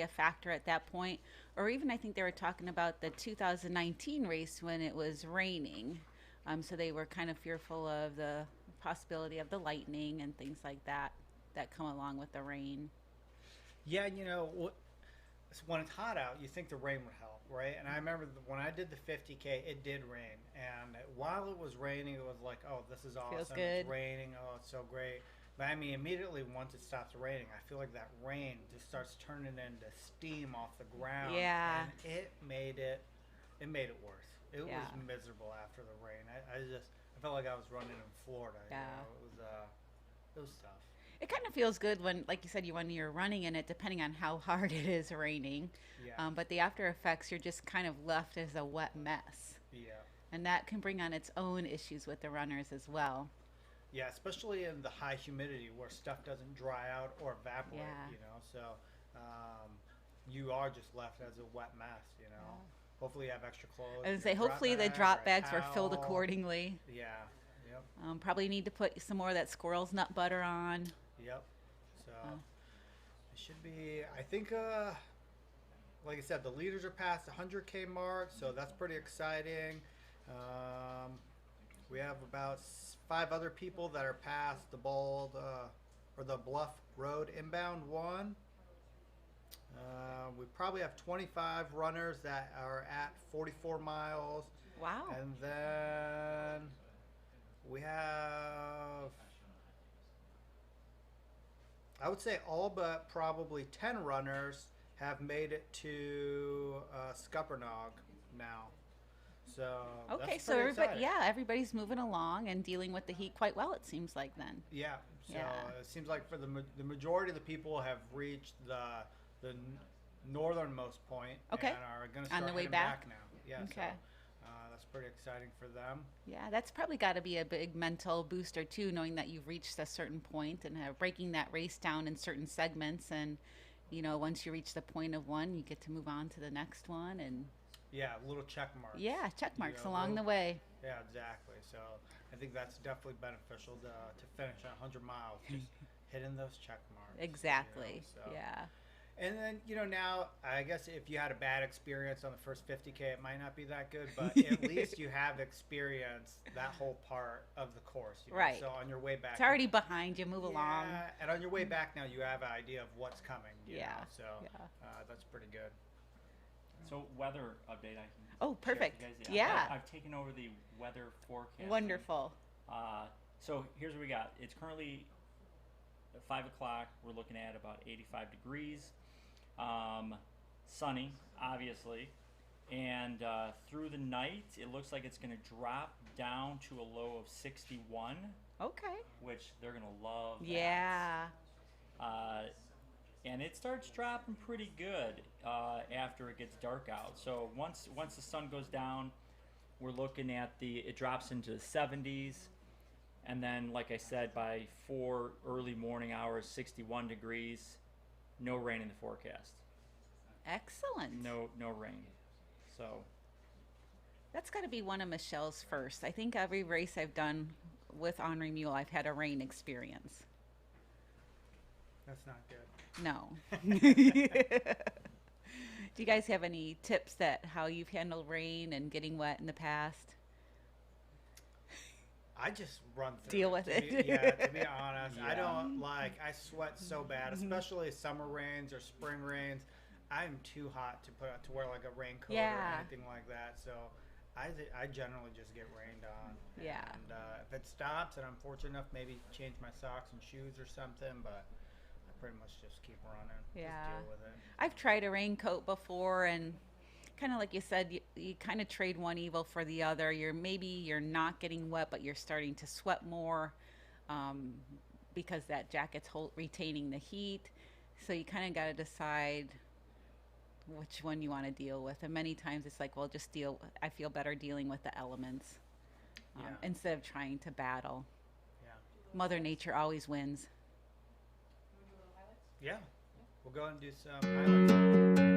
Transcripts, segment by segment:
a factor at that point. Or even I think they were talking about the 2019 race when it was raining. So they were kind of fearful of the possibility of the lightning and things like that that come along with the rain. Yeah, when it's hot out, you think the rain would help, right? And I remember when I did the 50K, it did rain. And while it was raining, it was like, oh, this is awesome. Feels good. It's raining. Oh, it's so great. But I mean, immediately once it stops raining, I feel like that rain just starts turning into steam off the ground. Yeah. And it made it worse. It was miserable after the rain. I felt like I was running in Florida. Yeah. It was tough. It kind of feels good when, like you said, when you're running in it, depending on how hard it is raining. Yeah. But the after effects, you're just kind of left as a wet mess. Yeah. And that can bring on its own issues with the runners as well. Yeah, especially in the high humidity where stuff doesn't dry out or evaporate, So you are just left as a wet mess, Yeah. Hopefully you have extra clothes. I would say hopefully the drop bags were filled accordingly. Yeah. Yep. Probably need to put some more of that squirrel's nut butter on. Yep. So it should be, I think, like I said, the leaders are past the 100K mark, so that's pretty exciting. We have about 5 other people that are past the Bald or the Bluff Road inbound one. We probably have 25 runners that are at 44 miles. Wow. And then we have, I would say all but probably 10 runners have made it to Scuppernong now. So okay, that's so exciting. everybody's moving along and dealing with the heat quite well, it seems like then. Yeah. So it seems like for the majority of the people have reached the northernmost point and are going to start on the way heading back now. Yeah. Okay. So, that's pretty exciting for them. Yeah, that's probably got to be a big mental booster too, knowing that you've reached a certain point and breaking that race down in certain segments. And, once you reach the point of one, you get to move on to the next one. And yeah, little check marks. Yeah, check marks along the way. Yeah, exactly. So I think that's definitely beneficial to finish at 100 miles, just hitting those check marks. Exactly. So. Yeah. And then, now, I guess if you had a bad experience on the first 50K, it might not be that good, but at least you have experienced that whole part of the course. Right. So on your way back. It's already behind you. Move along. And on your way back now, you have an idea of what's coming. You know? So that's pretty good. So weather update, I can. Oh, perfect. Share with you guys. I've taken over the weather forecast. Wonderful. So here's what we got. It's currently 5 o'clock. We're looking at about 85 degrees. Sunny, obviously. And through the night, it looks like it's going to drop down to a low of 61. Okay. Which they're going to love. Yeah. And it starts dropping pretty good after it gets dark out. So once the sun goes down, we're looking at it drops into the 70s. And then, like I said, by 4 early morning hours, 61 degrees. No rain in the forecast. Excellent. No rain. So that's got to be one of Michelle's first. I think every race I've done with Ornery Mule, I've had a rain experience. That's not good. No. Do you guys have any tips that how you've handled rain and getting wet in the past? I just run through Deal with it. To be honest. I don't I sweat so bad, especially summer rains or spring rains. I'm too hot to wear like a raincoat or anything like that. So I generally just get rained on. Yeah. And if it stops and I'm fortunate enough, maybe change my socks and shoes or something, but I pretty much just keep running. Yeah. Just deal with it. I've tried a raincoat before, and kind of like you said, you kind of trade one evil for the other. You're not getting wet, but you're starting to sweat more because that jacket's retaining the heat. So you kind of got to decide which one you want to deal with. And many times it's like, well, I feel better dealing with the elements instead of trying to battle. Yeah. Mother Nature always wins. Yeah. We'll go ahead and do some highlights.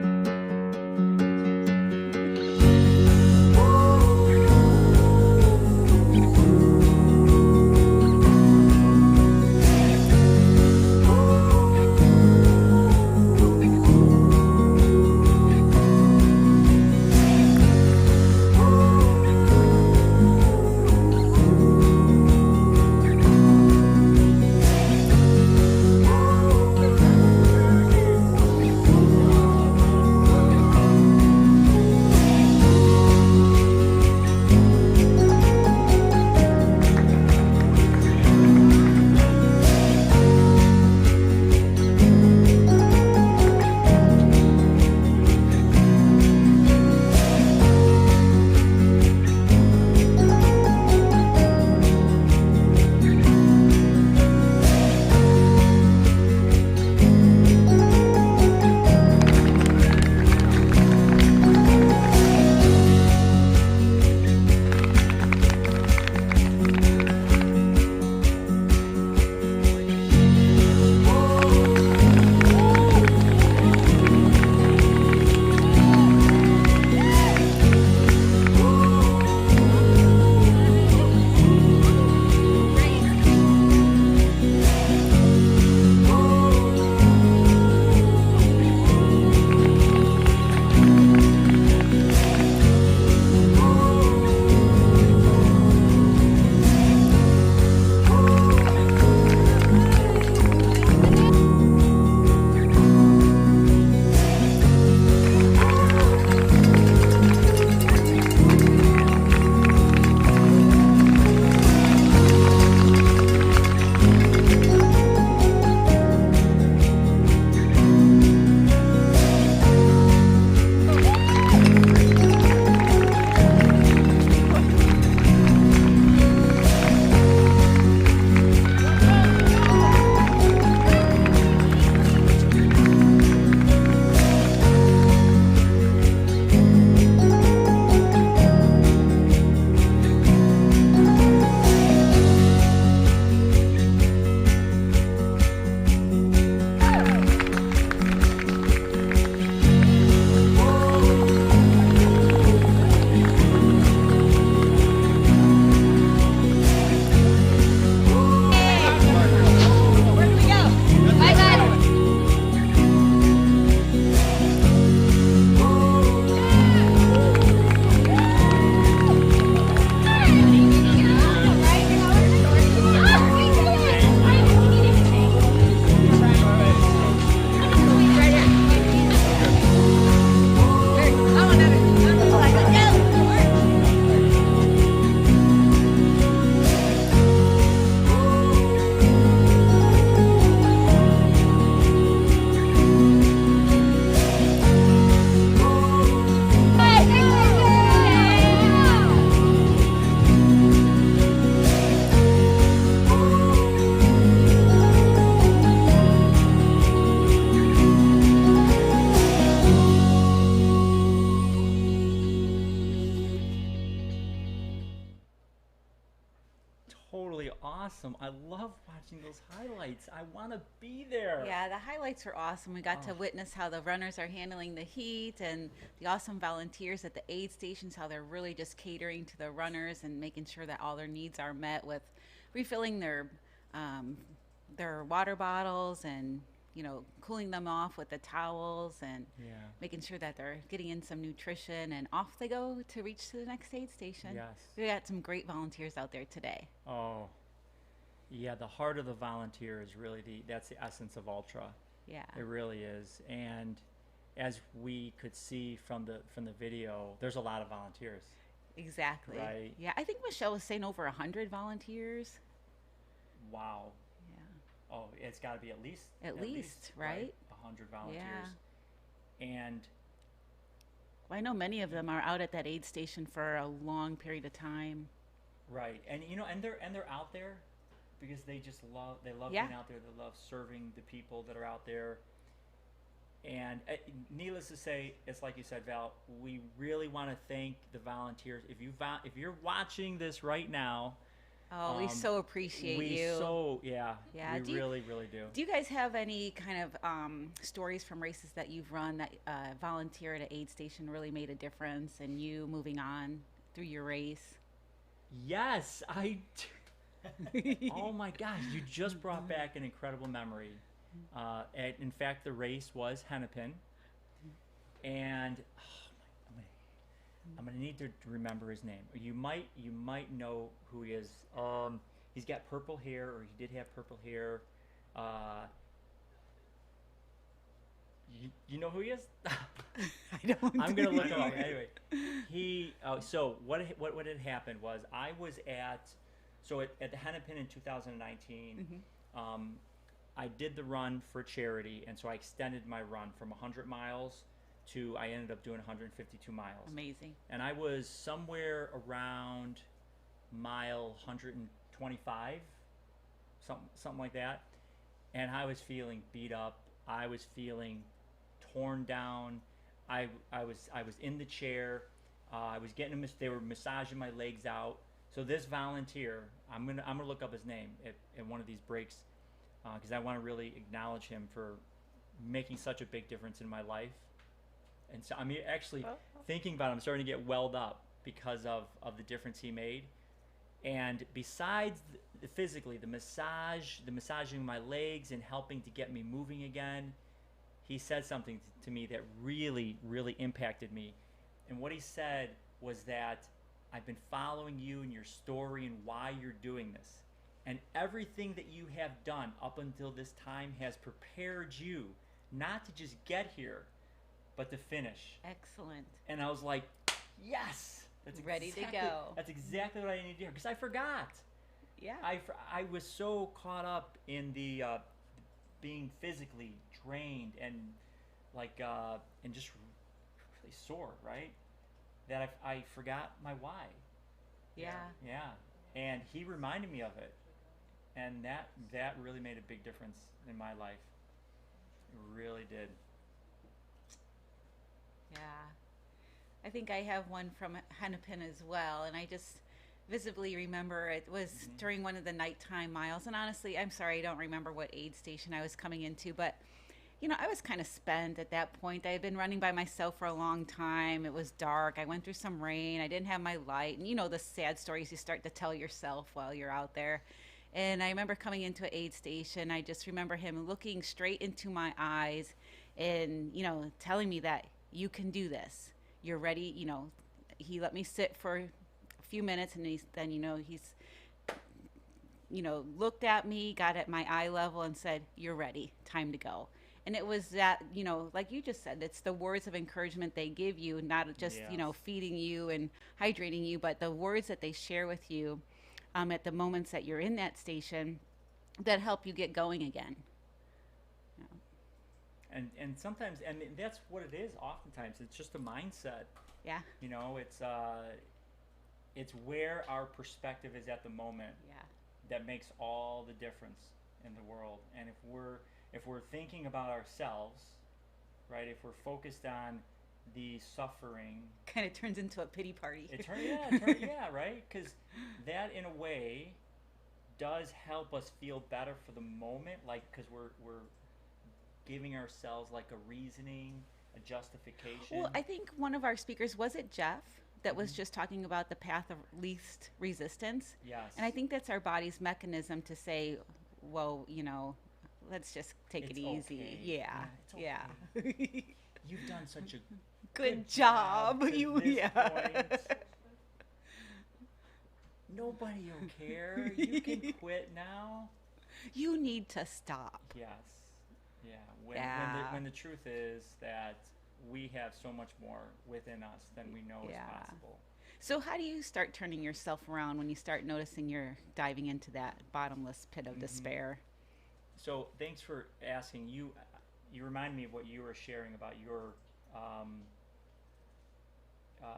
awesome. I love watching those highlights. I want to be there. Yeah, the highlights were awesome. We got to witness how the runners are handling the heat and the awesome volunteers at the aid stations, how they're really just catering to the runners and making sure that all their needs are met with refilling their water bottles and, cooling them off with the towels and making sure that they're getting in some nutrition, and off they go to reach to the next aid station. Yes. We got some great volunteers out there today. Oh, yeah, the heart of the volunteer is really that's the essence of Ultra. Yeah. It really is. And as we could see from the video, there's a lot of volunteers. Exactly. Right. Yeah, I think Michelle was saying over 100 volunteers. Wow. Yeah. Oh, it's got to be at least, right? 100 volunteers. Yeah. And well, I know many of them are out at that aid station for a long period of time. Right. And they're out there because they just love being out there. They love serving the people that are out there. And needless to say, it's like you said, Val, we really want to thank the volunteers. If you're watching this right now, we so appreciate you. We really, really do. Do you guys have any kind of stories from races that you've run that volunteer at an aid station really made a difference in you moving on through your race? Yes, I oh my gosh, you just brought back an incredible memory. In fact, the race was Hennepin, and I'm gonna need to remember his name. You might know who he is. He's got purple hair, or he did have purple hair. You know who he is? I don't. I'm gonna look him up anyway. So what had happened was I was at the Hennepin in 2019. Mm-hmm. I did the run for charity, and so I extended my run from 100 miles to I ended up doing 152 miles. Amazing. And I was somewhere around mile 125, something like that. And I was feeling beat up. I was feeling torn down. I was in the chair. I was getting they were massaging my legs out. So this volunteer, I'm gonna look up his name at one of these breaks, because I want to really acknowledge him for making such a big difference in my life. And so I'm actually thinking about it, I'm starting to get welled up because of the difference he made. And besides physically, the massaging my legs and helping to get me moving again, he said something to me that really, really impacted me. And what he said was that I've been following you and your story and why you're doing this. And everything that you have done up until this time has prepared you not to just get here, but to finish. Excellent. And I was like, yes! That's ready to go. That's exactly what I needed to hear, because I forgot. Yeah. I was so caught up in the being physically drained and and just really sore, right? That I forgot my why. Yeah. Yeah. And he reminded me of it. And that really made a big difference in my life. It really did. Yeah. I think I have one from Hennepin as well, and I just visibly remember it was during one of the nighttime miles. And honestly, I'm sorry, I don't remember what aid station I was coming into, but I was kind of spent at that point. I had been running by myself for a long time. It was dark. I went through some rain. I didn't have my light. And the sad stories you start to tell yourself while you're out there. And I remember coming into an aid station. I just remember him looking straight into my eyes and, telling me that you can do this. You're ready. He let me sit for a few minutes, and he's looked at me, got at my eye level and said, you're ready, time to go. And it was that, like you just said, it's the words of encouragement they give you, not just, feeding you and hydrating you, but the words that they share with you at the moments that you're in that station that help you get going again. And sometimes, and that's what it is oftentimes, it's just a mindset. Yeah. It's where our perspective is at the moment that makes all the difference in the world. And if we're thinking about ourselves, right, if we're focused on the suffering, kind of turns into a pity party. Right? Because that in a way does help us feel better for the moment, like because we're giving ourselves like a reasoning, a justification. Well, I think one of our speakers, was it Jeff, that was just talking about the path of least resistance? Yes. And I think that's our body's mechanism to say, well, you know, let's just take it easy. Okay. Yeah. It's Yeah. okay. You've done such a Good job. to You this yeah. point. Nobody will care. You can quit now. You need to stop. Yes. Yeah. Yeah. When the truth is that we have so much more within us than we know is possible. So how do you start turning yourself around when you start noticing you're diving into that bottomless pit of despair? So thanks for asking. You remind me of what you were sharing about your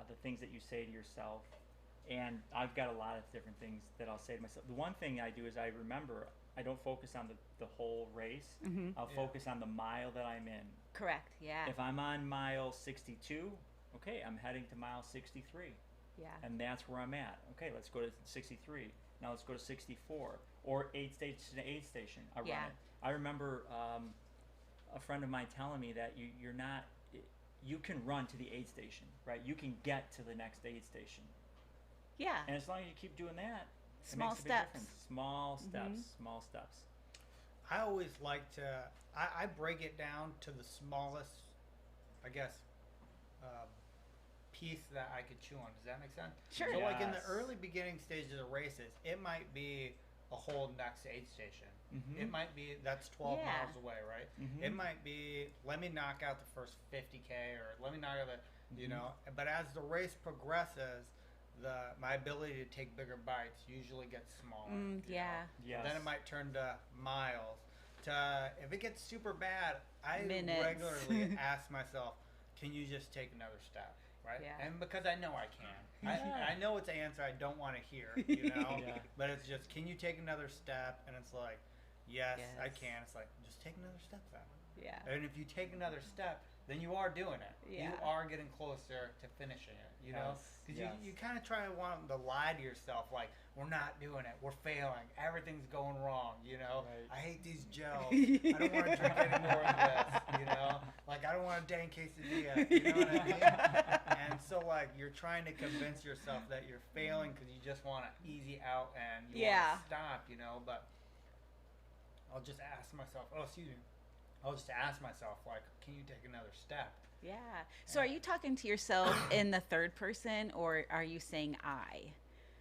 the things that you say to yourself. And I've got a lot of different things that I'll say to myself. The one thing I do is I remember I don't focus on the whole race. I'll focus on the mile that I'm in. Correct. Yeah. If I'm on mile 62, okay, I'm heading to mile 63. Yeah. And that's where I'm at. Okay, let's go to 63. Now let's go to 64. Or aid station to aid station. I run it. I remember a friend of mine telling me that you're not, you can run to the aid station, right? You can get to the next aid station. Yeah. And as long as you keep doing that, Small it makes a big steps. difference. Small steps. Small steps. I always like to, I break it down to the smallest, I guess, piece that I could chew on. Does that make sense? Sure. So like in the Yes. early beginning stages of races, it might be a whole next aid station. It might be, that's 12 miles away, right? It might be, let me knock out the first 50K, or let me knock out the, you know, but as the race progresses, my ability to take bigger bites usually gets smaller. Yeah. Yes. Then it might turn to miles. If it gets super bad, I Minutes. regularly ask myself, can you just take another step? Right? Yeah. And because I know I can. I know it's an answer I don't want to hear, you know? But it's just, can you take another step? And it's like, yes, I can. It's like, just take another step then. Yeah. And if you take another step, then you are doing it. Yeah. You are getting closer to finishing it, you know? Because you kind of try to want to lie to yourself, like, we're not doing it. We're failing. Everything's going wrong, you know? Right. I hate these gels. I don't want to drink any more of this, you know? Like, I don't want a dang quesadilla, you know what I mean? And so, like, you're trying to convince yourself that you're failing because you just want to easy out and you want to stop, you know? But I'll just ask myself, I'll just ask myself, like, can you take another step? Yeah. So are you talking to yourself in the third person, or are you saying I?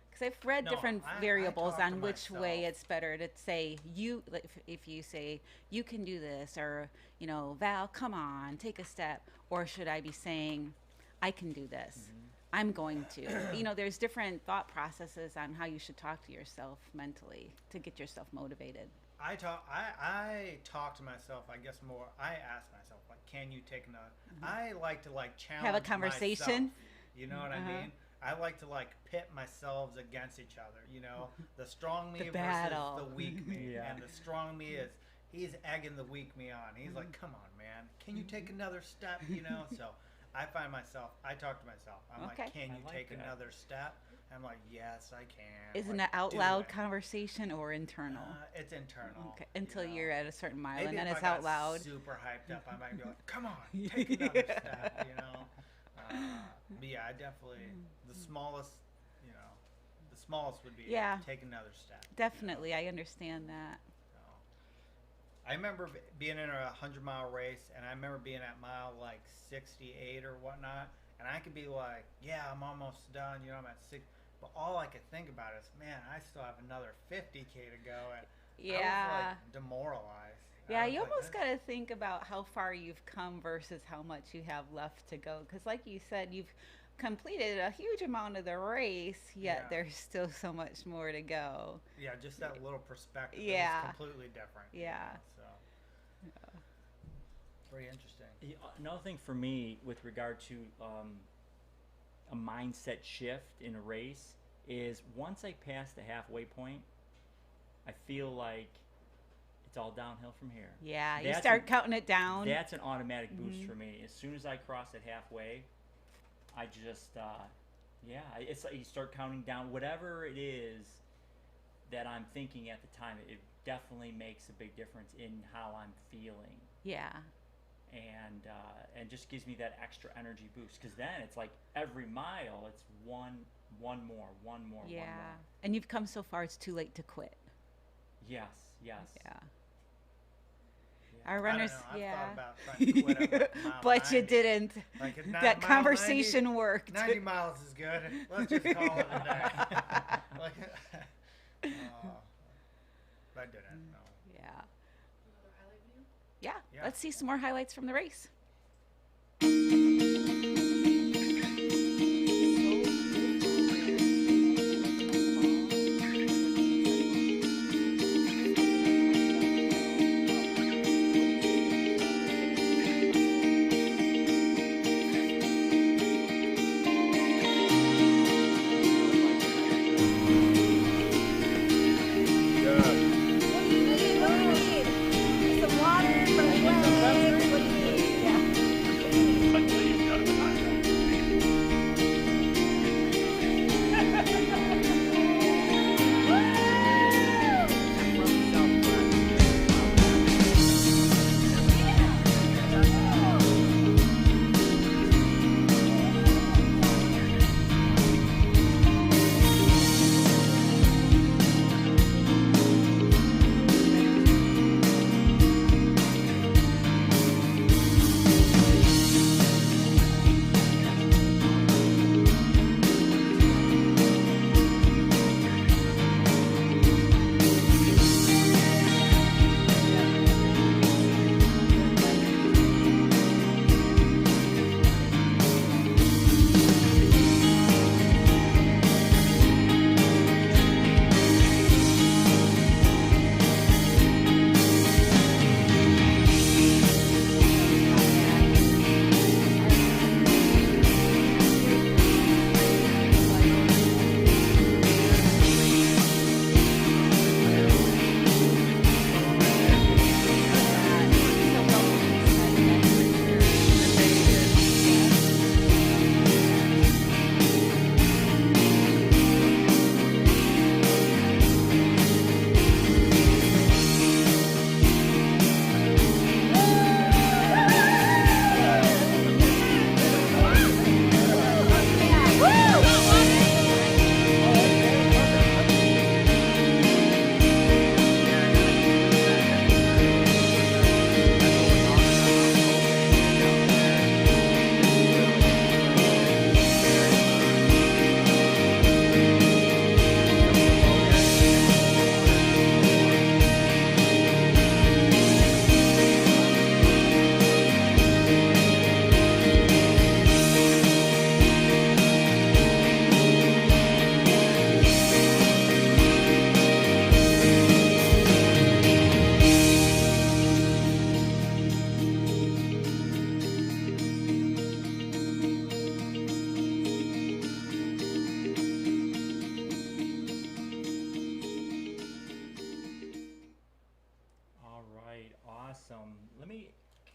Because I've read different variables I talk on to which myself. way it's better to say you, like, if you say you can do this, or, you know, Val, come on, take a step, or should I be saying I can do this? I'm going to. You know, there's different thought processes on how you should talk to yourself mentally to get yourself motivated. I talk to myself, I guess more. I ask myself, like, can you take another? I like to, like, challenge Have a conversation. myself, you know what I mean? I like to, like, pit myself against each other, you know? The strong me The versus battle. the weak me. Yeah. And the strong me he's egging the weak me on. He's like, come on, man. Can you take another step, you know? So I find myself, I talk to myself. I'm like, can you take another step? I'm like, yes, I can. Is it like, an out do loud it. conversation or internal? It's internal. Okay. Until you know? you're at a certain mile, Maybe and then if it's I got out loud. super hyped up, I might be like, come on, take another step, you know? But yeah, I definitely, the smallest would be take another step. Definitely, I understand that. So, I remember being in a 100-mile race, and I remember being at mile like 68 or whatnot, and I could be like, yeah, I'm almost done, you know, I'm at 6, but all I could think about is, man, I still have another 50K to go, and I was like demoralized. Yeah, you almost got to think about how far you've come versus how much you have left to go. Because like you said, you've completed a huge amount of the race, yet there's still so much more to go. Yeah, just that little perspective is completely different. Yeah. You know, so. Very interesting. Another thing for me with regard to a mindset shift in a race is once I pass the halfway point, I feel like it's all downhill from here. Yeah, you start counting it down. That's an automatic boost for me. As soon as I cross it halfway, I just, it's like you start counting down whatever it is that I'm thinking at the time, it definitely makes a big difference in how I'm feeling. Yeah. And just gives me that extra energy boost, because then it's like every mile it's one more. Yeah. And you've come so far, it's too late to quit. Yes. Yeah. Yeah. Our runners, I don't know. I've yeah. thought about trying to quit at mile But 90. you didn't. Like at That mile conversation 90, worked. 90 miles is good. Let's just call it a day. Like, but I didn't. No. Yeah. Another highlight video? Yeah. Yeah. Let's see some more highlights from the race.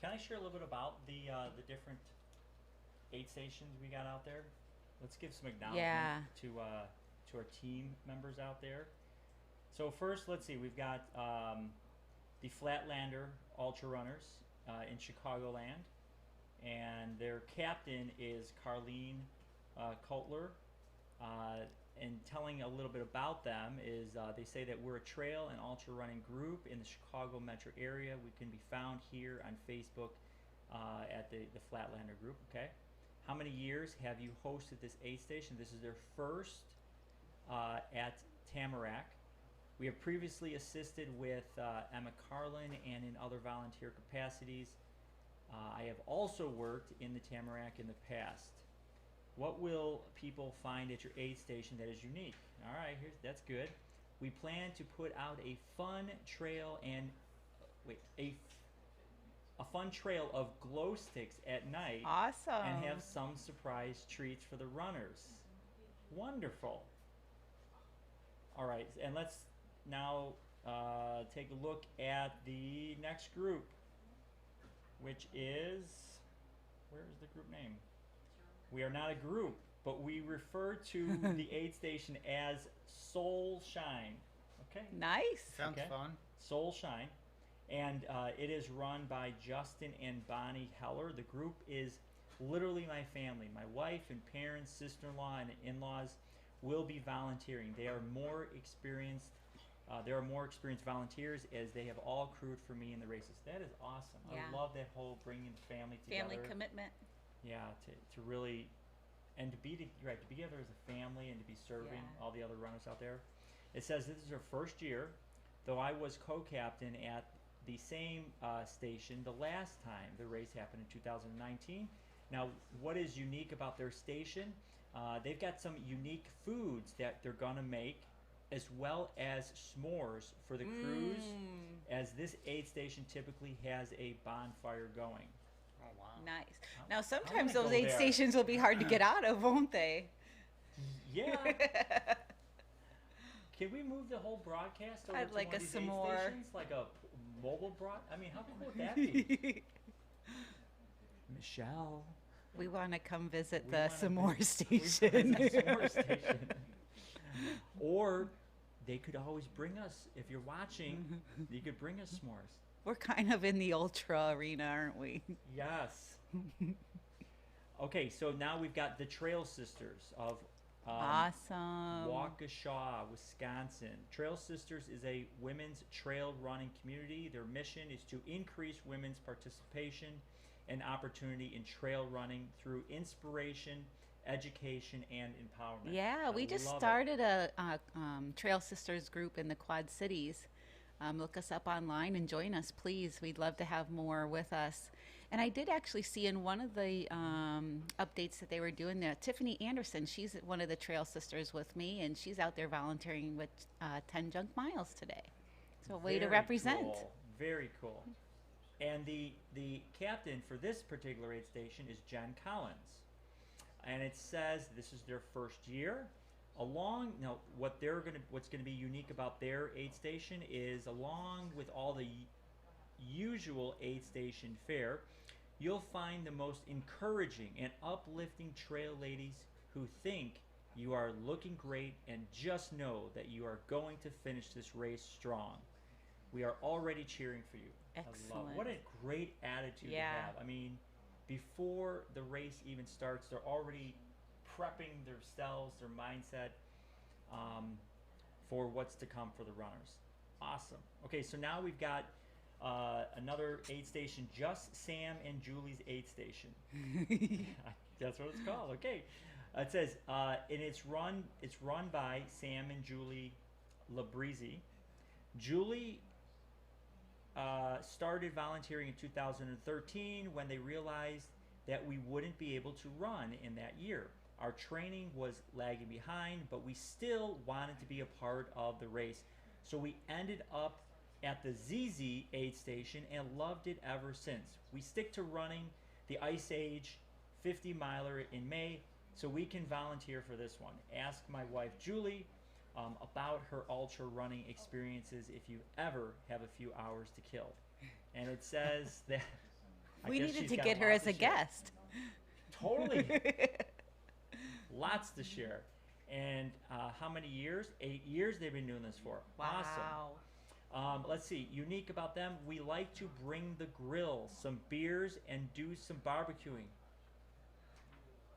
Can I share a little bit about the different aid stations we got out there? Let's give some acknowledgement to our team members out there. So first, let's see, we've got the Flatlander Ultra Runners in Chicagoland, and their captain is Carlene Coutler. And telling a little bit about them is they say that we're a trail and ultra running group in the Chicago metro area. We can be found here on Facebook at the Flatlander group. Okay, how many years have you hosted this aid station? This is their first at Tamarack. We have previously assisted with Emma Carlin and in other volunteer capacities. I have also worked in the Tamarack in the past. What will people find at your aid station that is unique? All right, that's good. We plan to put out a fun trail and a fun trail of glow sticks at night. Awesome. And have some surprise treats for the runners. Wonderful. All right, and let's now take a look at the next group, which is, where is the group name? We are not a group, but we refer to the aid station as Soul Shine. Okay. Nice. Sounds Okay. fun. Soul Shine. And it is run by Justin and Bonnie Heller. The group is literally my family. My wife and parents, sister-in-law, and in-laws will be volunteering. They are more experienced. There are more experienced volunteers as they have all crewed for me in the races. That is awesome. Yeah. I love that whole bringing the family together. Family commitment. Yeah, to really, and to be together as a family and to be serving Yeah. all the other runners out there. It says this is her first year, though I was co-captain at the same station the last time the race happened in 2019. Now, what is unique about their station? They've got some unique foods that they're gonna make, as well as s'mores for the crews, as this aid station typically has a bonfire going. Oh wow. Nice. I- Now, I sometimes wanna those go aid there. stations will be hard to get out of, won't they? Yeah. Can we move the whole broadcast over I'd to like one a of these aid s'more. stations, like a mobile broad? I mean, how cool would that be? Michelle. We want to come visit We the wanna s'more we station. visit the s'more station. Or they could always bring us, if you're watching, you could bring us s'mores. We're kind of in the ultra arena, aren't we? Yes. Okay, so now we've got the Trail Sisters of Awesome. Waukesha, Wisconsin. Trail Sisters is a women's trail running community. Their mission is to increase women's participation and opportunity in trail running through inspiration, education, and empowerment. Yeah, I we just love it. started a Trail Sisters group in the Quad Cities. Look us up online and join us, please. We'd love to have more with us. And I did actually see in one of the updates that they were doing there, Tiffany Anderson, she's one of the Trail Sisters with me, and she's out there volunteering with 10 junk miles today. So a way to Very represent. Cool. Very cool. And the captain for this particular aid station is Jen Collins. And it says this is their first year. What's gonna be unique about their aid station is, along with all the usual aid station fare, you'll find the most encouraging and uplifting trail ladies who think you are looking great and just know that you are going to finish this race strong. We are already cheering for you. I love it. Excellent. What a great attitude Yeah. to have. I mean, before the race even starts, they're already prepping themselves, their mindset, for what's to come for the runners. Awesome. Okay, so now we've got another aid station, just Sam and Julie's aid station. That's what it's called. Okay, it says, and it's run by Sam and Julie Labrizzi. Julie started volunteering in 2013 when they realized that we wouldn't be able to run in that year. Our training was lagging behind, but we still wanted to be a part of the race. So we ended up at the ZZ aid station and loved it ever since. We stick to running the Ice Age 50 miler in May, so we can volunteer for this one. Ask my wife Julie about her ultra running experiences if you ever have a few hours to kill. And it says that We needed to get her as a guest. Totally. Lots to share. And how many years? 8 years they've been doing this for. Wow. Awesome. Let's see. Unique about them, we like to bring the grill, some beers, and do some barbecuing.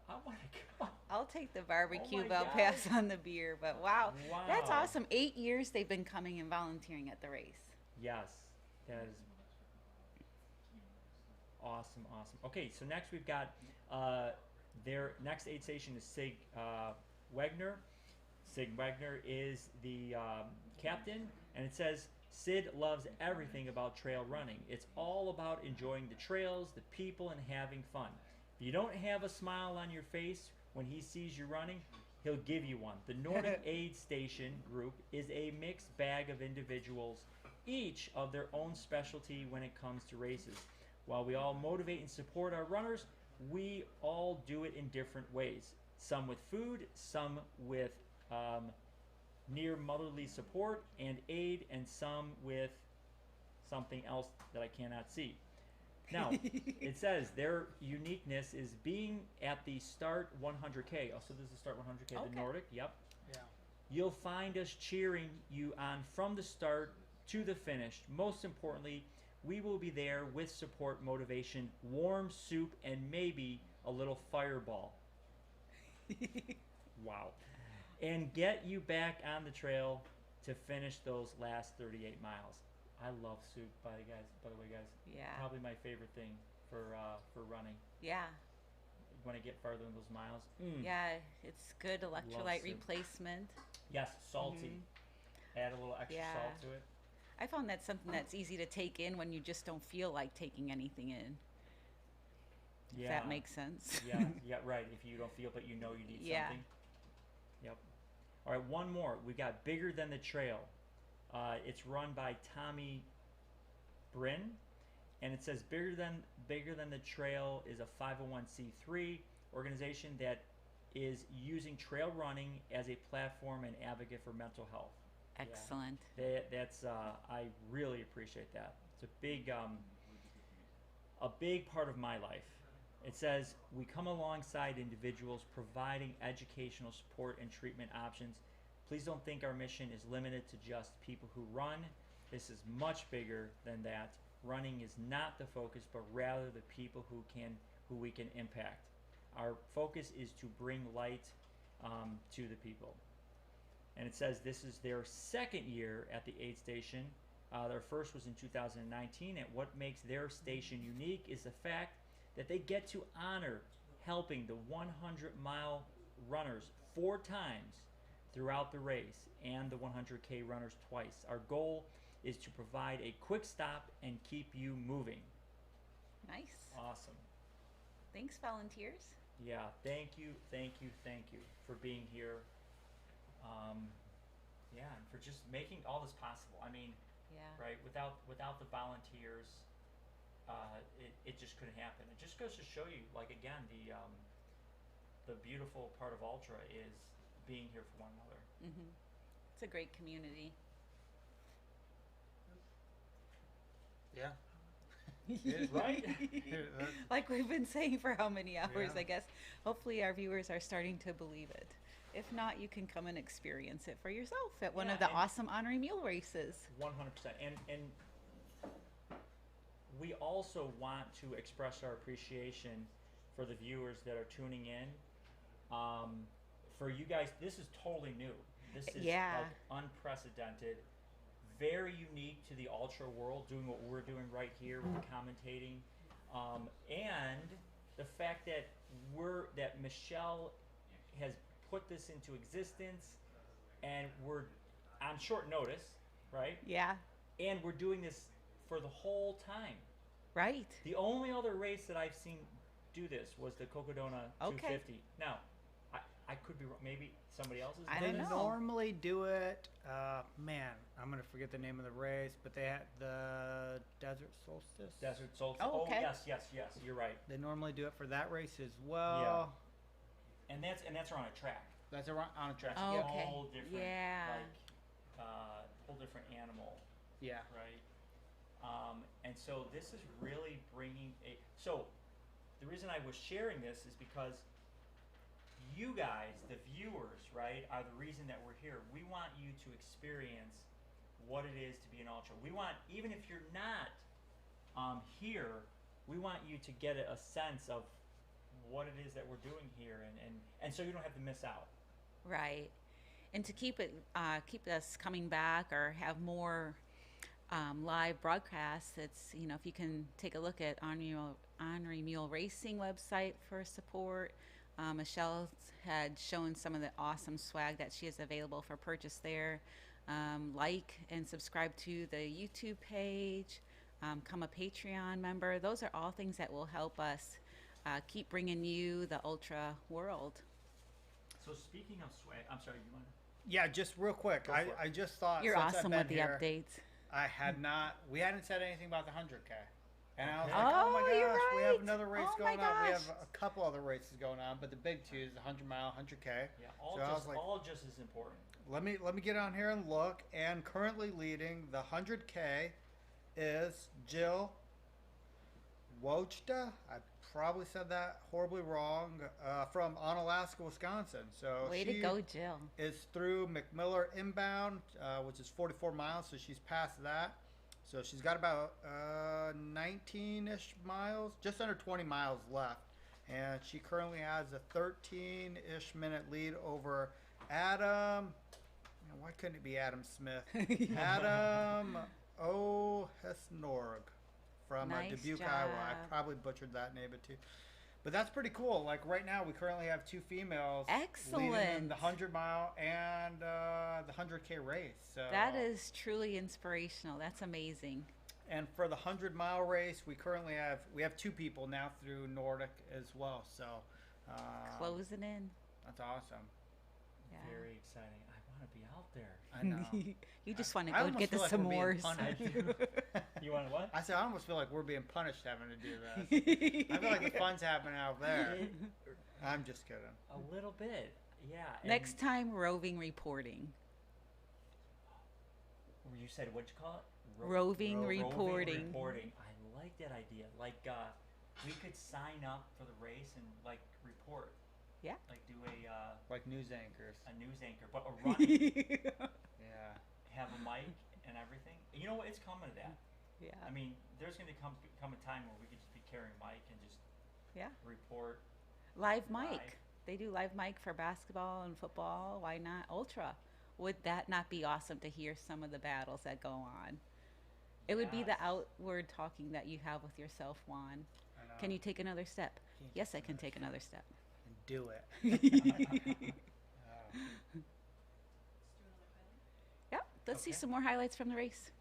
I want to go. I'll take the barbecue, Oh my but I'll gosh. pass on the beer. But wow, that's Wow. awesome. 8 years they've been coming and volunteering at the race. Yes, that is awesome, awesome. Okay, so next we've got their next aid station is Sig Wegner. Sig Wegner is the captain, and it says, Sid loves everything about trail running. It's all about enjoying the trails, the people, and having fun. If you don't have a smile on your face when he sees you running, he'll give you one. The Nordic Aid Station group is a mixed bag of individuals, each of their own specialty when it comes to races. While we all motivate and support our runners, we all do it in different ways. Some with food, some with near motherly support and aid, and some with something else that I cannot see. Now, it says their uniqueness is being at the Start 100K. Oh, so this is Start 100K, Okay. the Nordic. Yep. Yeah. You'll find us cheering you on from the start to the finish. Most importantly, we will be there with support, motivation, warm soup, and maybe a little fireball. Wow. And get you back on the trail to finish those last 38 miles. I love soup, by the way, guys. Yeah. Probably my favorite thing for running. Yeah. When I get farther in those miles. Yeah, it's good electrolyte soup. replacement. Yes, salty. Add a little extra salt to it. I found that's something that's easy to take in when you just don't feel like taking anything in. Yeah. If that makes sense. Yeah, right. If you don't feel, but you know you need Yeah. something. Yep. All right, one more. We got Bigger Than the Trail. It's run by Tommy Bryn, and it says Bigger Than the Trail is a 501c3 organization that is using trail running as a platform and advocate for mental health. Excellent. Yeah. That's I really appreciate that. It's a big part of my life. It says, we come alongside individuals providing educational support and treatment options. Please don't think our mission is limited to just people who run. This is much bigger than that. Running is not the focus, but rather the people who we can impact. Our focus is to bring light to the people. And it says this is their second year at the aid station. Their first was in 2019, and what makes their station unique is the fact that they get to honor helping the 100-mile runners 4 times throughout the race and the 100K runners twice. Our goal is to provide a quick stop and keep you moving. Nice. Awesome. Thanks, volunteers. Yeah, thank you for being here. Yeah, and for just making all this possible. I mean, right, without the volunteers, it just couldn't happen. It just goes to show you, like, again, the beautiful part of Ultra is being here for one another. Mm-hmm. It's a great community. Yeah. Right? Like we've been saying for how many hours, Yeah. I guess. Hopefully our viewers are starting to believe it. If not, you can come and experience it for yourself at one of the awesome Ornery Mule races. 100%. And we also want to express our appreciation for the viewers that are tuning in. For you guys, this is totally new. This is like unprecedented, very unique to the ultra world, doing what we're doing right here with the commentating, and the fact that Michelle has put this into existence, and we're on short notice, right? Yeah. And we're doing this for the whole time. Right. The only other race that I've seen do this was the Cocodona 250. Now, I could be wrong. Maybe somebody else is. I They don't know. normally do it. Man, I'm gonna forget the name of the race, but they had the Desert Solstice. Desert Solstice. Oh, okay. Yes. You're right. They normally do it for that race as well. And that's on a track. That's on a track. Oh, Yeah. okay. Whole different, Yeah. like, whole different animal, Yeah. right? And so this is really bringing a. So, the reason I was sharing this is because you guys, the viewers, right, are the reason that we're here. We want you to experience what it is to be an ultra. We want, even if you're not here, we want you to get a sense of what it is that we're doing here, and so you don't have to miss out. Right. And to keep us coming back or have more live broadcasts, it's, if you can take a look at Ornery Mule Racing website for support. Michelle had shown some of the awesome swag that she has available for purchase there. Like and subscribe to the YouTube page. Become a Patreon member. Those are all things that will help us keep bringing you the ultra world. So speaking of swag, I'm sorry, you want to? Yeah, just real quick. Go for it. I just thought You're since I've awesome been with the here, updates. we hadn't said anything about the 100K. And I was Okay. like, oh my Oh, gosh, you're we have right. another race Oh my going on. We have gosh. a couple other races going on, but the big two is the 100-mile, 100K. Yeah, all So I was like, all just as important. Let me get on here and look. And currently leading the 100K is Jill Wojda. I probably said that horribly wrong. From Onalaska, Wisconsin. So Way to go, Jill. It's through McMiller inbound, which is 44 miles. So she's past that. So she's got about 19-ish miles, just under 20 miles left. And she currently has a 13-ish minute lead over Adam. Why couldn't it be Adam Smith? Adam O'Hesnorg from Nice Dubuque, job. Iowa. I probably butchered that name too. But that's pretty cool. Like right now, we currently have 2 females leading in Excellent. the 100-mile and the 100K race. So That is truly inspirational. That's amazing. And for the 100-mile race, we currently have 2 people now through Nordic as well. So Closing in. that's awesome. Yeah. Very exciting. I want to be out there. I know. You just want to I go almost get the feel like we're being s'mores. punished. You want what? I said I almost feel like we're being punished having to do this. I feel like the fun's happening out there. I'm just kidding. A little bit, yeah. and Next time, roving reporting. you said what'd you call it? Roving Roving reporting. reporting. I like that idea. Like we could sign up for the race and like report. Yeah. Like do Like news anchors. a news anchor, but a running. Yeah. Have a mic and everything. You know what? It's coming to that. Yeah. I mean, there's going to come a time where we could just be carrying mic and just Yeah. report. Live mic. Live. They do live mic for basketball and football. Why not ultra? Would that not be awesome to hear some of the battles that go on? It would be the Yes. outward talking that you have with yourself, Juan. I know. Can you take another step? Can't Yes, take I can take another step. And do it. Yeah. Let's do another highlight. Let's see Okay. some more highlights from the race.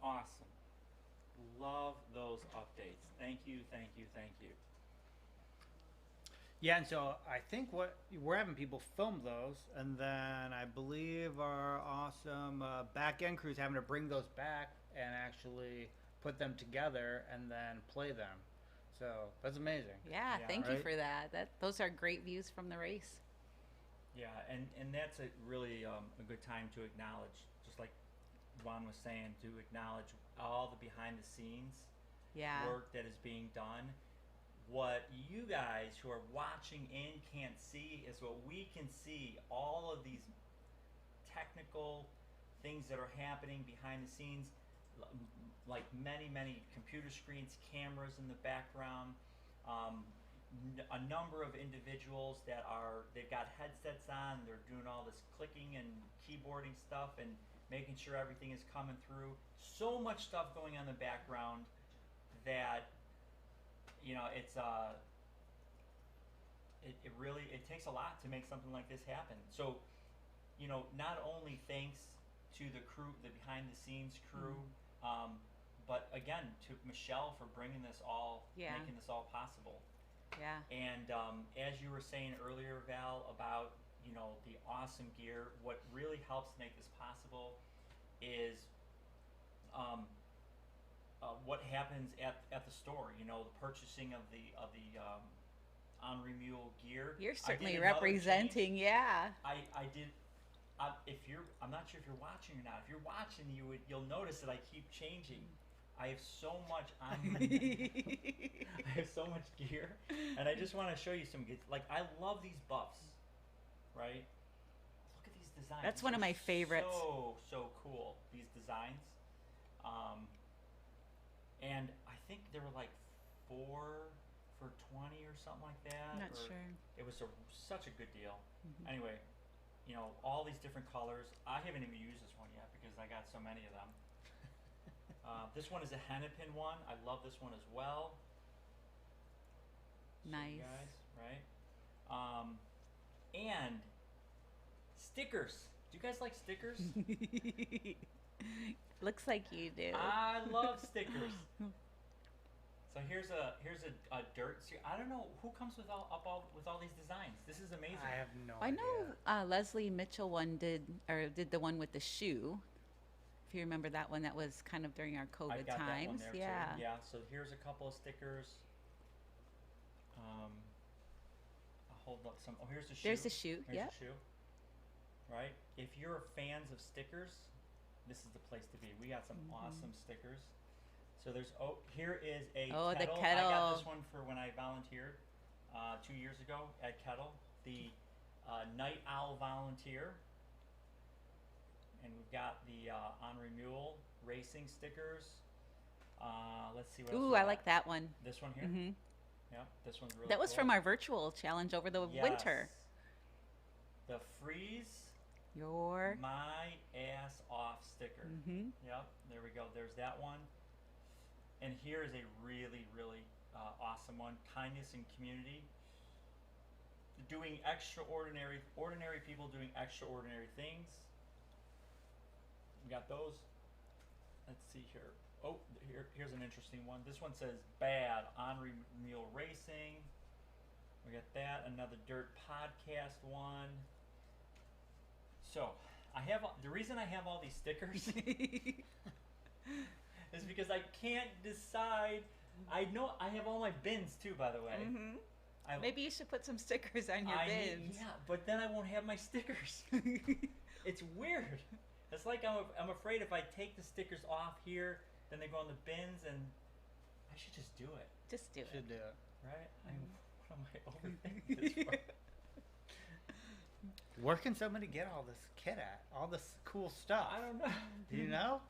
Awesome. Love those updates. Thank you, thank you, thank you. Yeah, and so I think what we're having people film those, and then I believe our awesome back end crew's having to bring those back and actually put them together and then play them. So that's amazing. Yeah, Yeah, thank you right? for that. Those are great views from the race. Yeah, and that's a really a good time to acknowledge, just like Juan was saying, to acknowledge all the behind the scenes Yeah. work that is being done. What you guys who are watching in can't see is what we can see, all of these technical things that are happening behind the scenes. like many computer screens, cameras in the background. A number of individuals they've got headsets on. They're doing all this clicking and keyboarding stuff and making sure everything is coming through. So much stuff going on in the background that it's it really takes a lot to make something like this happen. So not only thanks to the crew, the behind the scenes crew, but again to Michelle for bringing this all, making this all possible. Yeah. And as you were saying earlier, Val, about the awesome gear, what really helps make this possible is what happens at the store. The purchasing of the Ornery Mule gear. You're certainly representing. Yeah. I did. I'm not sure if you're watching or not. If you're watching, you'll notice that I keep changing. I have so much on I have so much gear, and I just want to show you some. Like, I love these buffs, right? Look at these designs. That's one of my favorites. So cool, these designs. And I think they were like 4 for $20 or something like that. I'm not sure. It was such a good deal. Anyway, all these different colors. I haven't even used this one yet because I got so many of them. This one is a hennepin one. I love this one as well. Nice. So guys, right? And stickers. Do you guys like stickers? Looks like you do. I love stickers. So here's a dirt. I don't know who comes with all these designs. This is amazing. I have no I idea. know Leslie Mitchell did the one with the shoe. If you remember that one, that was kind of during our COVID I've got times. that one there yeah. too. Yeah. So here's a couple of stickers. I'll hold up some. Oh, here's the shoe. There's the shoe. Here's the shoe. Right. If you're fans of stickers, this is the place to be. We got some awesome stickers. So here is a kettle. The kettle. I got this one for when I volunteered 2 years ago at Kettle, the Night Owl volunteer. And we've got the Ornery Mule racing stickers. Let's see what else. Ooh, I like that one. This one here? Mm-hmm. Yeah, this one's really That was cool. from our virtual challenge over the winter. The Freeze Your My Ass Off sticker. Yep, there we go. There's that one. And here is a really awesome one. Kindness and community. Doing ordinary people doing extraordinary things. We got those. Let's see here. Oh, here's an interesting one. This one says bad Ornery Mule Racing. We got that. Another dirt podcast one. So the reason I have all these stickers is because I can't decide. I know I have all my bins too, by the way. Maybe you should put some stickers on your bins. Yeah, but then I won't have my stickers. It's weird. It's like I'm afraid if I take the stickers off here, then they go in the bins, and I should just do it. Just do it. Should do it. Right? What am I overthinking this for? Where can somebody get all this kit at? All this cool stuff? I don't know. Do you know?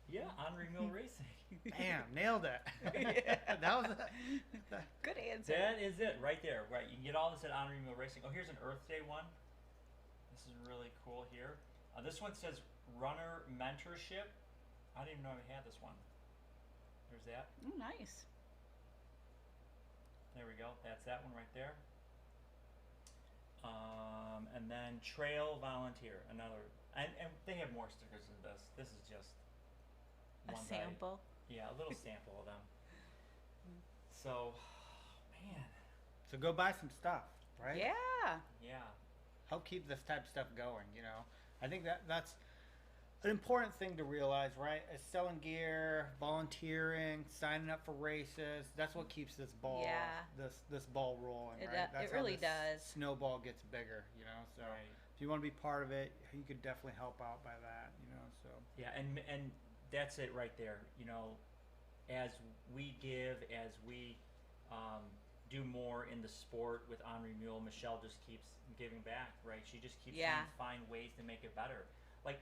Yeah, Ornery Mule Racing. Bam, nailed it. That was Good answer. That is it right there. Right, you can get all this at Ornery Mule Racing. Oh, here's an Earth Day one. This is really cool here. This one says Runner Mentorship. I didn't even know I had this one. There's that. Oh, nice. There we go. That's that one right there. And then Trail Volunteer, another. And they have more stickers than this. This is just A sample. Yeah, a little sample of them. So, man. So go buy some stuff, right? Yeah. Yeah. Help keep this type of stuff going, I think that's an important thing to realize, right? Is selling gear, volunteering, signing up for races. That's what keeps this ball this ball rolling, right? That's it really how does. this snowball gets bigger, So if you want to be part of it, you could definitely help out by that, So Yeah, and that's it right there. As we give, as we do more in the sport with Ornery Mule, Michelle just keeps giving back, right? She just keeps trying to find ways to make it better. Like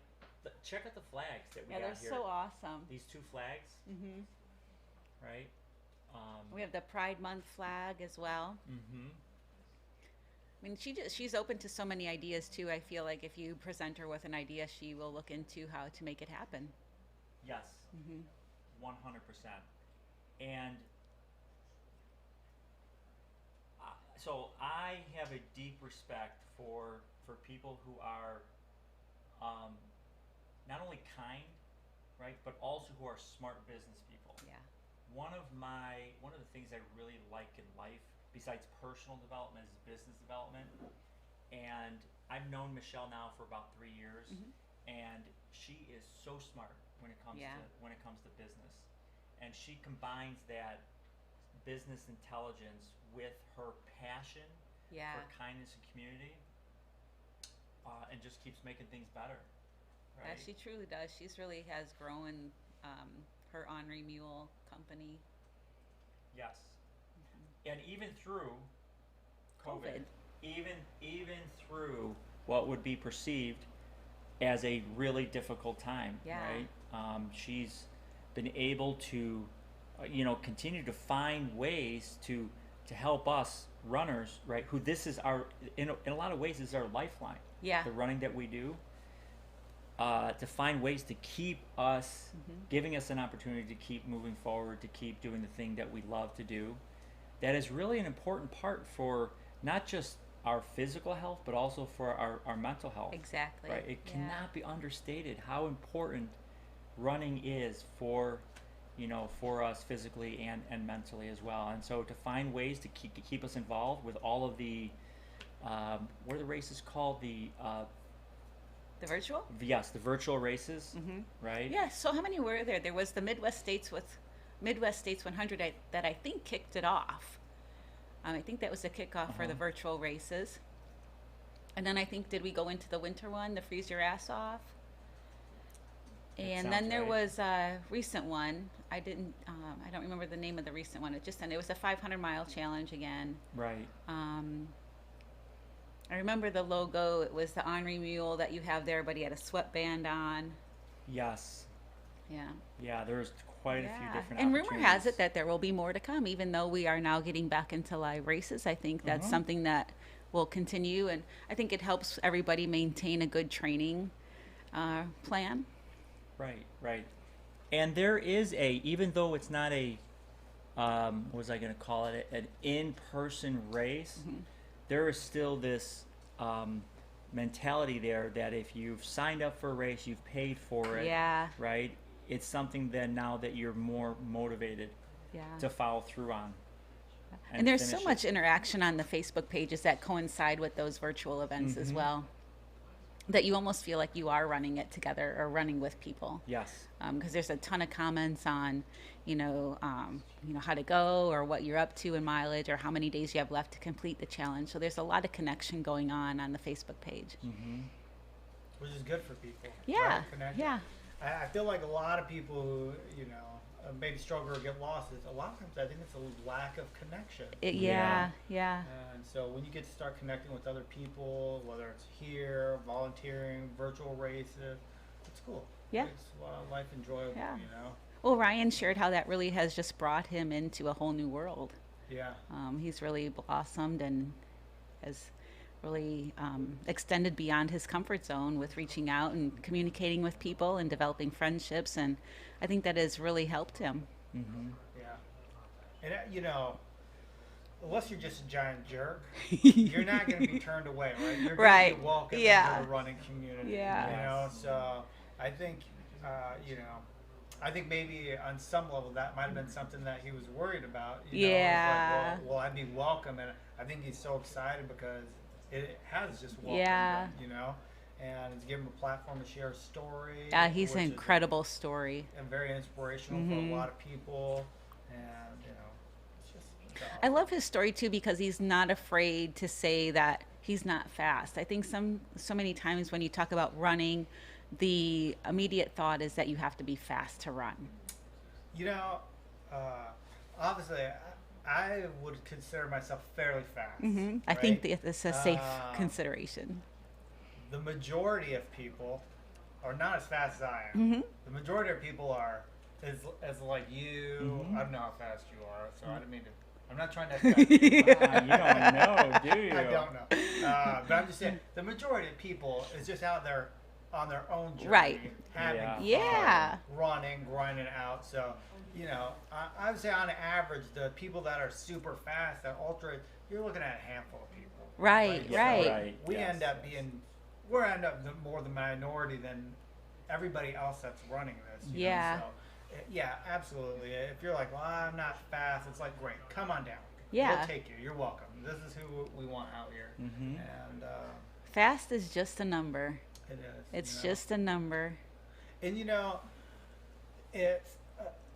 check out the flags that we Yeah, got they're here. so awesome. These 2 flags, Mm-hmm. right? We have the Pride Month flag as well. Mm-hmm. I mean, she's open to so many ideas too. I feel like if you present her with an idea, she will look into how to make it happen. Yes, Mm-hmm. 100%. And so I have a deep respect for people who are not only kind, right, but also who are smart business people. Yeah. One of the things I really like in life, besides personal development, is business development. And I've known Michelle now for about 3 years, Mhm. and she is so smart when it comes Yeah. to business, and she combines that business intelligence with her passion Yeah. for kindness and community, and just keeps making things better. Yeah, Right? she truly does. She's really has grown her Ornery Mule company. Yes. And even through COVID, even through what would be perceived as a really difficult time, Yeah. right? She's been able to, continue to find ways to help us runners, right? Who this is in a lot of ways, this is our lifeline. Yeah. The running that we do. To find ways to keep us, giving us an opportunity to keep moving forward, to keep doing the thing that we love to do. That is really an important part for not just our physical health, but also for our mental health. Exactly. Right? It Yeah. cannot be understated how important running is for us physically and mentally as well. And so to find ways to keep us involved with all of the, what are the races called? The virtual? Yes, the virtual races, right? Yeah. So how many were there? There was the Midwest States 100 that I think kicked it off. I think that was the kickoff for the virtual races. And then I think, did we go into the winter one, the freeze your ass off? And then sounds there right. was a recent one. I don't remember the name of the recent one. It was a 500-mile challenge again. Right. I remember the logo. It was the Ornery Mule that you have there, but he had a sweatband on. Yes. Yeah. Yeah, there's quite a few different And rumor has it opportunities. that there will be more to come, even though we are now getting back into live races. I think that's something that will continue, and I think it helps everybody maintain a good training plan. Right. And there is even though it's not what was I going to call it, an in-person race, there is still this mentality there that if you've signed up for a race, you've paid for it, Yeah. right? It's something that now that you're more motivated Yeah. to follow through on. And there's so finish much it. interaction on the Facebook pages that coincide with those virtual events as well, that you almost feel like you are running it together or running with people. Yes. Because there's a ton of comments on, how to go or what you're up to in mileage or how many days you have left to complete the challenge. So there's a lot of connection going on the Facebook page. Which is good for people. Yeah, right? Connected. yeah. I feel like a lot of people who, maybe struggle or get lost, a lot of times I think it's a lack of connection. Yeah. And so when you get to start connecting with other people, whether it's here, volunteering, virtual races, it's cool. Yeah. It's life enjoyable, Yeah. you know? Well, Ryan shared how that really has just brought him into a whole new world. Yeah. He's really blossomed and has really extended beyond his comfort zone with reaching out and communicating with people and developing friendships. And I think that has really helped him. Yeah. And, unless you're just a giant jerk, you're not going to be turned away, right? You're going Right. to be welcome Yeah. into the running community. Yeah. So I think, I think maybe on some level that might have been something that he was worried about. Yeah. It's like, will I be welcome? And I think he's so excited because it has just welcomed Yeah. him, and it's given him a platform to share a story. Yeah, he's which an is incredible story. and very inspirational for a lot of people. And, it's just it's I love his story too because he's not afraid to say that he's not fast. I think so many times when you talk about running, the immediate thought is that you have to be fast to run. Obviously, I would consider myself fairly fast. I think right? that this is a safe consideration. The majority of people are not as fast as I am. Mm-hmm. The majority of people are as like you. Mhm. I don't know how fast you are, so I didn't mean to. I'm not trying to attack you. You don't know, do you? I don't know. But I'm just saying, the majority of people is just out there on their own journey, Right. having fun, Yeah. running, grinding out. So, you know, I would say on average, the people that are super fast, that ultra, you're looking at a handful of people. Right, So right. we yes. end up being, we're end up more the minority than everybody else that's running this. You Yeah. know? So, yeah, absolutely. If you're like, well, I'm not fast, it's like, great, come on down. Yeah. We'll take you. You're welcome. This is who we want out here. Mhm. And Fast is just a number. it is. It's you know. just a number. And you know, it's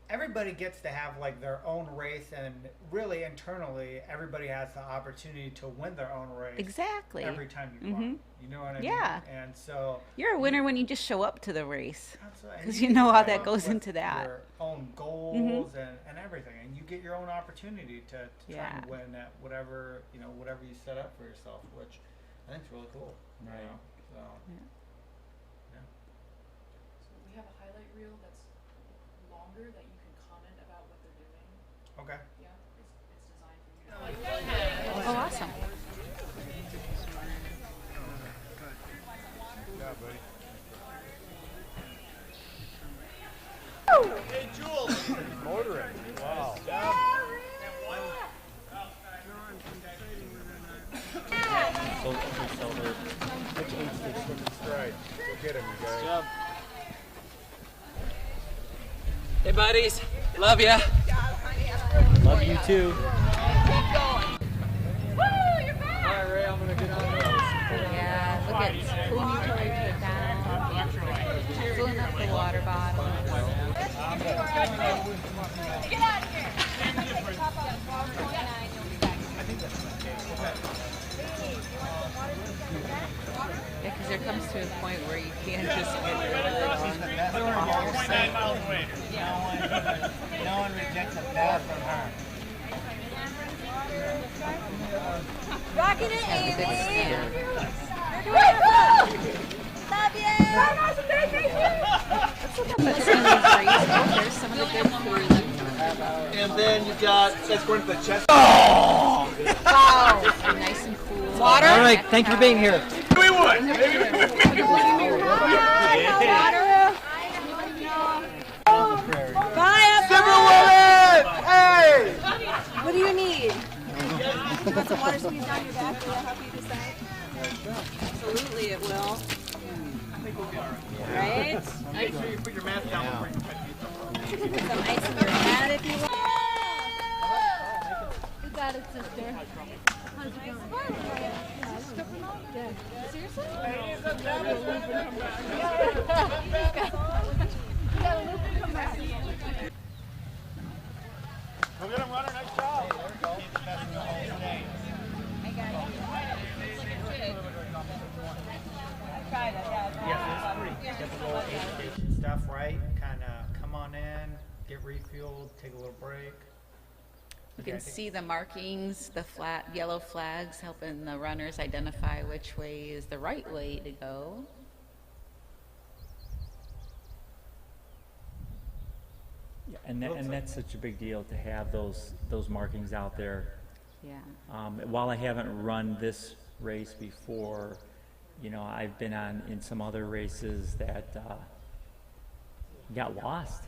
everybody gets to have like their own race, and really internally, everybody has the opportunity to win their own race. Exactly. Every time you run. You know what I mean? Yeah. And so You're a winner when you just show up to the race. absolutely. 'Cause And you get know to how come that up goes with into that. Your own goals and everything, and you get your own opportunity to try Yeah. and win at whatever whatever you set up for yourself, which I think is really cool. you Right. know? So. So we have a highlight reel that's longer that you can comment about what they're doing. Okay. Yeah, it's designed for you. Oh, awesome. Yeah, buddy. Hey, Jules. Motoring. Wow. Right. Go get him, you guys. Hey buddies, love ya. Love you too. Alright, Ray, I'm gonna get on Yeah, look at pulling each other to the down, filling up the water bottle. Get out of here! Yeah, because there comes to a point where you can't just get rid of it on all your stuff. No one rejects a bad from her. Rocking it, Have a good Amy. scan. Love you. But some of these races, there's some of the good food. And then you got, that's going to the chest. Wow. Nice and cool. Water? All right, thank you for being here. We would. Bye, Women! Hey! What do you need? You want some water squeezed down your back? Will that help you decide? Absolutely, it will. Right? Make sure you put your mask down before you touch Some ice in your hat if you want. You got it, sister. How's it going? Seriously? Go get him, runner. Nice job. Get the little aid station stuff right. Kind of come on in, get refueled, take a little break. You can see the markings, the flat yellow flags helping the runners identify which way is the right way to go. Yeah, and that's such a big deal to have those markings out there. Yeah. While I haven't run this race before, you know, I've been in some other races that got lost,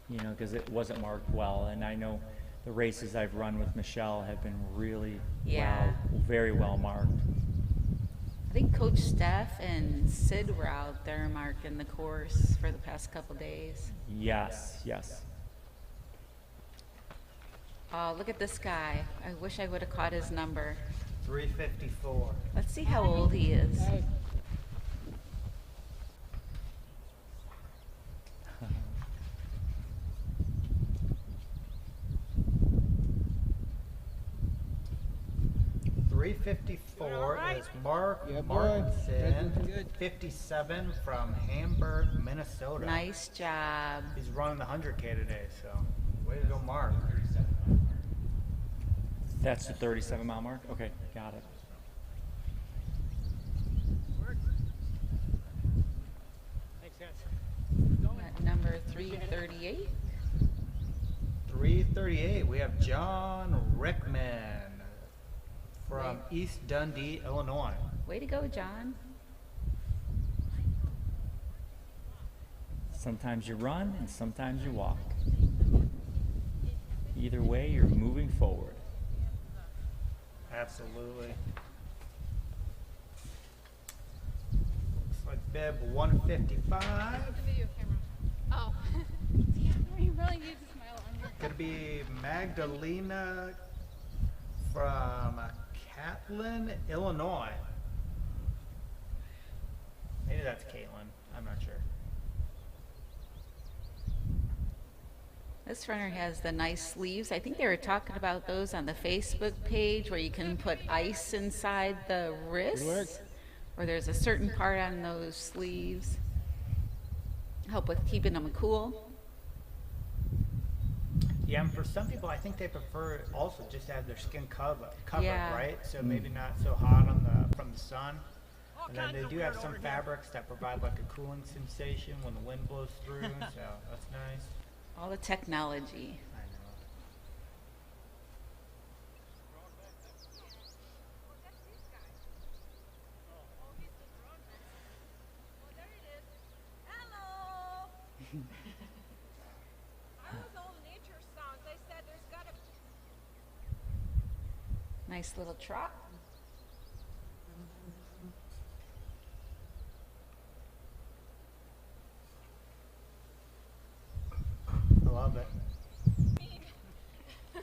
you know, because it wasn't marked well. And I know the races I've run with Michelle have been really very well marked. I think Coach Steph and Sid were out there marking the course for the past couple days. Yes, yes. Oh, look at this guy. I wish I would have caught his number. 354. Let's see how old he is. Is Mark Martinson, 57 from Hamburg, Minnesota. Nice job. He's running the 100K today, so way to go, Mark. That's the 37-mile mark? Okay, got it. Thanks, number 338. 338, we have John Rickman from East Dundee, Illinois. Way to go, John. Sometimes you run and sometimes you walk. Either way, you're moving forward. Absolutely. Looks like bib 155. The video camera. Oh. Yeah, you really need to smile on your Gonna be Magdalena from Catlin, Illinois. Maybe that's Caitlin. I'm not sure. This runner has the nice sleeves. I think they were talking about those on the Facebook page where you can put ice inside the wrist, or there's a certain part on those sleeves. Help with keeping them cool. Yeah, and for some people, I think they prefer also just to have their skin covered, Yeah. right? So maybe not so hot on from the sun. And then they do have some fabrics that provide like a cooling sensation when the wind blows through. So that's nice. All the technology. I know. Nice little trot. I love it.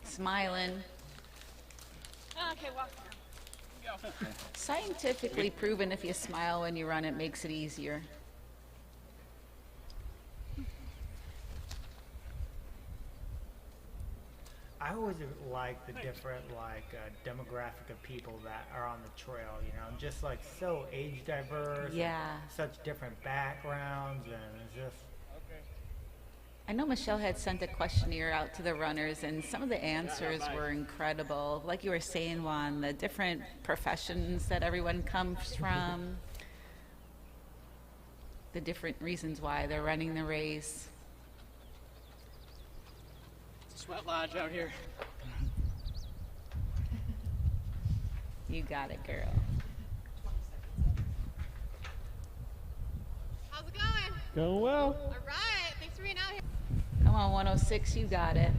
Smiling. Okay, walk. Go. Scientifically proven if you smile when you run, it makes it easier. I always like the different demographic of people that are on the trail, you know, just like so age diverse. Yeah. And such different backgrounds, and it's just. I know Michelle had sent a questionnaire out to the runners, and some of the answers were incredible. Like you were saying, Juan, the different professions that everyone comes from, the different reasons why they're running the race. It's a sweat lodge out here. You got it, girl. How's it going? Going well. All right. Thanks for being out here. Come on, 106, you got it.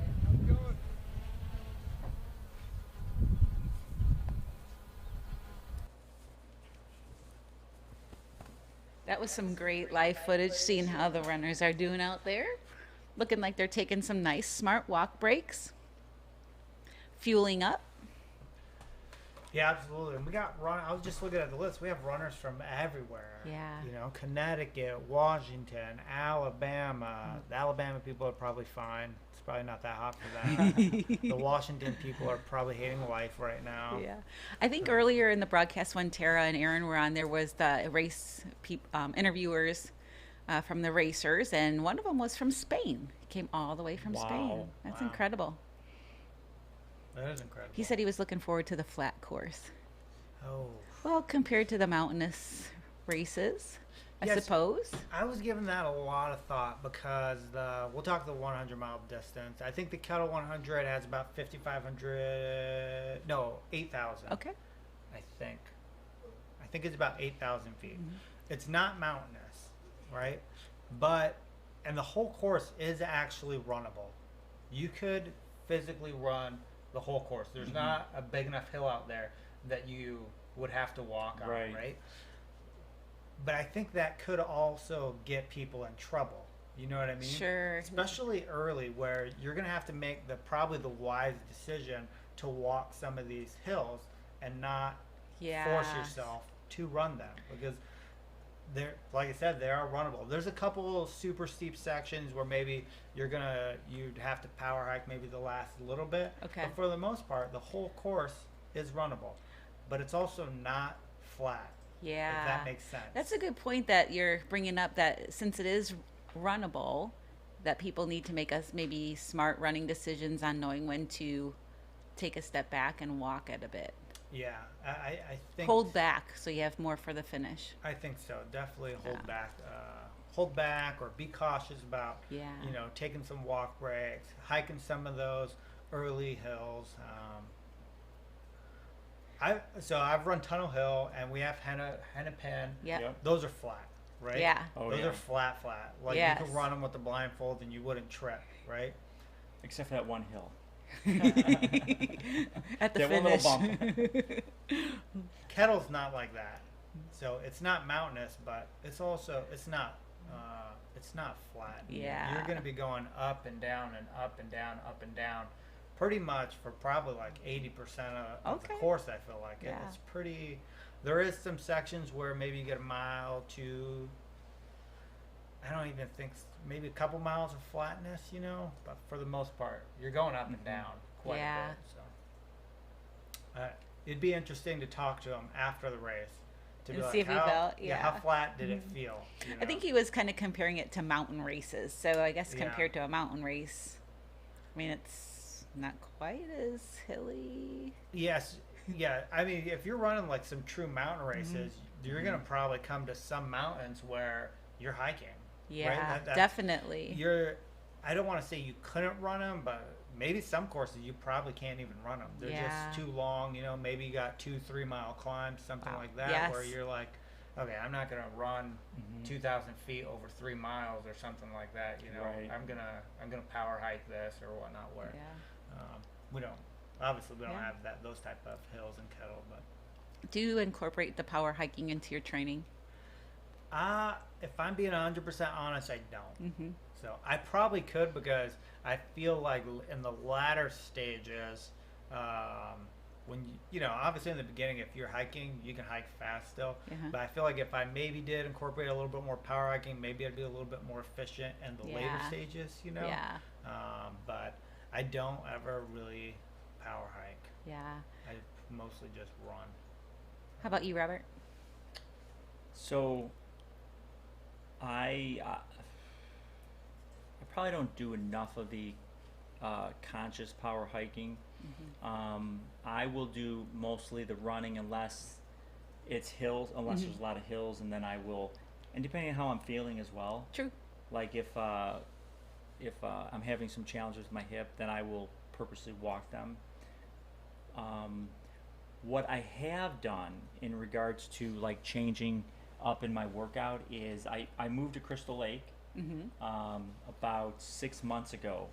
That was some great live footage, seeing how the runners are doing out there. Looking like they're taking some nice, smart walk breaks. Fueling up. Yeah, absolutely. And we got I was just looking at the list. We have runners from everywhere. Yeah. You know, Connecticut, Washington, Alabama. The Alabama people are probably fine. It's probably not that hot for them. The Washington people are probably hating life right now. Yeah. I think earlier in the broadcast when Tara and Aaron were on, there was the race interviewers from the racers, and one of them was from Spain. He came all the way from Spain. That's incredible. That is incredible. He said he was looking forward to the flat course. Oh. Well, compared to the mountainous races, I suppose. I was giving that a lot of thought because we'll talk the 100-mile distance. I think the Kettle 100 has about 8,000. Okay. I think it's about 8,000 feet. Mm-hmm. It's not mountainous, right? And the whole course is actually runnable. You could physically run the whole course. There's not a big enough hill out there that you would have to walk on, right? But I think that could also get people in trouble. You know what I mean? Sure. Especially early, where you're going to have to make probably the wise decision to walk some of these hills and not force yourself to run them, because they're, like I said, they are runnable. There's a couple super steep sections where maybe you'd have to power hike maybe the last little bit. Okay. But for the most part, the whole course is runnable, but it's also not flat. Yeah. If that makes sense. That's a good point that you're bringing up, that since it is runnable, that people need to make us maybe smart running decisions on knowing when to take a step back and walk it a bit. Yeah, I think Hold back so you have more for the finish. I think so. Definitely hold hold back or be cautious about, Yeah. you know, taking some walk breaks, hiking some of those early hills. I've run Tunnel Hill, and we have Hennepin. Yep. Yep. Those are flat, right? Yeah. Oh, Those yeah. are flat. Like Yes. you could run them with the blindfold and you wouldn't trip, right? Except for that one hill. At the That one little finish. Kettle's not like that. So it's not mountainous, but it's not flat. Yeah. You're going to be going up and down and up and down, up and down, pretty much for probably like 80% of the Okay. course. I feel like Yeah. it's pretty. There is some sections where maybe you get a mile to. I don't even think maybe a couple miles of flatness, you know, but for the most part, you're going up and down quite Yeah. a bit. So it'd be interesting to talk to him after the race to And be like, see if he how, felt- how yeah. flat did it feel? You I think know? he was kind of comparing it to mountain races. So I guess Yeah. compared to a mountain race, I mean, it's not quite as hilly. Yes, yeah. I mean, if you're running like some true mountain races, you're gonna probably come to some mountains where you're hiking. Yeah, That's- definitely. I don't want to say you couldn't run them, but maybe some courses you probably can't even run them. They're Yeah. just too long. You know, maybe you got 2-3 mile climbs, something Wow. like that, Yes. where you're like, okay, I'm not gonna run 2,000 feet over 3 miles or something like that. You know, Right. I'm gonna power hike this or whatnot. Where Yeah. we don't obviously we don't Yeah. have those type of hills in Kettle, but. Do you incorporate the power hiking into your training? If I'm being 100% honest, I don't. Mm-hmm. So I probably could, because I feel like in the latter stages, when you know, obviously in the beginning, if you're hiking, you can hike fast still. Uh-huh. But I feel like if I maybe did incorporate a little bit more power hiking, maybe I'd be a little bit more efficient in the later Yeah. stages, you know. Yeah. But I don't ever really power hike. Yeah. I mostly just run. How about you, Robert? So, I probably don't do enough of the conscious power hiking. I will do mostly the running unless it's hills, unless there's a lot of hills, and then I will, and depending on how I'm feeling as well. True. Like if I'm having some challenges with my hip, then I will purposely walk them. What I have done in regards to like changing up in my workout is I moved to Crystal Lake about 6 months ago,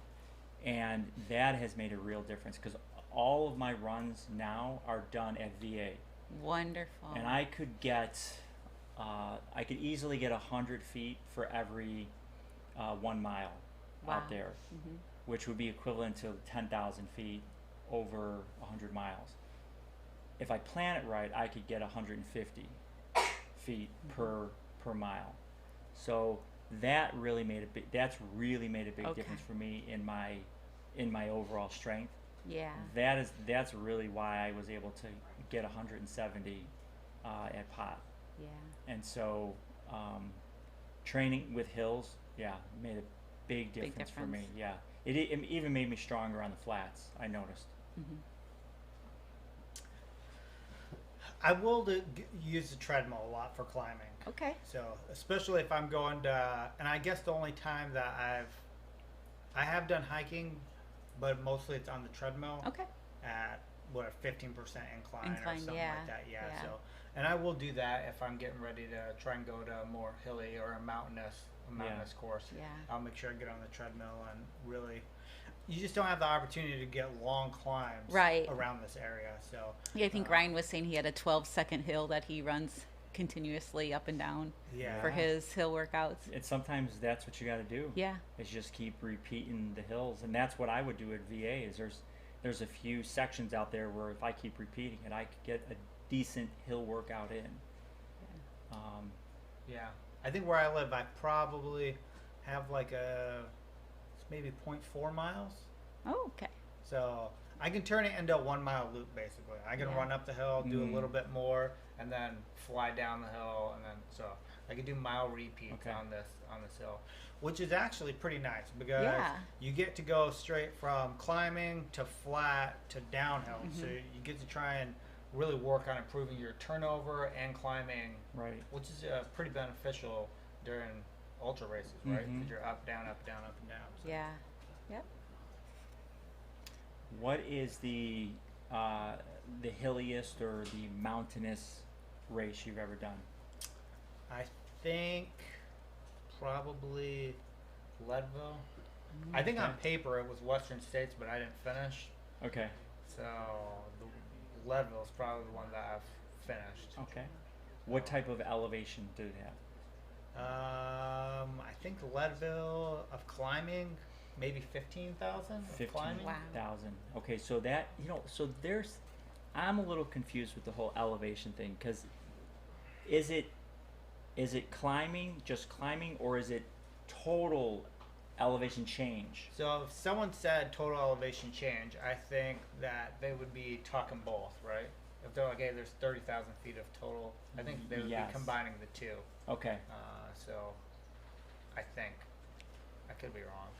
and that has made a real difference because all of my runs now are done at VA. Wonderful. And I could easily get 100 feet for every 1 mile Wow. out there, which would be equivalent to 10,000 feet over 100 miles. If I plan it right, I could get 150 feet per mile. So that really made that's really made a big Okay. difference for me in my overall strength. Yeah. That's really why I was able to get 170 at pot. Yeah. And so training with hills, yeah, made a big difference for me. difference. Yeah, it even made me stronger on the flats, I noticed. I will use the treadmill a lot for climbing. Okay. So especially if I'm going to, and I guess the only time that I have done hiking, but mostly it's on the treadmill Okay. at what a 15% incline or Incline, something yeah, like that. Yeah. yeah. So, and I will do that if I'm getting ready to try and go to a more hilly or a mountainous course. Yeah. I'll make sure I get on the treadmill and really. You just don't have the opportunity to get long climbs Right. around this area. So Yeah, I think Ryan was saying he had a 12-second hill that he runs continuously up and down yeah. for his hill workouts. And sometimes that's what you got to do. Yeah. Is just keep repeating the hills, and that's what I would do at VA. Is there's a few sections out there where if I keep repeating it, I could get a decent hill workout in. Yeah, I think where I live, I probably have like maybe 0.4 miles. Oh, okay. So I can turn it into a 1 mile loop basically. I can Yeah. run up the hill, do a little bit more, and then fly down the hill, and then so I can do mile repeats on this hill, which is actually pretty nice because Yeah. you get to go straight from climbing to flat to downhill. So you get to try and really work on improving your turnover and climbing, Right. which is pretty beneficial during ultra races, right? Because you're up, down, up, down, up, and down. So. Yeah. Yep. What is the hilliest or the mountainous race you've ever done? I think probably Leadville. I think on paper it was Western States, but I didn't finish. Okay. So the Leadville is probably the one that I've finished. Okay. What type of elevation did it have? I think Leadville of climbing, maybe 15,000 climbing. 15,000. Okay, so that, so there's, I'm a little confused with the whole elevation thing, because is it climbing, just climbing, or is it total elevation change? So if someone said total elevation change, I think that they would be talking both, right? If they're like, hey, there's 30,000 feet of total, I think they would be combining the two. Okay. So I think, I could be wrong.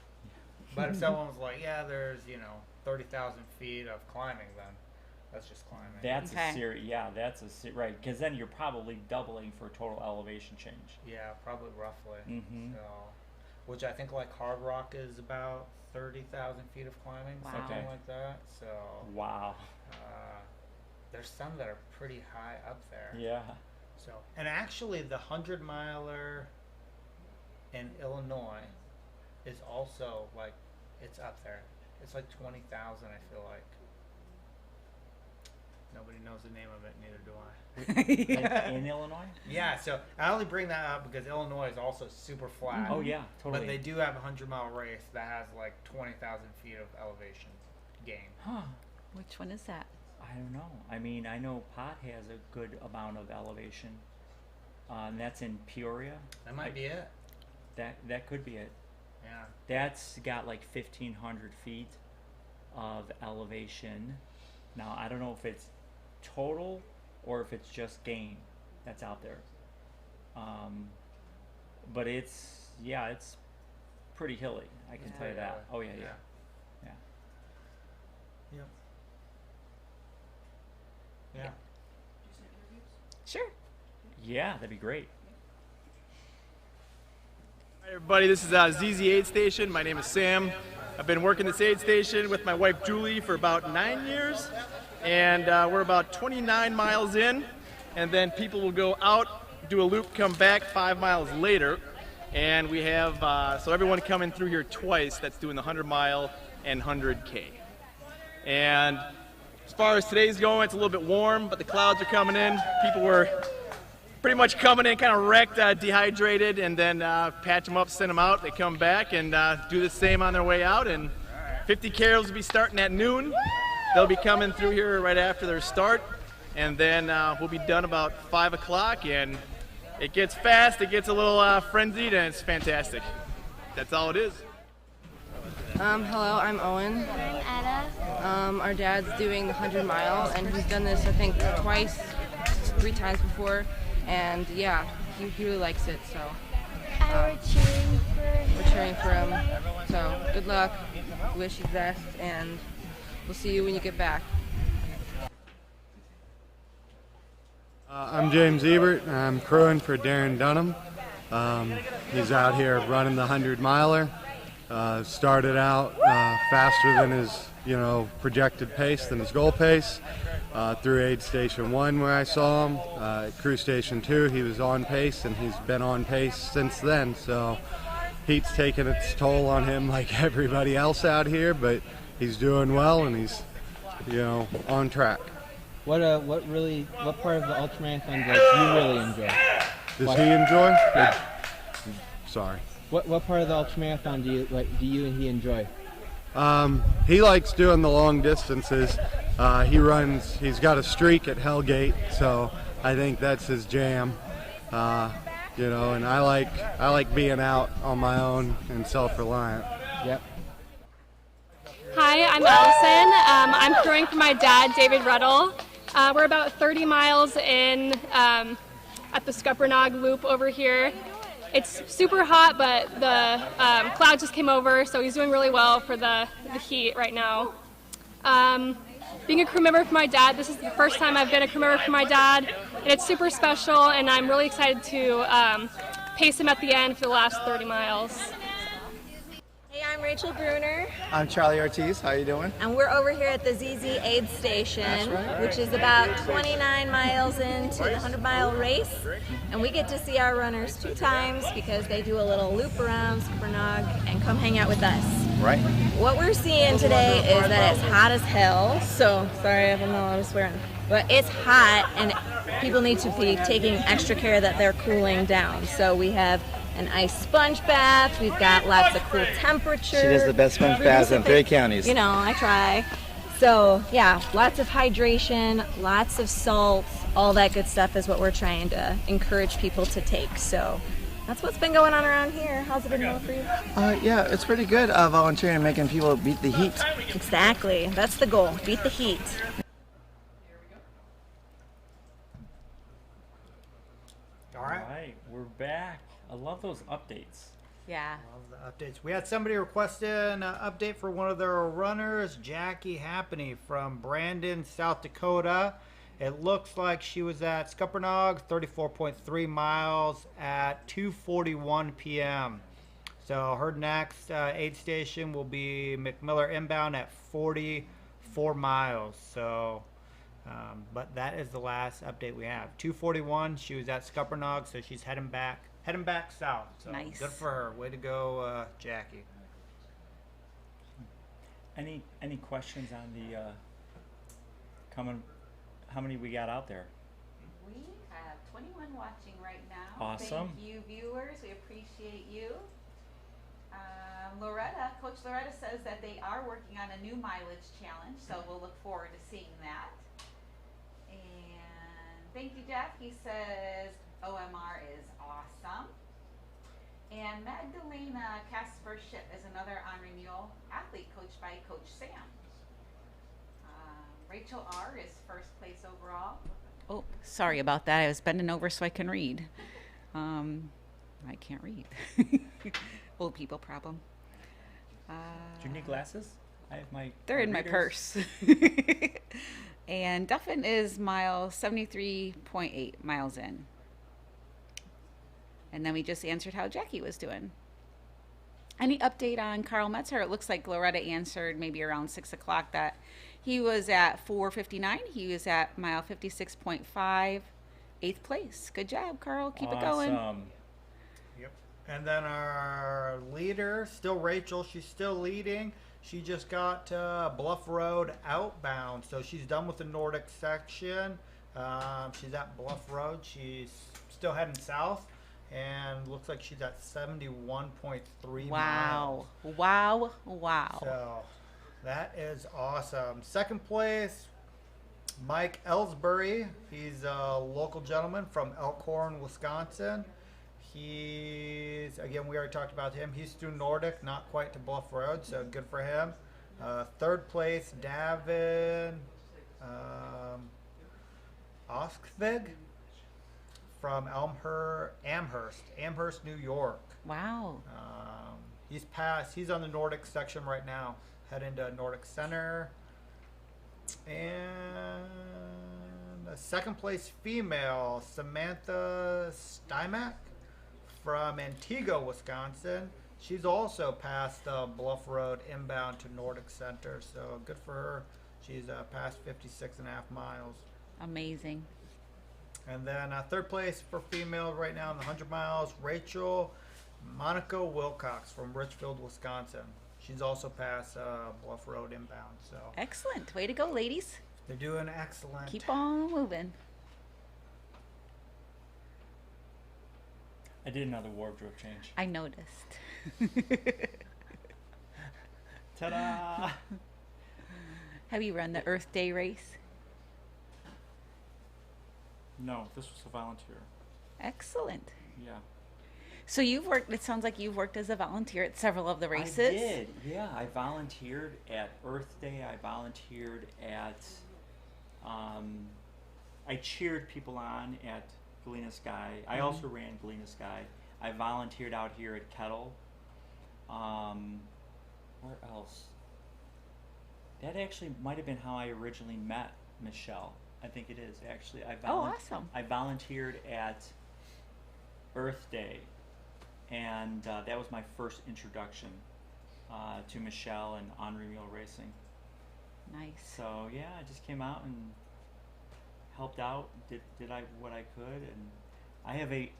But if someone was like, yeah, there's, 30,000 feet of climbing, then that's just climbing. That's a serious, right, because then you're probably doubling for total elevation change. Yeah, probably roughly. So, which I think like Hard Rock is about 30,000 feet of climbing, something like that. So. Wow. There's some that are pretty high up there. Yeah. So, and actually the 100-miler in Illinois is also like, it's up there. It's like 20,000, I feel like. Nobody knows the name of it, neither do I. in Illinois? Yeah, so I only bring that up because Illinois is also super flat. Oh yeah, totally. But they do have a 100-mile race that has like 20,000 feet of elevation gain. Huh. Which one is that? I don't know. I mean, I know Pot has a good amount of elevation. And that's in Peoria. That might be it. That could be it. Yeah. That's got like 1,500 feet of elevation. Now, I don't know if it's total or if it's just gain that's out there. But it's pretty hilly. I can tell you that. Oh yeah. Yep. Yeah. Sure. Yeah, that'd be great. Hi everybody, this is ZZ Aid Station. My name is Sam. I've been working this aid station with my wife Julie for about 9 years, and we're about 29 miles in, and then people will go out, do a loop, come back 5 miles later, and we have so everyone coming through here twice that's doing the 100-mile and 100K. And as far as today's going, it's a little bit warm, but the clouds are coming in. People were pretty much coming in kind of wrecked, dehydrated, and then patch them up, send them out. They come back and do the same on their way out. And 50Ks will be starting at noon. They'll be coming through here right after their start. And then we'll be done about 5 o'clock. And it gets fast, it gets a little frenzied, and it's fantastic. That's all it is. Hello, I'm Owen. I'm Etta. Our dad's doing the 100-mile, and he's done this, I think, twice, 3 times before. And yeah, he really likes it, so We're cheering for him. So good luck, wish you the best, and we'll see you when you get back. I'm James Ebert. I'm crewing for Darren Dunham. He's out here running the 100-miler. Started out faster than his, projected pace, than his goal pace. Through Aid Station 1 where I saw him. At Crew Station 2 he was on pace, and he's been on pace since then. So heat's taken its toll on him like everybody else out here, but he's doing well and he's, on track. What part of the ultramarathon does you really enjoy? Does he enjoy? Yeah. Sorry. What part of the ultramarathon do you and he enjoy? He likes doing the long distances. He's got a streak at Hellgate, so I think that's his jam. And I like being out on my own and self-reliant. Yep. Hi, I'm Allison. I'm crewing for my dad, David Ruddle. We're about 30 miles in at the Scuppernong Loop over here. It's super hot, but the cloud just came over, so he's doing really well for the heat right now. Being a crew member for my dad, this is the first time I've been a crew member for my dad, and it's super special, and I'm really excited to pace him at the end for the last 30 miles. Hey, I'm Rachel Bruner, I'm Charlie Ortiz. How you doing? and we're over here at the ZZ Aid Station, which is about 29 miles into the 100-mile race. And we get to see our runners 2 times because they do a little loop around Scuppernong and come hang out with us. Right. What we're seeing today is that it's hot as hell. So, sorry if I'm not allowed to swear. But it's hot, and people need to be taking extra care that they're cooling down. So we have an ice sponge bath. We've got lots of cool temperature. She does the best sponge baths in 3 counties. You know, I try. So yeah, lots of hydration, lots of salt, all that good stuff is what we're trying to encourage people to take. So that's what's been going on around here. How's it been going for you? Yeah, it's pretty good volunteering and making people beat the heat. Exactly. That's the goal. Beat the heat. All right. All right, we're back. I love those updates. Yeah. Love the updates. We had somebody request an update for one of their runners, Jackie Happney from Brandon, South Dakota. It looks like she was at Scuppernong, 34.3 miles at 2:41 p.m. So her next aid station will be McMiller inbound at 44 miles. So, but that is the last update we have. 2:41. She was at Scuppernong, so she's heading back south. So Nice. Good for her. Way to go, Jackie. Any questions on the coming? How many we got out there? We have 21 watching right now. Awesome. Thank you, viewers. We appreciate you. Coach Loretta says that they are working on a new mileage challenge, so we'll look forward to seeing that. And thank you, Jeff. He says OMR is awesome. And Magdalena Casper Ship is another Ornery Mule athlete coached by Coach Sam. Rachel R. is first place overall. Oh, sorry about that. I was bending over so I can read. I can't read. Old people problem. Do you need glasses? I have my. They're in my readers. purse. And Duffin is mile 73.8 miles in. And then we just answered how Jackie was doing. Any update on Carl Metzer? It looks like Loretta answered maybe around 6 o'clock that he was at 4:59. He was at mile 56.5, 8th place. Good job, Carl. Keep it going. Yep. And then our leader, still Rachel. She's still leading. She just got Bluff Road outbound, so she's done with the Nordic section. She's at Bluff Road. She's still heading south, and looks like she's at 71.3 miles. Wow. Wow. So that is awesome. Second place, Mike Ellsbury. He's a local gentleman from Elkhorn, Wisconsin. He's, again, we already talked about him. He's through Nordic, not quite to Bluff Road, so good for him. Third place, Davin Oskvig from Amherst, New York. Wow. He's on the Nordic section right now, heading to Nordic Center. And a second place female, Samantha Stymack from Antigua, Wisconsin. She's also passed Bluff Road inbound to Nordic Center, so good for her. She's passed 56.5 miles. Amazing. And then third place for female right now in the 100 miles, Rachel Monica Wilcox from Richfield, Wisconsin. She's also passed Bluff Road inbound. So Excellent. Way to go, ladies. they're doing excellent. Keep on moving. I did another wardrobe change. I noticed. Ta-da! Have you run the Earth Day race? No, this was a volunteer. Excellent. Yeah. So you've worked, it sounds like you've worked as a volunteer at several of the races. I did, yeah. I volunteered at Earth Day. I volunteered at, I cheered people on at Galena Sky. I also ran Galena Sky. I volunteered out here at Kettle. Where else? That actually might have been how I originally met Michelle. I think it is, actually. Oh, awesome. I volunteered at Earth Day and that was my first introduction to Michelle and Ornery Mule racing. Nice. So yeah, I just came out and helped out, did what I could, and I have a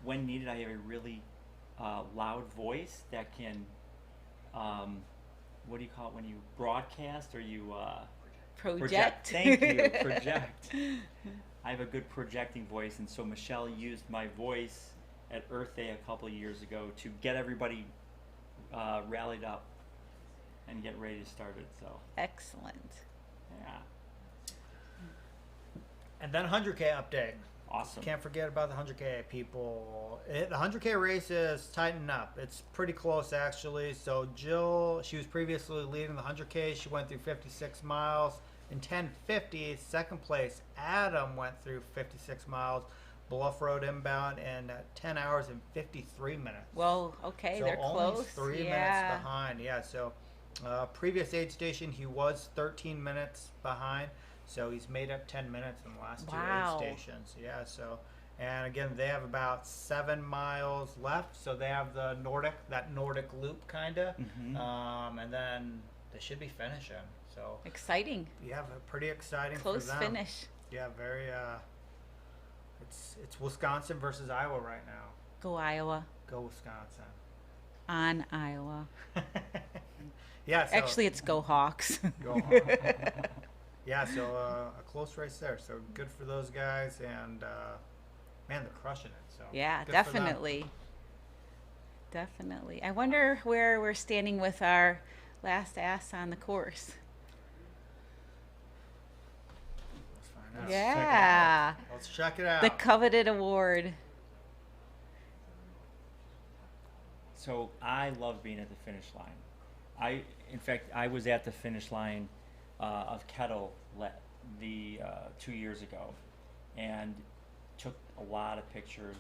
when needed I have a really loud voice that can what do you call it when you broadcast or you project? Thank you, project. I have a good projecting voice, and so Michelle used my voice at Earth Day a couple of years ago to get everybody rallied up and get ready to start it. So excellent. Yeah. And then 100K update. Awesome. Can't forget about the 100K, people. The 100K race is tightening up. It's pretty close, actually. So Jill, she was previously leading the 100K. She went through 56 miles in 10:50. Second place, Adam went through 56 miles. Bluff Road inbound in 10 hours and 53 minutes. Well, okay, so they're only close. 3 minutes behind. Yeah, so previous aid station, he was 13 minutes behind. So he's made up 10 minutes in the last two aid stations. Yeah, so, and again, they have about 7 miles left. So they have the that Nordic loop kind of. And then they should be finishing. So exciting. Yeah, pretty exciting. Close for them. finish. Yeah, very, it's Wisconsin versus Iowa right now. Go Iowa. Go Wisconsin. On Iowa. Yeah. So, actually, it's Go Hawks. Go Hawks. Yeah, so a close race there. So good for those guys, and man, they're crushing it. So yeah, good definitely, definitely. I wonder where we're standing with our last ass on the course. Let's find out. Yeah, let's check it out. The coveted award. So I love being at the finish line. In fact, I was at the finish line of Kettle 2 years ago, and took a lot of pictures,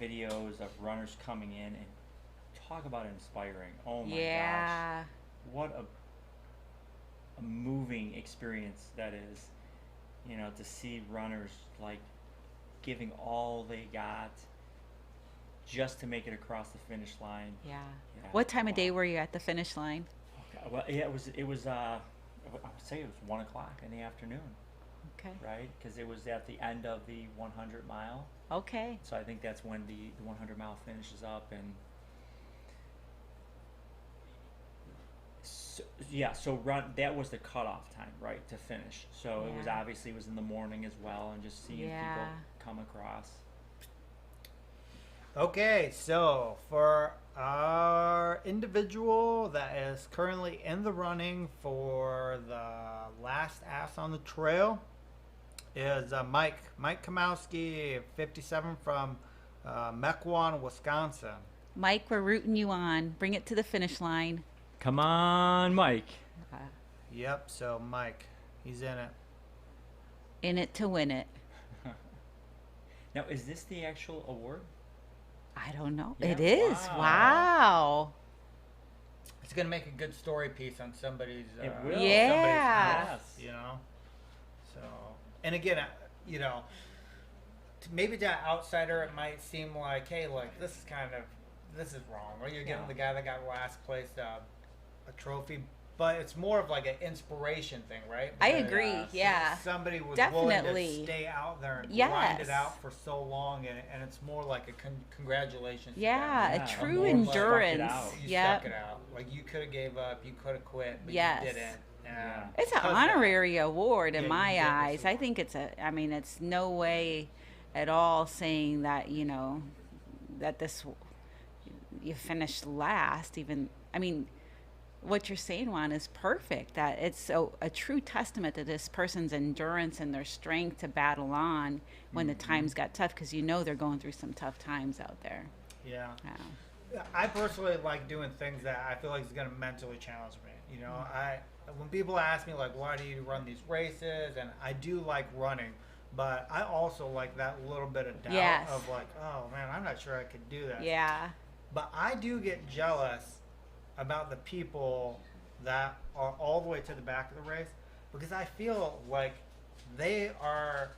videos of runners coming in, and talk about inspiring. Oh my gosh, what a moving experience that is, you know, to see runners like giving all they got just to make it across the finish line. Yeah. What time of day were you at the finish line? Okay. Well, yeah, it was I would say it was 1 o'clock in the afternoon. Okay. Right? Because it was at the end of the 100 mile. Okay. So I think that's when the 100 mile finishes up, and so that was the cutoff time, right, to finish. So it was obviously in the morning as well, and just seeing people come across. Okay, so for our individual that is currently in the running for the last ass on the trail is Mike Kamowski, 57 from Mequon, Wisconsin. Mike, we're rooting you on. Bring it to the finish line. Come on, Mike. Yep, so Mike, he's in it. In it to win it. Now, is this the actual award? I don't know. Yeah, it is. Wow. It's gonna make a good story piece on somebody's. Yeah. Somebody's house, you know. So, and again, you know, maybe to an outsider it might seem like, hey, like this is wrong, or you're giving the guy that got last place a trophy. But it's more of like an inspiration thing, right? Because, I agree. Yeah. Somebody was definitely willing to stay out there and grind it out for so long, and it's more like a congratulations. Yeah, a true endurance. You stuck it out. Like you could have gave up, you could have quit, but you didn't. It's an honorary award in my eyes. I think it's it's no way at all saying that, you know, that you finished last. Even, what you're saying, Juan, is perfect. That it's a true testament to this person's endurance and their strength to battle on when the times got tough, because you know they're going through some tough times out there. Yeah. I personally like doing things that I feel like is going to mentally challenge me. You know, when people ask me, like, why do you run these races? And I do like running, but I also like that little bit of doubt of like, oh, man, I'm not sure I could do that. Yeah. But I do get jealous about the people that are all the way to the back of the race, because I feel like they are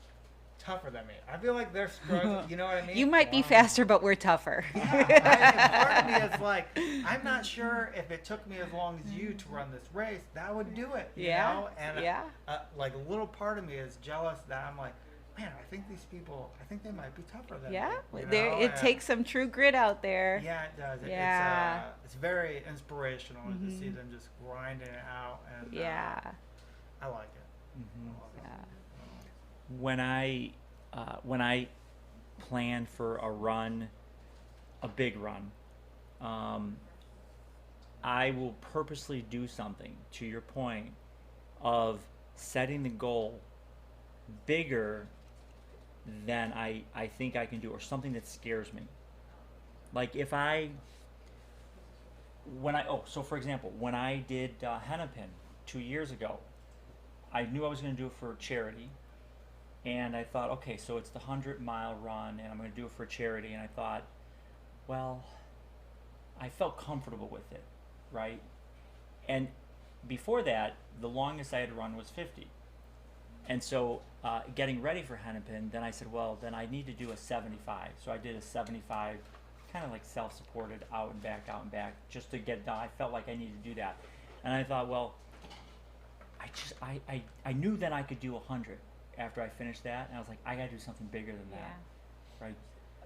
tougher than me. I feel like they're struggling. You know what I mean? You might be faster, but we're tougher. Part of me is like, I'm not sure if it took me as long as you to run this race, that would do it. You know? And like a little part of me is jealous that I'm like, man, I think these people, I think they might be tougher than me. It takes some true grit out there. Yeah, it does. It's very inspirational to see them just grinding it out. And I like it. When I plan for a run, a big run, I will purposely do something, to your point, of setting the goal bigger than I think I can do, or something that scares me. Like so for example, when I did Hennepin 2 years ago, I knew I was going to do it for charity. And I thought, okay, so it's the 100-mile run, and I'm going to do it for charity. And I thought, well, I felt comfortable with it, right? And before that, the longest I had run was 50. And so getting ready for Hennepin, then I said, well, then I need to do a 75. So I did a 75, kind of like self-supported, out and back, just to get done. I felt like I needed to do that. And I thought, well, I knew that I could do 100. After I finished that, and I was like, I gotta do something bigger than that, right?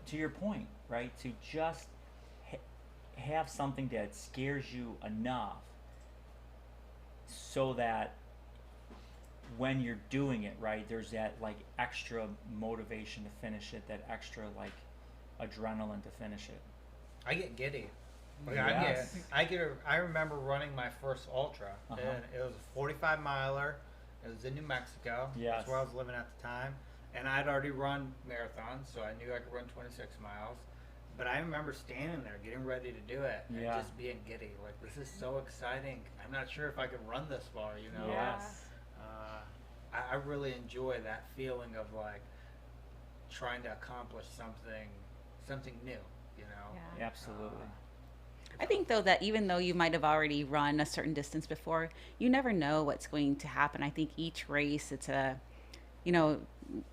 To your point, right? To just have something that scares you enough so that when you're doing it, right, there's that like extra motivation to finish it, that extra like adrenaline to finish it. I get giddy. Like I remember running my first ultra, and it was a 45-miler. It was in New Mexico. That's where I was living at the time. And I'd already run marathons, so I knew I could run 26 miles. But I remember standing there, getting ready to do it, and just being giddy. Like, this is so exciting. I'm not sure if I could run this far, you know? I really enjoy that feeling of, like, trying to accomplish something new, you know? Absolutely. I think, though, that even though you might have already run a certain distance before, you never know what's going to happen. I think each race, it's you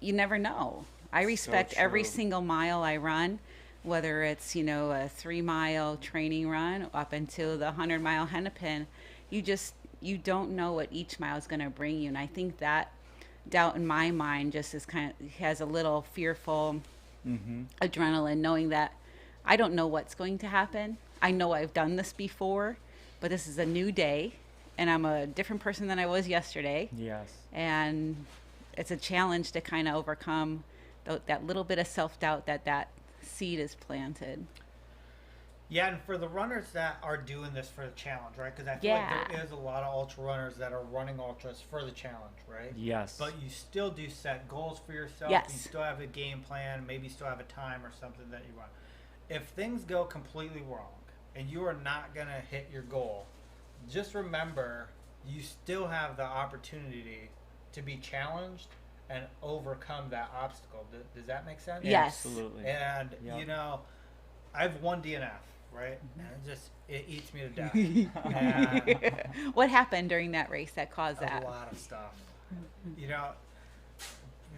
never know. I respect every single mile I run, whether it's, a 3-mile training run up until the 100-mile Hennepin. You don't know what each mile is going to bring you. And I think that doubt in my mind just has a little fearful adrenaline, knowing that I don't know what's going to happen. I know I've done this before, but this is a new day, and I'm a different person than I was yesterday. And it's a challenge to kind of overcome that little bit of self-doubt that seed is planted. Yeah, and for the runners that are doing this for the challenge, right? Because I feel like there is a lot of ultra runners that are running ultras for the challenge, right? But you still do set goals for yourself. You still have a game plan. Maybe you still have a time or something that you want. If things go completely wrong, and you are not going to hit your goal, just remember you still have the opportunity to be challenged and overcome that obstacle. Does that make sense? Yes. Absolutely. And, I've won DNF, right? And it eats me to death. What happened during that race that caused that? A lot of stuff.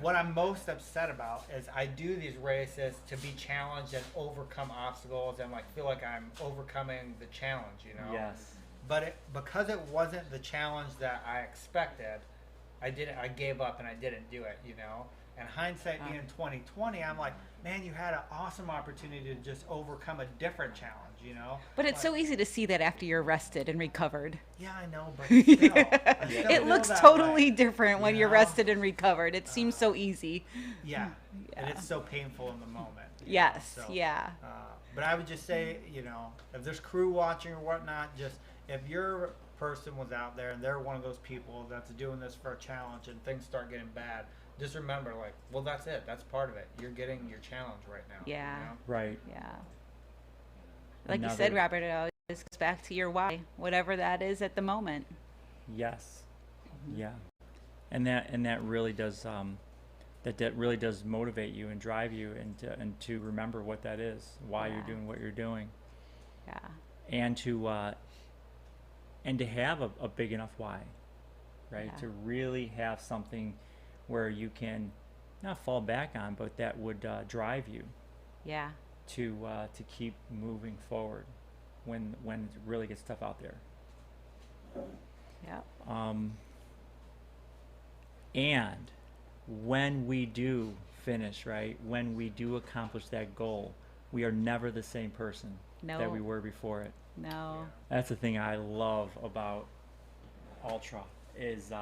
What I'm most upset about is I do these races to be challenged and overcome obstacles and feel like I'm overcoming the challenge, But because it wasn't the challenge that I expected, I gave up and I didn't do it, And hindsight being 2020, I'm like, man, you had an awesome opportunity to just overcome a different challenge, But it's so easy to see that after you're rested and recovered. Yeah, I know, but still, it looks totally different when you're rested and recovered. It seems so easy. Yeah, and it's so painful in the moment. Yes, but I would just say, if there's crew watching or whatnot, if your person was out there and they're one of those people that's doing this for a challenge and things start getting bad, just remember, well, that's it. That's part of it. You're getting your challenge right now. Yeah. Right. Yeah. Like you said, Robert, it always goes back to your why, whatever that is at the moment. Yes. Yeah. And that really does that really does motivate you and drive you and to remember what that is, why you're doing what you're doing. Yeah. And to have a big enough why, right? To really have something where you can not fall back on, but that would drive you Yeah. to keep moving forward when it really gets tough out there. Yeah. And when we do finish, right, when we do accomplish that goal, we are never the same person that we were before it. No. That's the thing I love about ultra, is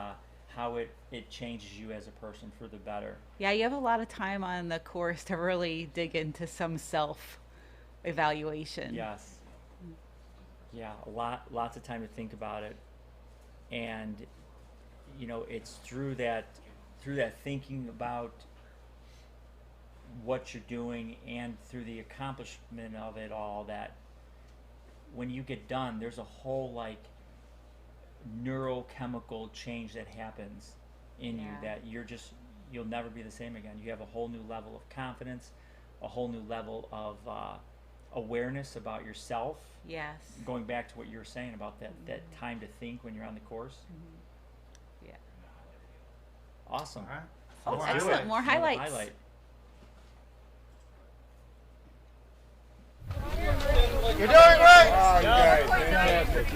how it changes you as a person for the better. Yeah, you have a lot of time on the course to really dig into some self-evaluation. Yes. Yeah, lots of time to think about it. And, you know, it's through that thinking about what you're doing and through the accomplishment of it all, that when you get done, there's a whole like neurochemical change that happens in you, that you'll never be the same again. You have a whole new level of confidence, a whole new level of awareness about yourself. Yes. Going back to what you were saying about that time to think when you're on the course. Yeah. Awesome. All right. Oh, excellent. More highlights. Highlight. You're doing great. Oh, you guys, fantastic.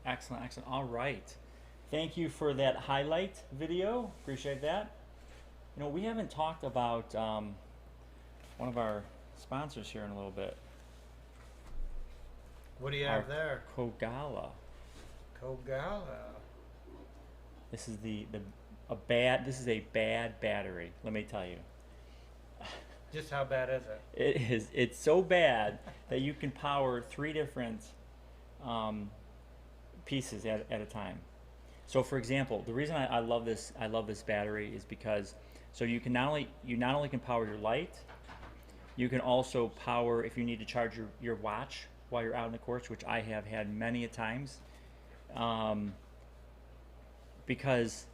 Excellent. All right. Thank you for that highlight video. Appreciate that. You know, we haven't talked about one of our sponsors here in a little bit. What do you have there? Kogala. Kogala. This is a bad battery, let me tell you. Just how bad is it? It is. It's so bad that you can power 3 different pieces at a time. So, for example, the reason I love this battery is because you not only can power your light, you can also power if you need to charge your watch while you're out on the course, which I have had many a times. Because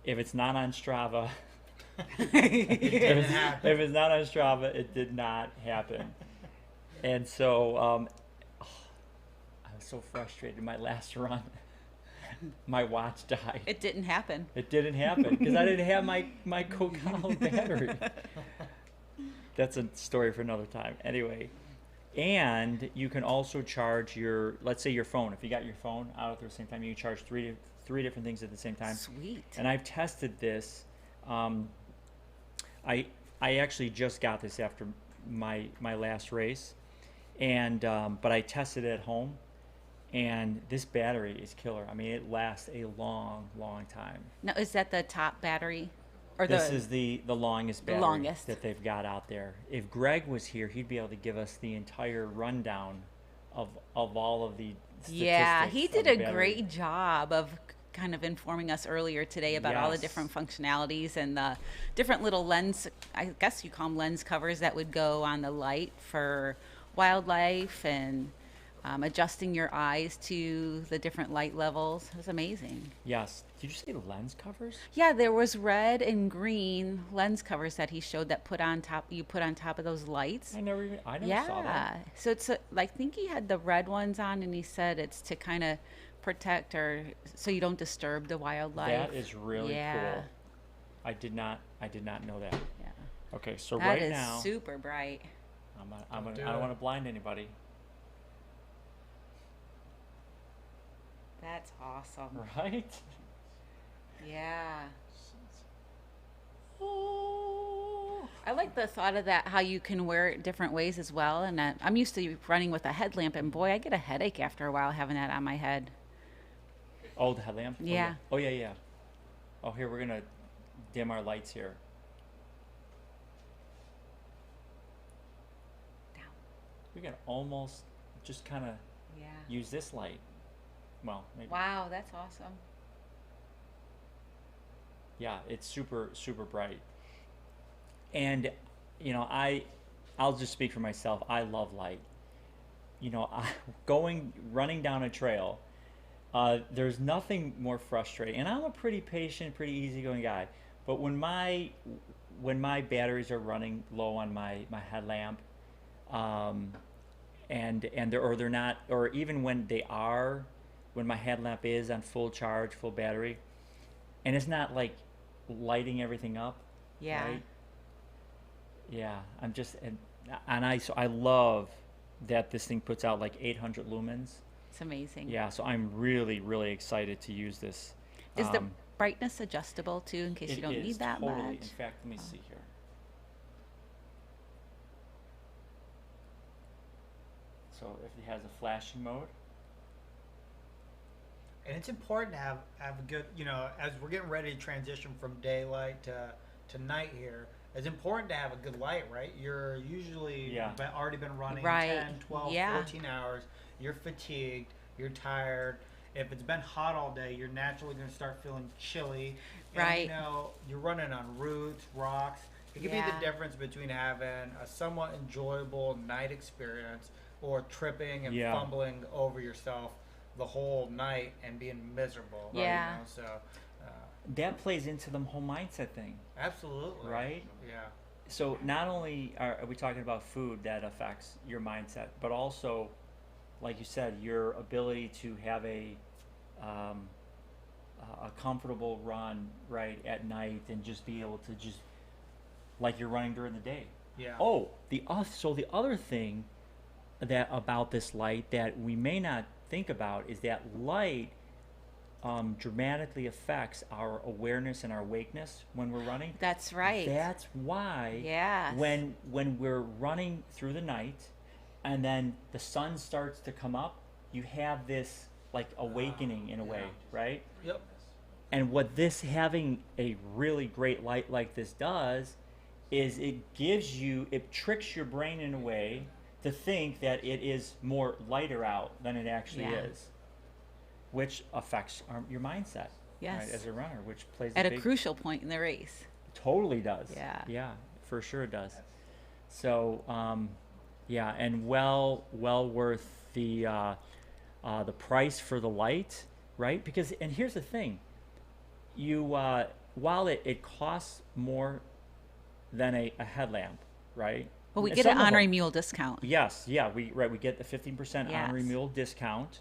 if it's not on Strava, if it's not on Strava, it did not happen. And so I was so frustrated. My last run, my watch died. It didn't happen. It didn't happen because I didn't have my Kogala battery. That's a story for another time. Anyway, and you can also charge let's say your phone. If you got your phone out at the same time, you can charge three different things at the same time. Sweet. And I've tested this. I actually just got this after my last race, and but I tested it at home, and this battery is killer. I mean, it lasts a long time. Now, is that the top battery? Or this is the longest battery longest that they've got out there. If Greg was here, he'd be able to give us the entire rundown of all of the statistics. Yeah, he did of a the battery. great job of kind of informing us earlier today about all the different functionalities and the different little lens, I guess you call them lens covers, that would go on the light for wildlife and adjusting your eyes to the different light levels. It was amazing. Yes. Did you say lens covers? Yeah, there was red and green lens covers that he showed that you put on top of those lights. I never saw that. Yeah. So it's I think he had the red ones on, and he said it's to kind of protect or so you don't disturb the wildlife. That is really cool. I did not know that. Yeah. Okay, so that right is now super bright. I don't want to blind anybody. That's awesome. Right? Yeah. I like the thought of that, how you can wear it different ways as well. And I'm used to running with a headlamp, and boy, I get a headache after a while having that on my head. Oh, the headlamp? Yeah. Oh, yeah. Oh, here, we're going to dim our lights here. Down. We can almost just kind of use this light. Well, maybe. Wow, that's awesome. Yeah, it's super, super bright. And, you know, I'll just speak for myself. I love light. You know, running down a trail, there's nothing more frustrating. And I'm a pretty patient, pretty easygoing guy. But when my batteries are running low on my headlamp, and they're not, or even when they are, when my headlamp is on full charge, full battery, and it's not like lighting everything up. Yeah. Right? Yeah, I'm just, so I love that this thing puts out like 800 lumens. It's amazing. Yeah, so I'm really, really excited to use this. Is the brightness adjustable too, in case you don't need that totally. much? In fact, let me see here. So if it has a flashing mode. And it's important to have a good, you know, as we're getting ready to transition from daylight to night here, it's important to have a good light, right? You're usually already been running 10, 12, 14 hours. You're fatigued. You're tired. If it's been hot all day, you're naturally going to start feeling chilly. And, you know, you're running on roots, rocks. It could be the difference between having a somewhat enjoyable night experience or tripping and fumbling over yourself the whole night and being miserable. Yeah. You know? So that plays into the whole mindset thing. Absolutely. Right? Yeah. So not only are we talking about food that affects your mindset, but also, like you said, your ability to have a comfortable run right at night and just be able to just like you're running during the day. Yeah. Oh, the other thing that about this light that we may not think about is that light dramatically affects our awareness and our awakeness when we're running. That's right. That's why when we're running through the night and then the sun starts to come up, you have this like awakening in a way, right? Yep. And what this having a really great light like this does is it tricks your brain in a way to think that it is more lighter out than it actually is, which affects your mindset right, as a runner, which plays at a crucial point in the race. Totally does. Yeah, for sure it does. So and well worth the price for the light, right? Because and here's the thing, you while it costs more than a headlamp, right? Well, we get an Ornery Mule discount. Yes, we get the 15% Ornery Mule discount,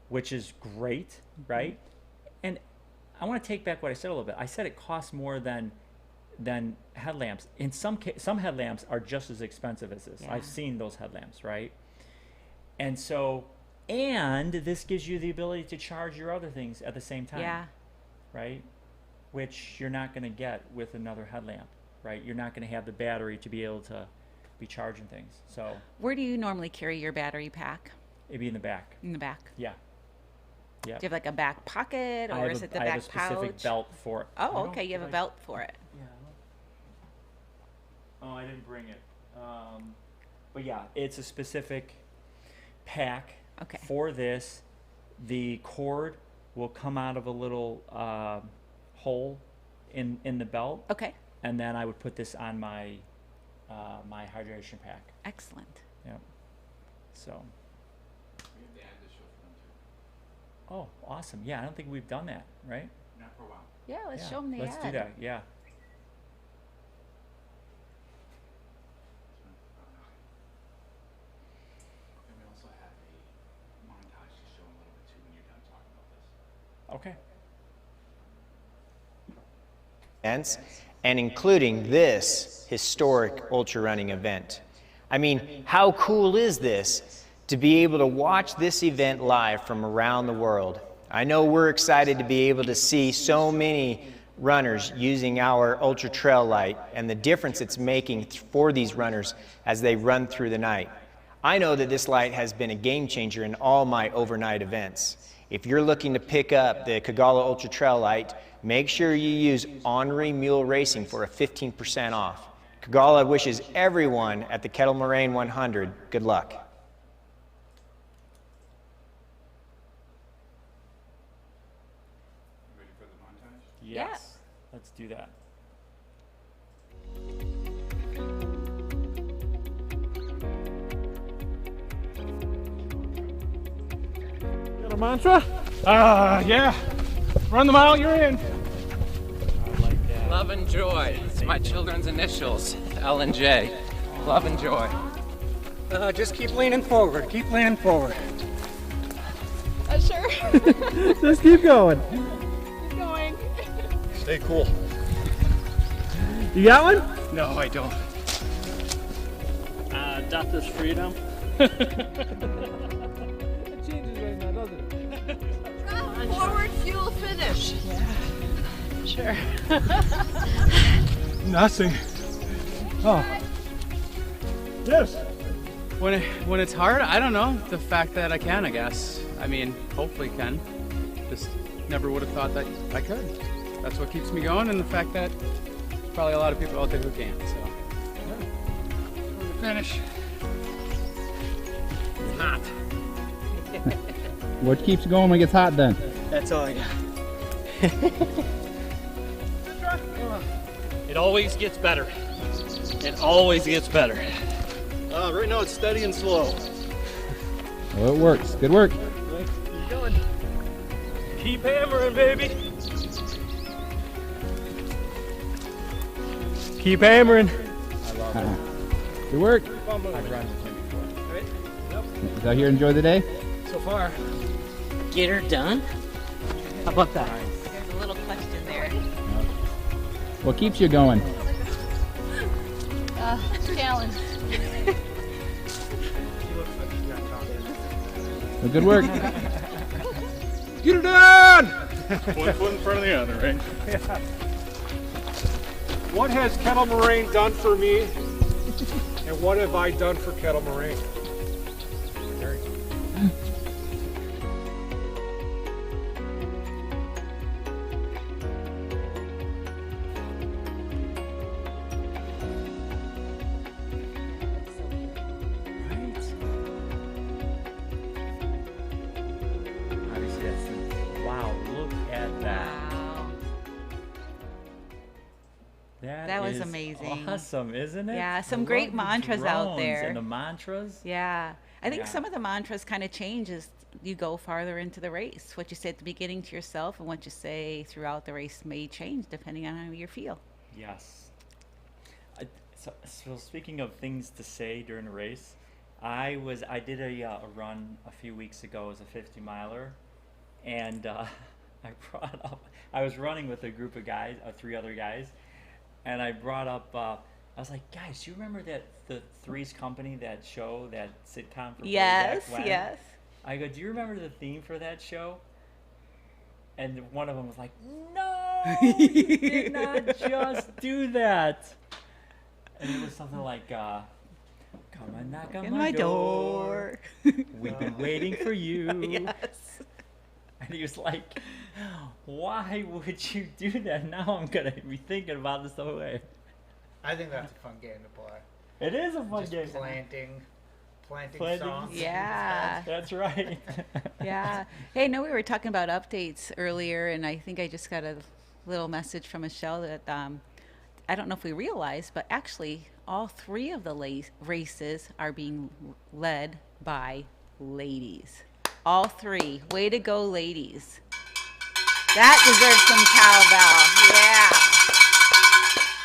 which is great, right? And I want to take back what I said a little bit. I said it costs more than headlamps. In some headlamps are just as expensive as this. I've seen those headlamps, right? And so, and this gives you the ability to charge your other things at the same time, right? Which you're not going to get with another headlamp, right? You're not going to have the battery to be able to be charging things. So where do you normally carry your battery pack? It'd be in the back. In the back. Yeah. Do you have like a back pocket, or is it the back pouch? I have a specific belt for it. Oh, okay. You have a belt for it. Yeah. Oh, I didn't bring it. But yeah, it's a specific pack for this. The cord will come out of a little hole in the belt. Okay. And then I would put this on my my hydration pack. Excellent. Yep. So. Oh, awesome! Yeah, I don't think we've done that, right? Not for a while. Yeah, let's show them the Let's ad. do that. Yeah. And we also have a montage to show a little bit too when you're done talking about this. Okay. Events, and including this historic ultra running event. I mean, how cool is this to be able to watch this event live from around the world? I know we're excited to be able to see so many runners using our ultra trail light and the difference it's making for these runners as they run through the night. I know that this light has been a game changer in all my overnight events. If you're looking to pick up the Kagala Ultra Trail Light, make sure you use Ornery Mule Racing for a 15% off. Kagala wishes everyone at the Kettle Moraine 100 good luck. Ready for the montage? Yes. Let's do that. Got a mantra? Yeah. Run the mile, you're in. Love and joy. It's my children's initials, L and J. Love and joy. Just keep leaning forward. Keep leaning forward. Sure. Just keep going. Keep going. Stay cool. You got one? No, I don't. Death is freedom. It changes right now, doesn't it? Forward fuel finish. Sure. Nothing. Oh. Yes. When it's hard, I don't know. The fact that I can, I guess. I mean, hopefully can. Just never would have thought that I could. That's what keeps me going, and the fact that probably a lot of people out there who can't. So. Yeah. Finish. It's hot. What keeps you going when it gets hot then? That's all I got. It always gets better. It always gets better. Right now it's steady and slow. Well, it works. Good work. Keep going. Keep hammering, baby. Keep hammering. I love it. Good work. I've run with him before. Right? Yep. Is out here enjoy the day? So far. Get her done. How about that? There's a little question there. What keeps you going? Challenge. Well, good work. Get her done! One foot in front of the other, right? Yeah. What has Kettle Moraine done for me? And what have I done for Kettle Moraine? That was amazing. Awesome, isn't it? Yeah, some I great love the mantras out drones there. And the mantras. Yeah. I think Yeah. some of the mantras kind of change as you go farther into the race. What you say at the beginning to yourself and what you say throughout the race may change depending on how you feel. Yes. So speaking of things to say during a race, I did a run a few weeks ago as a 50 miler, and I was running with a group of guys, 3 other guys, and I brought up, I was like, guys, do you remember the Three's Company, that show, that sitcom from way Yes, back when? yes. I go, do you remember the theme for that show? And one of them was like, no, you did not just do that. And it was something like, come and knock on my door. We've been waiting for you. Yes. And he was like, why would you do that? Now I'm going to be thinking about this the whole way. I think that's a fun game to play. It is a fun game. Planting planting songs. Yeah. That's right. Yeah. Hey, no, we were talking about updates earlier, and I think I just got a little message from Michelle that I don't know if we realized, but actually all 3 of the races are being led by ladies. All 3. Way to go, ladies. That deserves some cowbell. Yeah.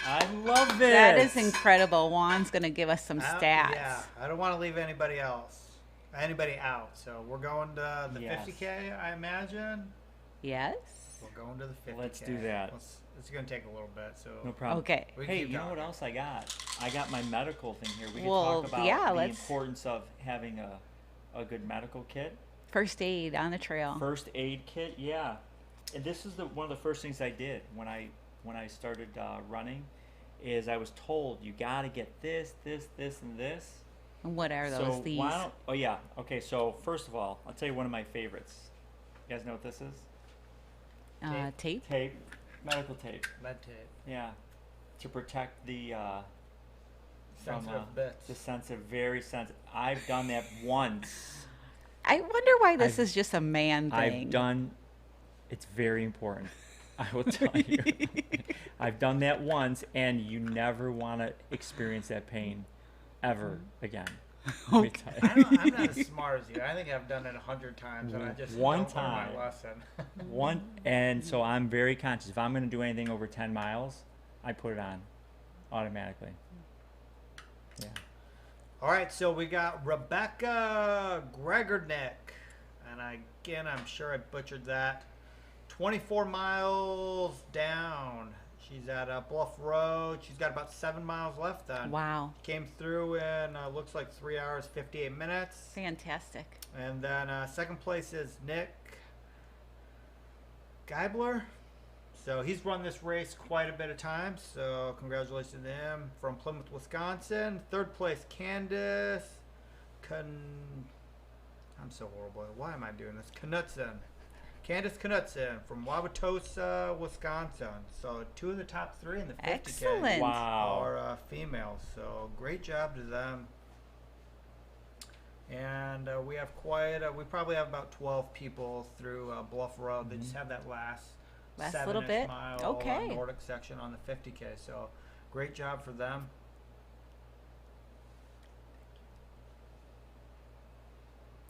I love this. That is incredible. Juan's going to give us some stats. Yeah, I don't want to leave anybody out. So we're going to the 50K, I imagine. Yes. We're going to the 50K. Let's do that. It's going to take a little bit, so No problem. Okay. Hey, you know what else I got? I got my medical thing here. We can Well, talk about yeah, the let's- importance of having a good medical kit. First aid on the trail. First aid kit, yeah. And this is one of the first things I did when I started running, is I was told you got to get this, and this. And what are those? So These? oh yeah. Okay. So first of all, I'll tell you one of my favorites. You guys know what this is? Tape. Tape. Medical tape. Med tape. Yeah. To protect the Sensitive bits. The sensitive, very sensitive. I've done that once. I wonder why this is just a man thing. It's very important. I will tell you. I've done that once, and you never want to experience that pain ever again. Let me tell you. I'm not as smart as you. I think I've done it 100 times, and I just One don't learn time. my lesson. And so I'm very conscious. If I'm going to do anything over 10 miles, I put it on automatically. Yeah. All right, so we got Rebecca Gregornick, and I'm sure I butchered that. 24 miles down. She's at Bluff Road. She's got about 7 miles left then. Wow. Came through in, looks like 3 hours, 58 minutes. Fantastic. And then second place is Nick Geibler. So he's run this race quite a bit of times. So congratulations to him from Plymouth, Wisconsin. Third place, Candace I'm so horrible. Why am I doing this? Candace Knutson from Wauwatosa, Wisconsin. So 2 of the top 3 in the 50K Excellent. Wow. are females. So great job to them. And we have we probably have about 12 people through Bluff Road. They just have that last little 7-ish bit. mile Okay. Nordic section on the 50K. So great job for them.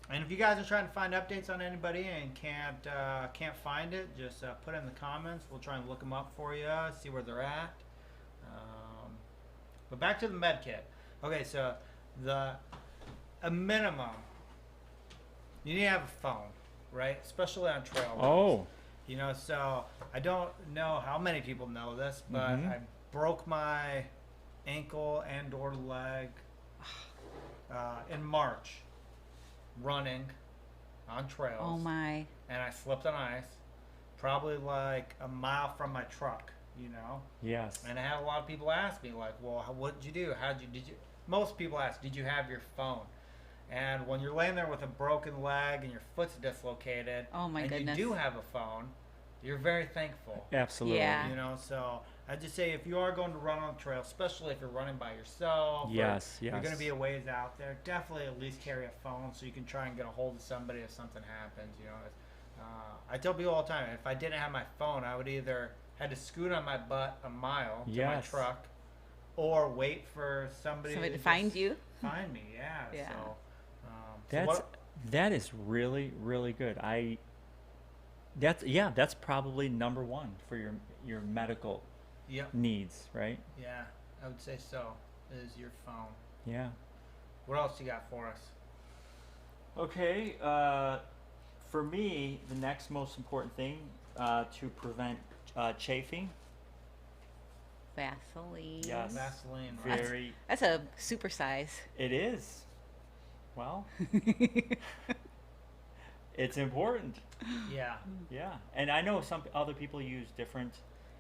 And if you guys are trying to find updates on anybody and can't find it, just put it in the comments. We'll try and look them up for you, see where they're at. But back to the med kit. Okay, so a minimum, you need to have a phone, right? Especially on trail runs. Oh. You know, so I don't know how many people know this, but I broke my ankle and or leg in March running on trails. Oh my. And I slipped on ice, probably like a mile from my truck, you know? Yes. And I had a lot of people ask me, like, well, what did you do? Most people ask, did you have your phone? And when you're laying there with a broken leg and your foot's dislocated, oh my goodness, you do have a phone, you're very thankful. Absolutely. Yeah. You know, so I just say if you are going to run on the trail, especially if you're running by yourself, yes, you're going to be a ways out there, definitely at least carry a phone so you can try and get a hold of somebody if something happens. You know, I tell people all the time, if I didn't have my phone, I would either had to scoot on my butt a mile to my truck, or wait for somebody to find you. Find me, yeah. Yeah. So, that is really, really good. That's probably number one for your medical needs, right? Yeah, I would say so. Is your phone. Yeah. What else you got for us? Okay, for me, the next most important thing to prevent chafing. Vaseline. Yes. Vaseline. Very. That's a super size. It is. Well, it's important. Yeah. Yeah, and I know some other people use different.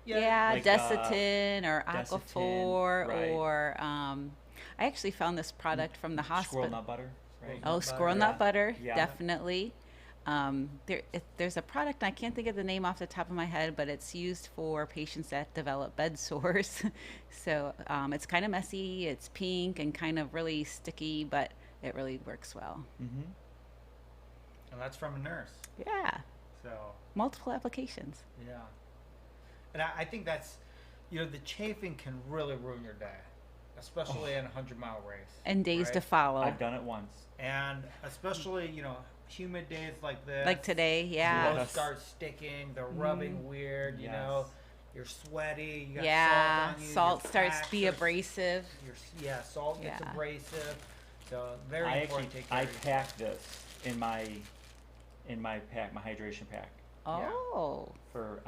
Yeah, like, Desitin or Desitin, Aquaphor right. or I actually found this product from the hospital. Squirrel nut butter, right? Oh, squirrel nut butter, Yeah. definitely. There's a product, I can't think of the name off the top of my head, but it's used for patients that develop bed sores. So it's kind of messy, it's pink and kind of really sticky, but it really works well. Mm-hmm. And that's from a nurse. Yeah. So multiple applications. Yeah. And I think that's, you know, the chafing can really ruin your day, especially in a 100-mile race. And days to follow. I've done it once. And especially, you know, humid days like this. Like today, yeah. Clothes start sticking. They're rubbing weird, you know. You're sweaty. You got yeah. salt on you. Salt starts to be abrasive. Salt gets abrasive. So very important to take care I of yourself. pack this in my pack, my hydration pack. Oh. For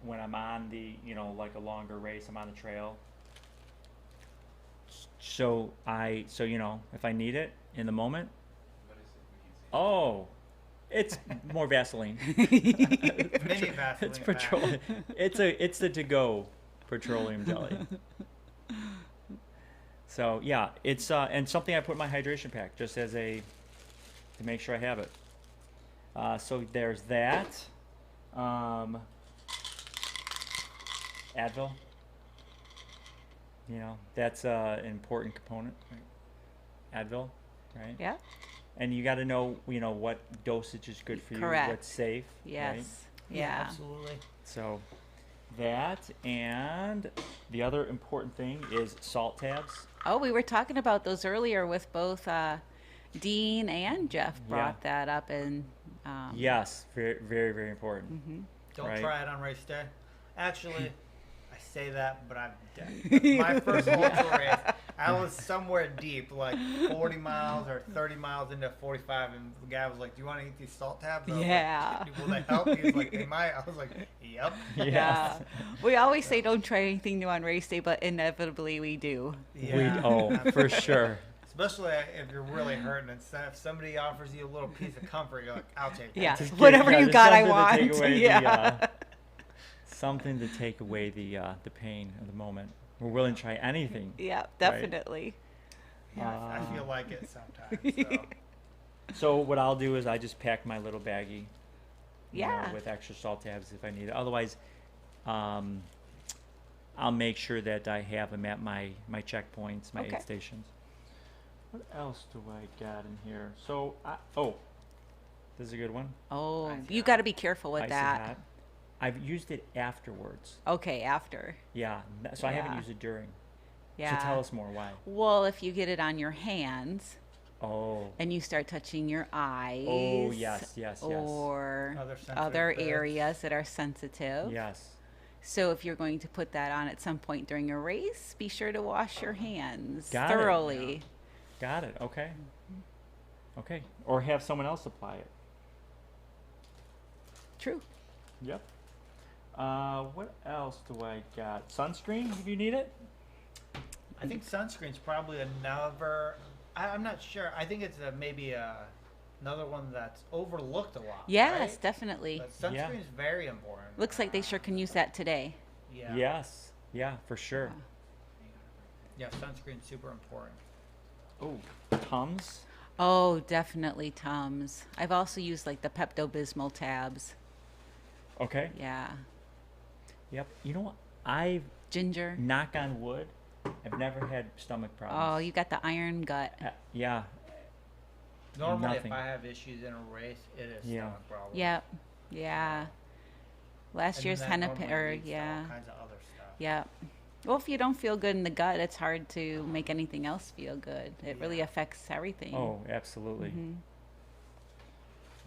when I'm on the, you know, like a longer race, I'm on the trail. So you know, if I need it in the moment. Oh, it's more Vaseline. Mini Vaseline. It's petroleum. It's the to-go petroleum jelly. So yeah, it's and something I put in my hydration pack just as to make sure I have it. So there's that. Advil. You know, that's an important component. Right? Advil, right? Yeah. And you got to know, you know, what dosage is good for you, Correct. what's safe. Yes. Right? Yeah. Absolutely. So that, and the other important thing is salt tabs. Oh, we were talking about those earlier with both Dean and Jeff brought that up, and yes, very, very, very important. Mm-hmm. Don't try it on race day. Actually, I say that, but I'm dead. My first ultra race, I was somewhere deep, like 40 miles or 30 miles into 45, and the guy was like, "Do you want to eat these salt tabs?" I was like, will they help? He was like, "They might." I was like, "Yep." Yeah. We always say don't try anything new on race day, but inevitably we do. Yeah. For sure. Especially if you're really hurting, and if somebody offers you a little piece of comfort, you're like, "I'll take that." Yeah, whatever you got, I want. Something to take away the pain of the moment. We're willing to try anything. Yeah, definitely. Right? Yeah, I feel like it sometimes. So what I'll do is I just pack my little baggie. you know, Yeah. with extra salt tabs if I need it. Otherwise, I'll make sure that I have them at my checkpoints, my Okay. aid stations. What else do I got in here? So, this is a good one. Oh, you got to be careful with Icy that. hot. I've used it afterwards. Okay, after. Yeah, so I haven't Yeah. used it during. Yeah. So tell us more, why? Well, if you get it on your hands. Oh. And you start touching your eyes. Oh, yes, yes, yes. Or Other sensitive other bits. areas that are sensitive. Yes. So if you're going to put that on at some point during a race, be sure to wash your hands Got it. thoroughly. Got it. Okay. Okay. Or have someone else apply it. True. Yep. What else do I got? Sunscreen, if you need it? I think sunscreen's probably another. I'm not sure. I think it's maybe another one that's overlooked a lot. Yes, right? definitely. But sunscreen's very important. Looks like they sure can use that today. Yeah. Yes. Yeah, for sure. Yeah, sunscreen's super important. Oh, Tums? Oh, definitely Tums. I've also used like the Pepto-Bismol tabs. Okay. Yeah. Yep. You know what? I've ginger. Knock on wood. I've never had stomach problems. Oh, you got the iron gut. Yeah. Normally, Nothing. if I have issues in a race, it is stomach problems. Yep. Yeah. Last And year's that Hennepin, normally or leads to yeah. all kinds of other stuff. Yep. Well, if you don't feel good in the gut, it's hard to make anything else feel good. It really affects everything. Oh, absolutely. Mhm.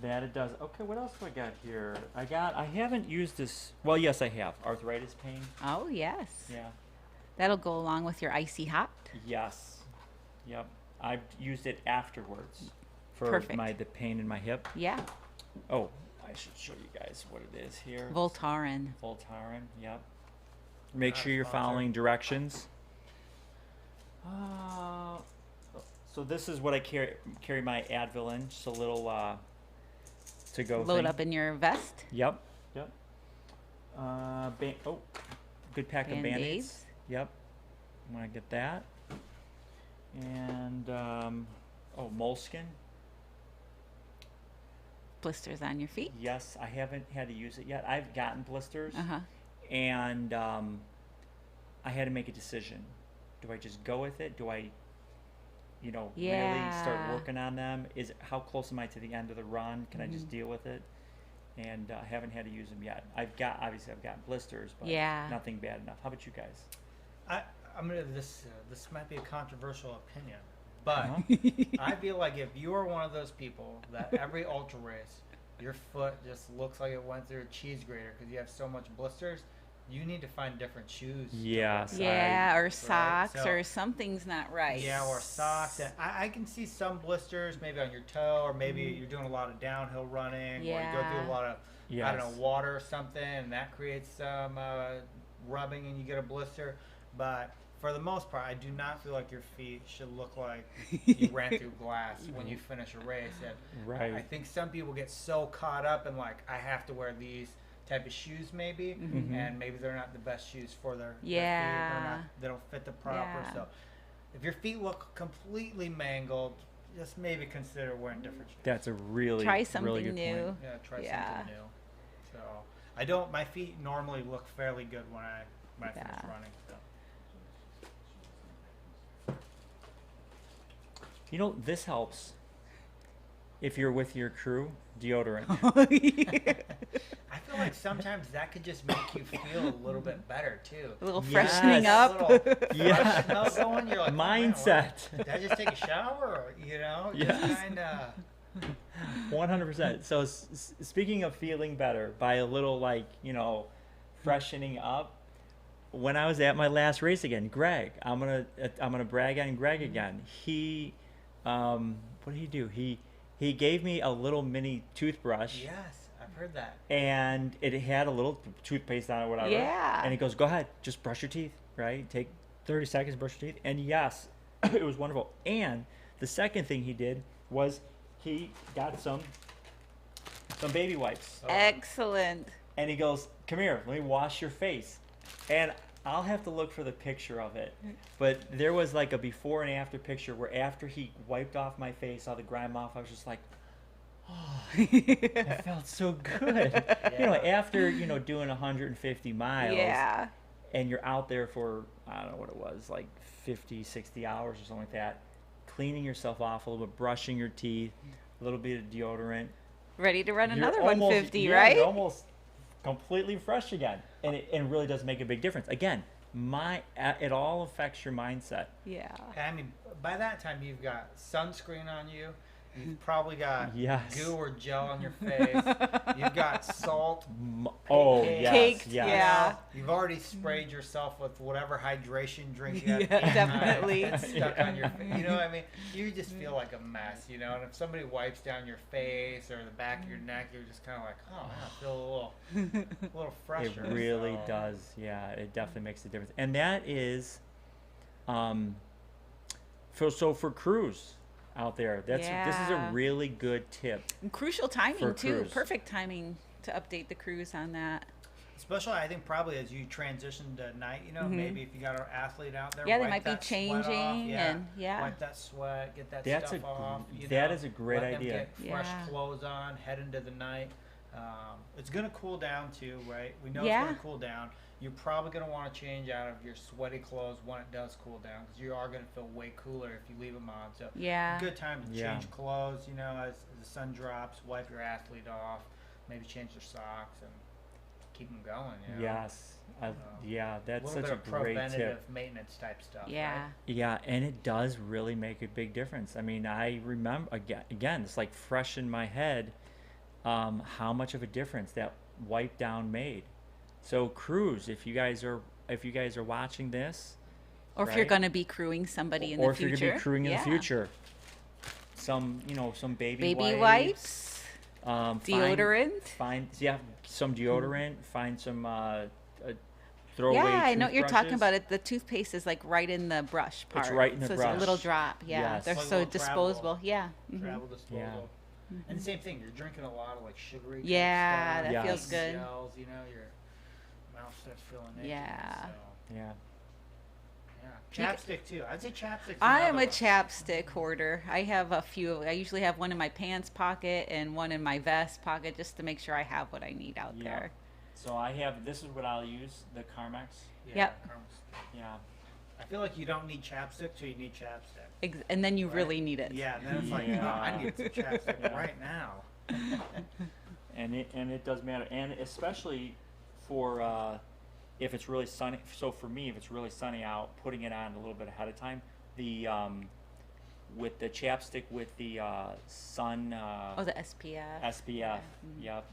That it does. Okay, what else do I got here? I haven't used this. Well, yes, I have. Arthritis pain. Oh, yes. Yeah. That'll go along with your icy hot. Yes. Yep. I've used it afterwards for Perfect. the pain in my hip. Yeah. Oh, I should show you guys what it is here. Voltaren. Voltaren. Yep. Make sure you're following directions. So this is what I carry my Advil in. Just a little to go. Load thing. up in your vest. Yep. Yep. Good pack of Band-Aids. Band-Aids. Yep. I want to get that. And moleskin. Blisters on your feet. Yes, I haven't had to use it yet. I've gotten blisters. Uh-huh. And I had to make a decision. Do I just go with it? Do I you know, really Yeah. start working on them. Is how close am I to the end of the run? Can I just deal with it? And I haven't had to use them yet. I've got blisters, but Yeah. nothing bad enough. How about you guys? I'm gonna this might be a controversial opinion, but I feel like if you are one of those people that every ultra race, your foot just looks like it went through a cheese grater because you have so much blisters, you need to find different shoes. Yes. Yeah, or right? socks, So- or something's not right. Yeah, or socks. And I can see some blisters maybe on your toe, or maybe you're doing a lot of downhill running, or you go through a lot of I don't know, water or something, and that creates some rubbing, and you get a blister. But for the most part, I do not feel like your feet should look like you ran through glass when you finish a race. And I think some people get so caught up in like, I have to wear these type of shoes maybe, and maybe they're not the best shoes for their feet. They don't fit the proper. So if your feet look completely mangled, just maybe consider wearing different shoes. That's a really try something really good new. point. Yeah, try something new. So my feet normally look fairly good when I finish running. So. You know, this helps if you're with your crew, deodorant. I feel like sometimes that could just make you feel a little bit better too. A little freshening up. Fresh smell going. You're like, mindset. Oh, did I just take a shower? Or, you know, just kind of. 100%. So speaking of feeling better by a little, like, you know, freshening up. When I was at my last race again, Greg, I'm gonna brag on Greg again. He, what did he do? He gave me a little mini toothbrush. Yes, I've heard that. And it had a little toothpaste on it or whatever. Yeah. And he goes, go ahead, just brush your teeth, right? Take 30 seconds, brush your teeth. And yes, it was wonderful. And the second thing he did was he got some baby wipes. Excellent. And he goes, come here, let me wash your face. And I'll have to look for the picture of it. But there was like a before and after picture where after he wiped off my face, all the grime off, I was just like, oh, that felt so good. You know, after, you know, doing 150 miles. Yeah. And you're out there for, I don't know what it was, like 50, 60 hours or something like that. Cleaning yourself off a little bit, brushing your teeth, a little bit of deodorant. Ready to run You're another almost, 150, right? You're almost completely fresh again. And it really does make a big difference. Again, it all affects your mindset. Yeah. I mean, by that time you've got sunscreen on you. You've probably got goo or gel on your face. You've got salt. Caked, yes. Yeah. You've already sprayed yourself with whatever hydration drink you have. Definitely. It's stuck on your face. You know what I mean? You just feel like a mess, you know? And if somebody wipes down your face or the back of your neck, you're just kind of like, oh, man, I feel a little fresher. It really does. Yeah, it definitely makes a difference. And that is, for crews out there, this is a really good tip. And crucial timing too. Crews. Perfect timing to update the crews on that. Especially, I think probably as you transition to night, you know, maybe if you got an athlete out there, Yeah, they wipe might be that sweat off. changing and wipe that sweat, get that stuff off. That is a great let idea. Them get fresh clothes on, head into the night. It's gonna cool down too, right? We know it's gonna cool down. You're probably going to want to change out of your sweaty clothes when it does cool down because you are going to feel way cooler if you leave them on. So good time to change clothes, you know, as the sun drops, wipe your athlete off, maybe change their socks and keep them going. You know? Yes. That's such a great preventative tip. maintenance type stuff. Yeah. Right? Yeah, and it does really make a big difference. I mean, I remember, again, it's like fresh in my head how much of a difference that wipe down made. So crews, if you guys are watching this, or if you're going to be crewing somebody in the future, or if you're going to be crewing in the future, some baby wipes, deodorant, find some deodorant, find some throwaway. Yeah, I know what you're talking toothbrushes. about. It the toothpaste is like right in the brush part. It's right in the so brush. It's a little drop. Yeah, Yes. they're Like a so little disposable. Yeah. Travel disposal. And the same thing, you're drinking a lot of like sugary. Yeah, stuff, that feels good. Gels, you know, your mouth starts feeling itchy. Yeah. So. Yeah. Chapstick too. I'd say chapstick. I am a chapstick hoarder. I have a few. I usually have one in my pants pocket and one in my vest pocket just to make sure I have what I need out there. So I have. This is what I'll use. The Carmex. Yep. Yeah. I feel like you don't need chapstick till you need chapstick. And then you really need it. Yeah, and then it's like, oh, I need some chapstick right now. And it does matter, and especially for if it's really sunny. So for me, if it's really sunny out, putting it on a little bit ahead of time. The with the chapstick with the sun. The SPF. SPF. Yeah. Yep.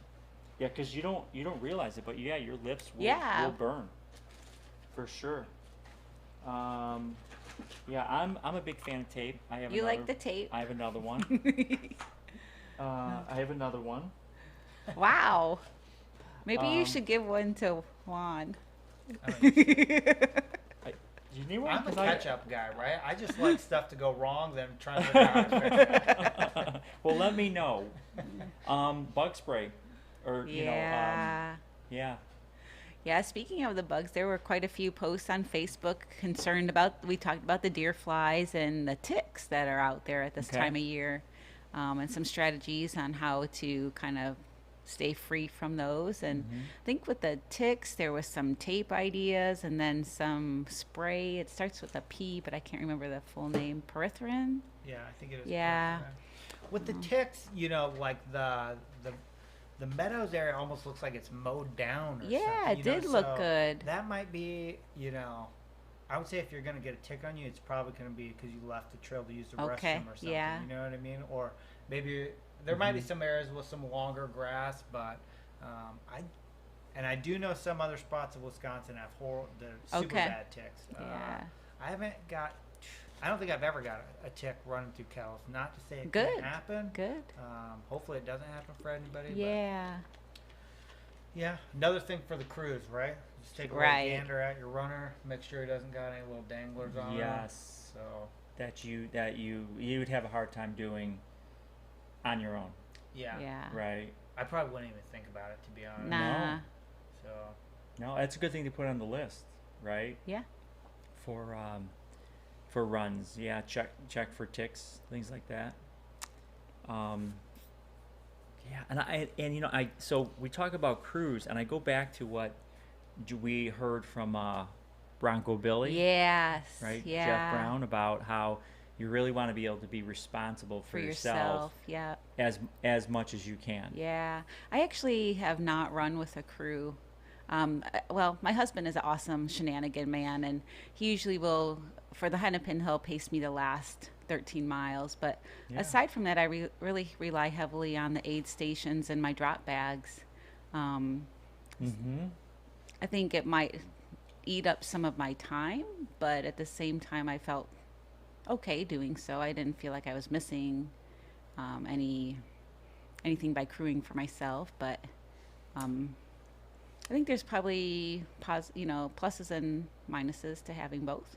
Yeah, because you don't realize it, but yeah, your lips will burn. For sure. Yeah, I'm a big fan of tape. I have. You like the tape? I have another one. I have another one. Wow. Maybe you should give one to Juan. You need one? I'm a catch-up guy, right? I just like stuff to go wrong, then trying to figure out how to fix it. Well, let me know. Bug spray, or Yeah. Yeah, speaking of the bugs, there were quite a few posts on Facebook concerned about, we talked about the deer flies and the ticks that are out there at this time of year, and some strategies on how to kind of stay free from those. And I think with the ticks, there was some tape ideas and then some spray. It starts with a P, but I can't remember the full name. Perithrin? Yeah, I think it is. Yeah. With the ticks, like the Meadows area almost looks like it's mowed down or something. Yeah, it did look good. That might be, I would say if you're going to get a tick on you, it's probably going to be because you left the trail to use the restroom or something. Yeah. You know what I mean? Or maybe there might be some areas with some longer grass, but I do know some other spots of Wisconsin have the super bad ticks. I don't think I've ever got a tick running through kettles. Not to say it can't happen. Good. Hopefully it doesn't happen for anybody. Yeah. But yeah. Another thing for the crews, right? Just take a little gander at your runner. Make sure he doesn't got any little danglers on him. Yes. So that you would have a hard time doing on your own. Yeah. Yeah. Right. I probably wouldn't even think about it, to be honest. Nah. No. So. No, that's a good thing to put on the list, right? Yeah. For runs, yeah. Check for ticks, things like that. Yeah, so we talk about crews, and I go back to what we heard from Bronco Billy. Yes. Right. Yeah. Jeff Brown, about how you really want to be able to be responsible for yourself. Yeah. As much as you can. Yeah. I actually have not run with a crew. Well, my husband is an awesome shenanigan man, and he usually will, for the Hennepin, he'll pace me the last 13 miles. But aside from that, I really rely heavily on the aid stations and my drop bags. I think it might eat up some of my time, but at the same time, I felt okay doing so. I didn't feel like I was missing anything by crewing for myself, but I think there's probably pluses and minuses to having both.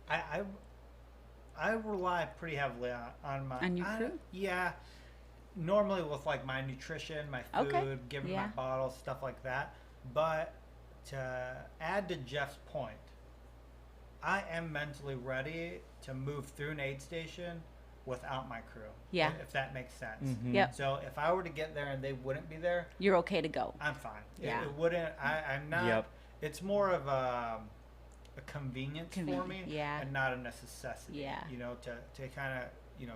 I rely pretty heavily on my your crew. Yeah, normally with like my nutrition, my food, giving my bottles, stuff like that. But to add to Jeff's point, I am mentally ready to move through an aid station without my crew. Yeah. If that makes sense. Yep. So if I were to get there and they wouldn't be there, you're okay to go. I'm fine. Yeah. It wouldn't. I'm not. Yep. It's more of a convenience for me, and not a necessity. Yeah. To kind of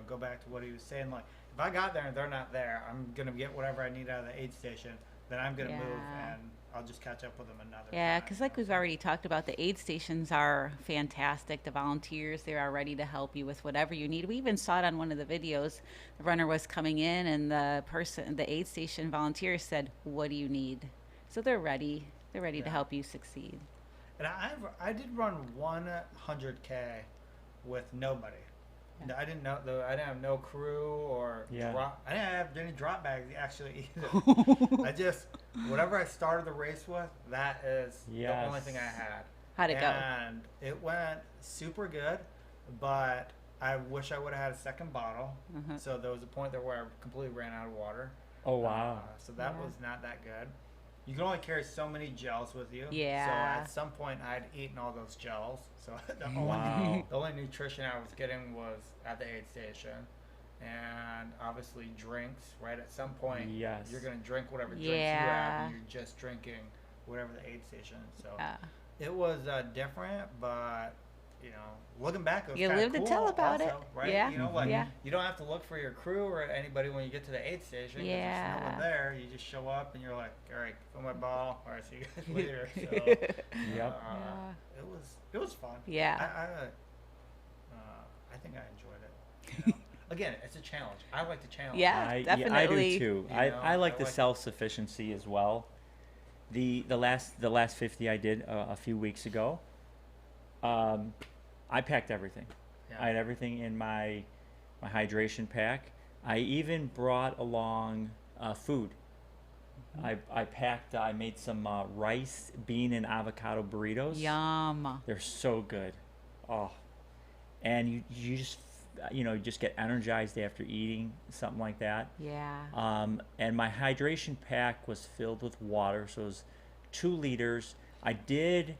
go back to what he was saying. Like if I got there and they're not there, I'm gonna get whatever I need out of the aid station. Then I'm gonna move and I'll just catch up with them another time. Yeah, because like we've already talked about, the aid stations are fantastic. The volunteers, they are ready to help you with whatever you need. We even saw it on one of the videos. The runner was coming in and the aid station volunteer said, "What do you need?" So they're ready. They're ready to help you succeed. And I did run 100K with nobody. Yeah. I didn't have no crew or drop. I didn't have any drop bags actually either. I just whatever I started the race with, that is the only thing I had. How'd it go? And it went super good, but I wish I would have had a second bottle. So there was a point there where I completely ran out of water. Oh wow! So that was not that good. You can only carry so many gels with you. Yeah. So at some point, I'd eaten all those gels. So the only nutrition I was getting was at the aid station, and obviously drinks. Right at some point, you're gonna drink whatever drinks you have, and you're just drinking whatever the aid station. So It was different, but you know, looking back, it was You kinda live to cool tell about also, it. right? Yeah. You know, like Yeah. you don't have to look for your crew or anybody when you get to the aid station. 'Cause Yeah. there's no one there. You just show up and you're like, all right, fill my ball. All right, see you guys later. So, Yep. Yeah. it was fun. Yeah. I think I enjoyed it. You know? Again, it's a challenge. I like the challenge. Yeah, I definitely. do too. You I know, like I the like- self-sufficiency as well. The last 50 I did a few weeks ago. I packed everything. Yeah. I had everything in my hydration pack. I even brought along food. I packed. I made some rice, bean, and avocado burritos. Yum. They're so good. Oh, and you just you just get energized after eating something like that. Yeah. And my hydration pack was filled with water, so it was 2 liters. I did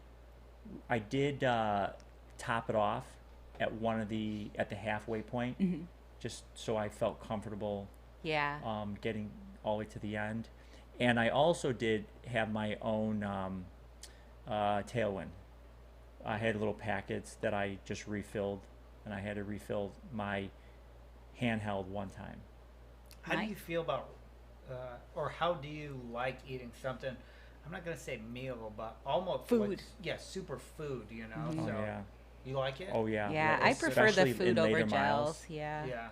top it off at at the halfway point, just so I felt comfortable. Yeah. Getting all the way to the end, and I also did have my own tailwind. I had little packets that I just refilled, and I had to refill my handheld one time. How do you feel about, or how do you like eating something? I'm not gonna say meal, but almost food. Like, yeah, super food. You know. Oh So yeah. you like it? Oh yeah. Yeah, I prefer the especially food in over later gels. miles. Yeah. Yeah.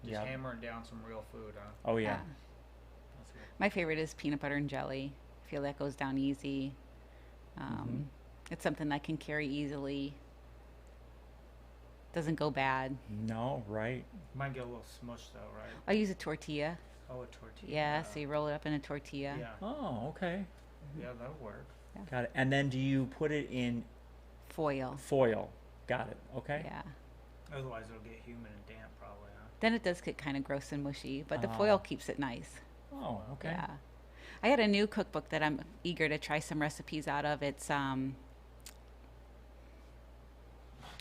Just Yep. hammering down some real food. Huh? Oh yeah. That's good. My favorite is peanut butter and jelly. I feel that goes down easy. It's something that can carry easily. Doesn't go bad. No, right. Might get a little smushed though, right? I use a tortilla. Oh, a tortilla. Yeah, so you roll it up in a tortilla. Yeah. Oh, okay. Yeah, that'll work. Got it. And then do you put it in Foil. foil? Got it. Okay. Yeah. Otherwise, it'll get humid and damp, probably. Huh? Then it does get kind of gross and mushy, but the foil keeps it nice. Oh, okay. Yeah. I had a new cookbook that I'm eager to try some recipes out of. It's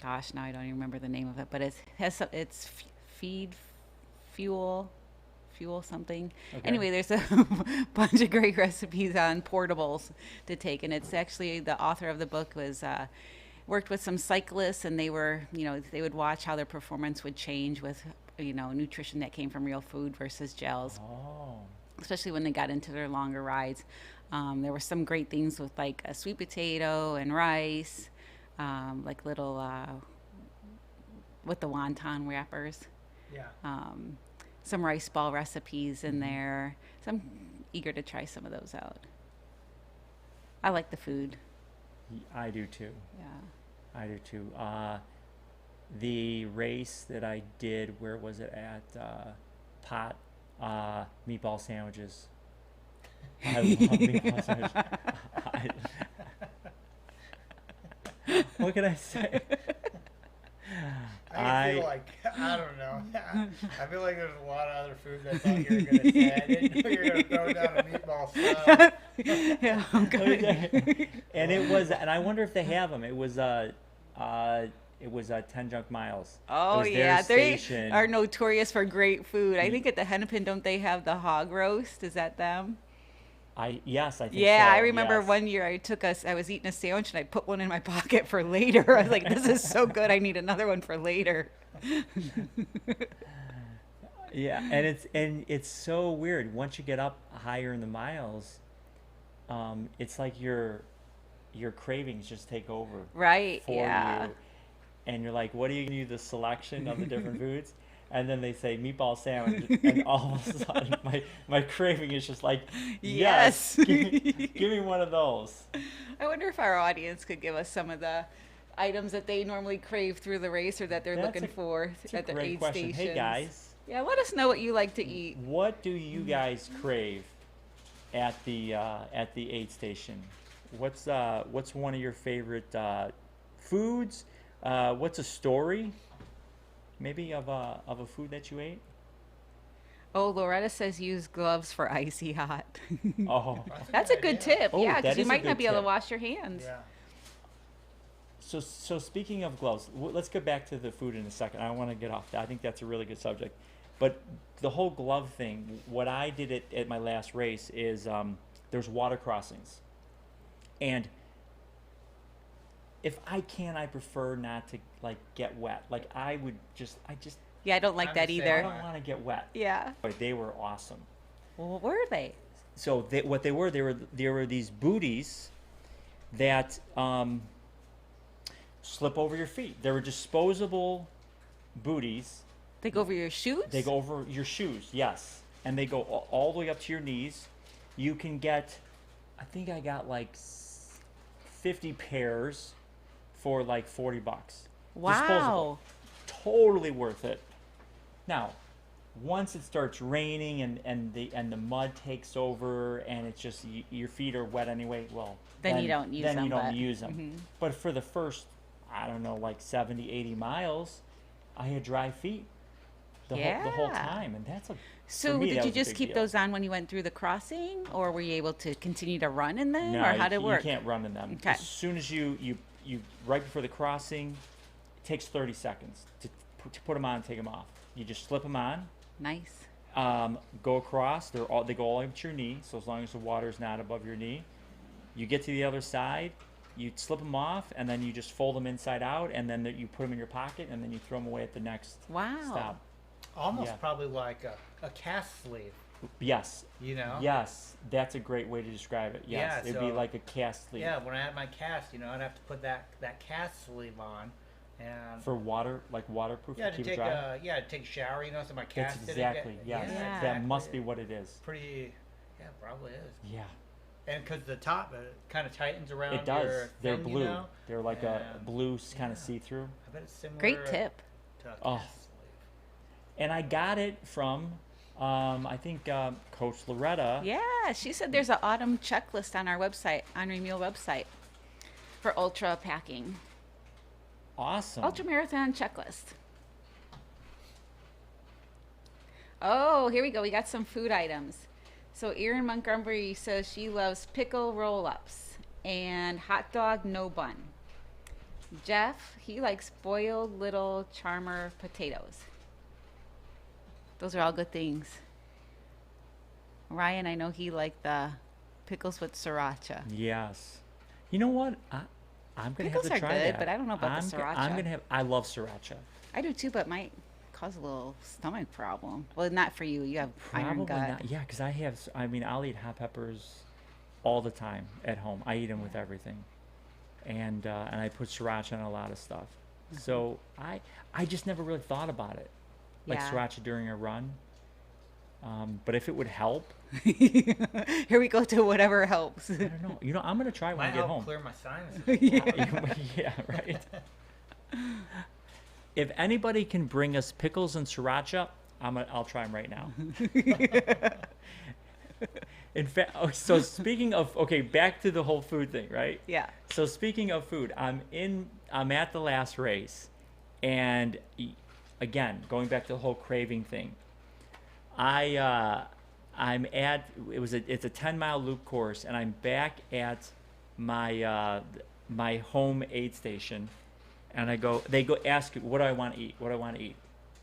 gosh, now I don't even remember the name of it, but it's fuel something. Okay. Anyway, there's a bunch of great recipes on portables to take, and it's actually the author of the book was worked with some cyclists, and they were, they would watch how their performance would change with, nutrition that came from real food versus gels. Oh. Especially when they got into their longer rides. There were some great things with like a sweet potato and rice, like little, with the wonton wrappers. Yeah. Some rice ball recipes in there. So I'm eager to try some of those out. I like the food. I do too. Yeah. I do too. The race that I did, where was it at? Pot. Meatball sandwiches. I love meatball sandwiches. What can I say? I feel like, I don't know. I feel like there's a lot of other foods I thought you were going to say. I didn't know you were going to throw down a meatball salad. Yeah, I'm good. And I wonder if they have them. It was 10 Junk Miles. Oh, It was their yeah. They station. are notorious for great food. I think at the Hennepin, don't they have the hog roast? Is that them? Yes, I think Yeah, so. I remember yes. one year I was eating a sandwich and I put one in my pocket for later. I was like, this is so good. I need another one for later. Yeah, and it's so weird. Once you get up higher in the miles, it's like your cravings just take over. Right, for yeah. you. And you're like, what do you do? The selection of the different foods? And then they say meatball sandwich, and all of a sudden my craving is just like, yes, give me one of those. I wonder if our audience could give us some of the items that they normally crave through the race or that they're looking for at the aid question. stations. Hey guys, yeah, let us know what you like to eat. what do you guys crave at the aid station? What's one of your favorite foods? What's a story? Maybe of a food that you ate? Oh, Loretta says use gloves for icy hot. Oh. That's a good tip. Oh, Yeah, that because you is a might not good be able to tip. wash your hands. Yeah. So speaking of gloves, let's get back to the food in a second. I don't want to get off that. I think that's a really good subject. But the whole glove thing, what I did at my last race is there's water crossings. And if I can, I prefer not to like get wet. Like I just. Yeah, I don't like that either. I don't want to get wet. Yeah. But they were awesome. Well, what were they? So they were these booties that slip over your feet. They were disposable booties. They go over your shoes? They go over your shoes, yes. And they go all the way up to your knees. You can get, I think I got like 50 pairs for like $40. Wow. Disposable. Totally worth it. Now, once it starts raining and the mud takes over and it's just your feet are wet anyway, well, then you don't use them. Then you don't use them. But for the first, I don't know, like 70, 80 miles, I had dry feet the whole time, and that's a. So me, did you just keep those on when you went through the crossing, or were you able to continue to run in them, or how did it work? You can't run in them. Okay. As soon as you right before the crossing, it takes 30 seconds to put them on and take them off. You just slip them on. Nice. Go across. They go all the way up to your knee. So as long as the water is not above your knee, you get to the other side. You slip them off, and then you just fold them inside out, and then you put them in your pocket, and then you throw them away at the next stop. Almost probably like a cast sleeve. Yes. You know? Yes, that's a great way to describe it. Yes, it'd be like a cast sleeve. Yeah, when I had my cast, I'd have to put that cast sleeve on. And for water, like waterproof, yeah, to keep take it dry? to take a shower, so my cast That's exactly, yes. Yeah, that must be what it is. Pretty, yeah, probably is. Yeah. And because the top kind of tightens around it does. your They're thing, blue. They're like a blue kind of see-through. I bet it's similar. Great tip. To a Oh. cast sleeve. And I got it from, I think, Coach Loretta. Yeah, she said there's an autumn checklist on our website, Ornery Mule website, for ultra packing. Awesome. Ultra marathon checklist. Oh, here we go. We got some food items. So Erin Montgomery says she loves pickle roll-ups and hot dog no bun. Jeff, he likes boiled little charmer potatoes. Those are all good things. Ryan, I know he liked the pickles with sriracha. Yes. You know what? I'm gonna Pickles have to try are good, that. but I don't know about the sriracha. I'm gonna have. I love sriracha. I do too, but might cause a little stomach problem. Well, not for you. You have iron Probably gut. not. Yeah, because I have. I mean, I'll eat hot peppers all the time at home. I eat them with everything, and I put sriracha on a lot of stuff. So I just never really thought about it, like sriracha during a run. But if it would help, here we go to whatever helps. I don't know. I'm gonna try when I Might get help home. clear my sinuses. Yeah, right. If anybody can bring us pickles and sriracha, I'll try them right now. In fact, so speaking of, back to the whole food thing, right? Yeah. So speaking of food, I'm at the last race, and again, going back to the whole craving thing, it's a 10-mile loop course, and I'm back at my my home aid station, and they go ask, what do I want to eat? What do I want to eat?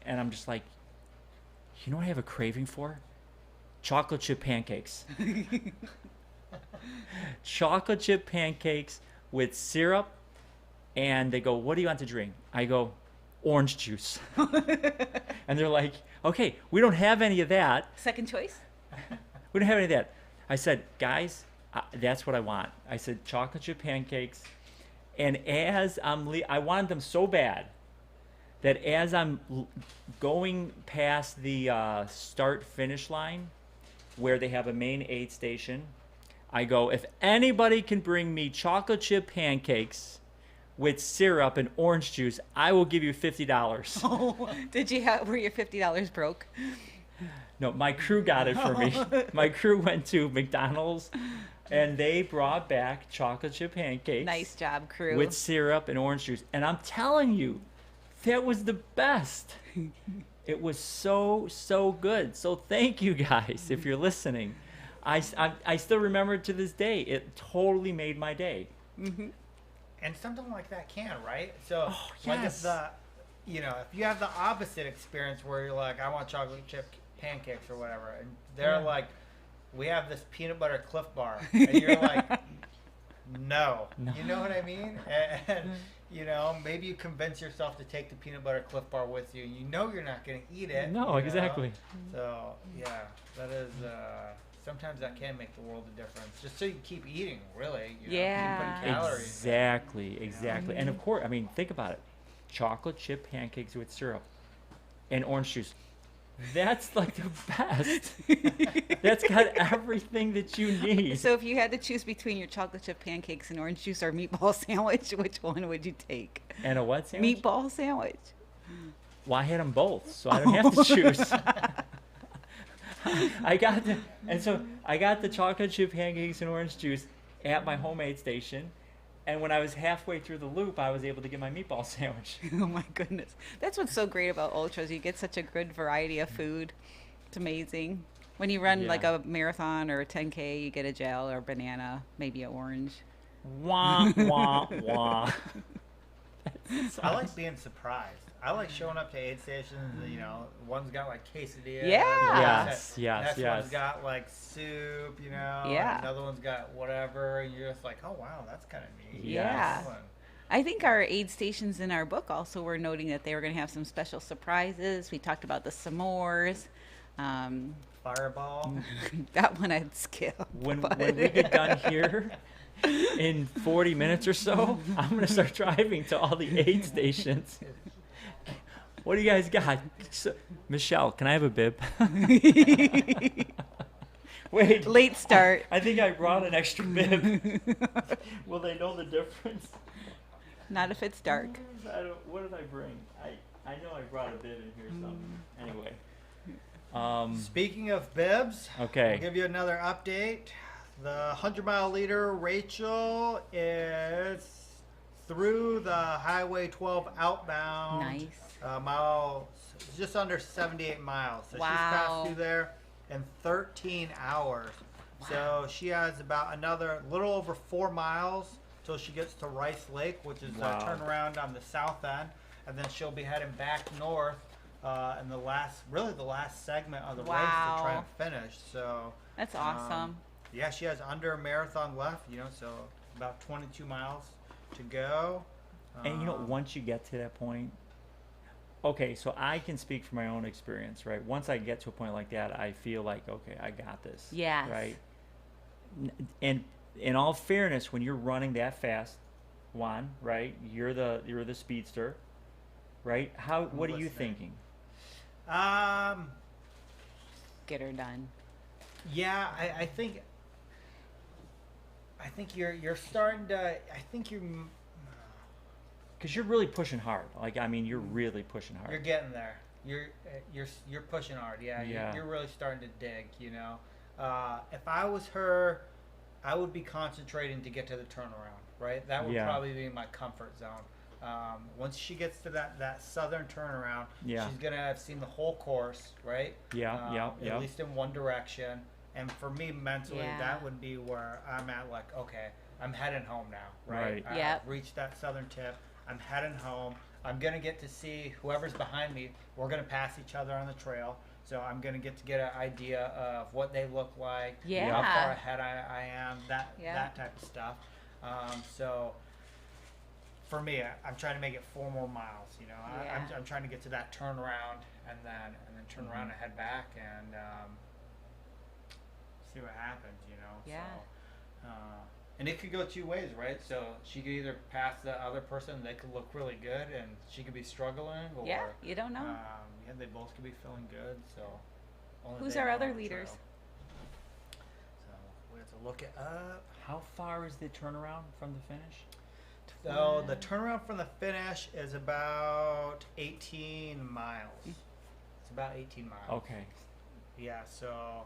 And I'm just like, you know what I have a craving for? Chocolate chip pancakes. Chocolate chip pancakes with syrup, and they go, what do you want to drink? I go, orange juice. And they're like, okay, we don't have any of that. Second choice? We don't have any of that. I said, guys, that's what I want. I said, chocolate chip pancakes. And as I wanted them so bad that as I'm going past the start-finish line, where they have a main aid station, I go, if anybody can bring me chocolate chip pancakes with syrup and orange juice, I will give you $50. Oh, were your $50 broke? No, my crew got it for me. My crew went to McDonald's, and they brought back chocolate chip pancakes. Nice job, crew. With syrup and orange juice. And I'm telling you, that was the best. It was so, so good. So thank you guys, if you're listening. I still remember it to this day. It totally made my day. Mm-hmm. And something like that can, right? So, yes. like if you have the opposite experience where you're like, I want chocolate chip pancakes or whatever, and they're like, we have this peanut butter Cliff Bar, and you're like, no. No. You know what I mean? And you know, maybe you convince yourself to take the peanut butter Cliff Bar with you. You know you're not going to eat it. No, you know? exactly. So yeah, that is. Sometimes that can make the world a difference. Just so you keep eating, really. You know, keep putting calories Exactly. And of course, I mean, think about it. Chocolate chip pancakes with syrup and orange juice. That's like the best. That's got everything that you need. So if you had to choose between your chocolate chip pancakes and orange juice or meatball sandwich, which one would you take? And a what sandwich? Meatball sandwich. Well, I had them both, so I don't have to choose. I got the chocolate chip pancakes and orange juice at my homemade station. And when I was halfway through the loop, I was able to get my meatball sandwich. Oh my goodness. That's what's so great about ultras. You get such a good variety of food. It's amazing. When you run like a marathon or a 10K, you get a gel or a banana, maybe an orange. Wah, wah, wah. I like being surprised. I like showing up to aid stations. You know, one's got like quesadillas. Yeah. Yes. One's got like soup. You know. Yeah. Another one's got whatever, and you're just like, oh wow, that's kind of neat. Yeah. I think our aid stations in our book also were noting that they were going to have some special surprises. We talked about the s'mores. Fireball. That one I'd skip. When we get done here, in 40 minutes or so, I'm going to start driving to all the aid stations. What do you guys got? So, Michelle, can I have a bib? Wait. Late start. I think I brought an extra bib. Will they know the difference? Not if it's dark. What did I bring? I know I brought a bib in here somewhere. Anyway. Speaking of bibs, okay. I'll give you another update. The 100-mile leader, Rachel, is through the Highway 12 outbound. Nice. Just under 78 miles. So wow. She's passed through there in 13 hours. Wow. So she has about another little over 4 miles till she gets to Rice Lake, which is a turnaround on the south end. And then she'll be heading back north in the last segment of the race to try and finish. So that's awesome. Yeah, she has under a marathon left, you know, so about 22 miles to go. And you know, once you get to that point, okay, so I can speak from my own experience, right? Once I get to a point like that, I feel like, okay, I got this. Yes. Right? And in all fairness, when you're running that fast, Juan, right? You're the speedster, right? What are you thinking? Get her done. Yeah, I think you're starting to. I think you're. Because you're really pushing hard. Like, I mean, you're really pushing hard. You're getting there. You're pushing hard. Yeah. You're really starting to dig. You know, if I was her, I would be concentrating to get to the turnaround. Right. That would probably be my comfort zone. Once she gets to that southern turnaround, she's gonna have seen the whole course. Right. At least in one direction. And for me, mentally, that would be where I'm at. Like, okay, I'm heading home now. Right. I've reached that southern tip. I'm heading home. I'm going to get to see whoever's behind me. We're going to pass each other on the trail. So I'm going to get an idea of what they look like, how far ahead I am, that type of stuff. So for me, I'm trying to make it 4 more miles. You know, I'm trying to get to that turnaround and then turn around and head back and see what happens. You know. Yeah. So, and it could go 2 ways, right? So she could either pass the other person, they could look really good, and she could be struggling, or you don't know. They both could be feeling good. So who's our other leaders? So we have to look it up. How far is the turnaround from the finish? So the turnaround from the finish is about 18 miles. It's about 18 miles. Okay. Yeah. So.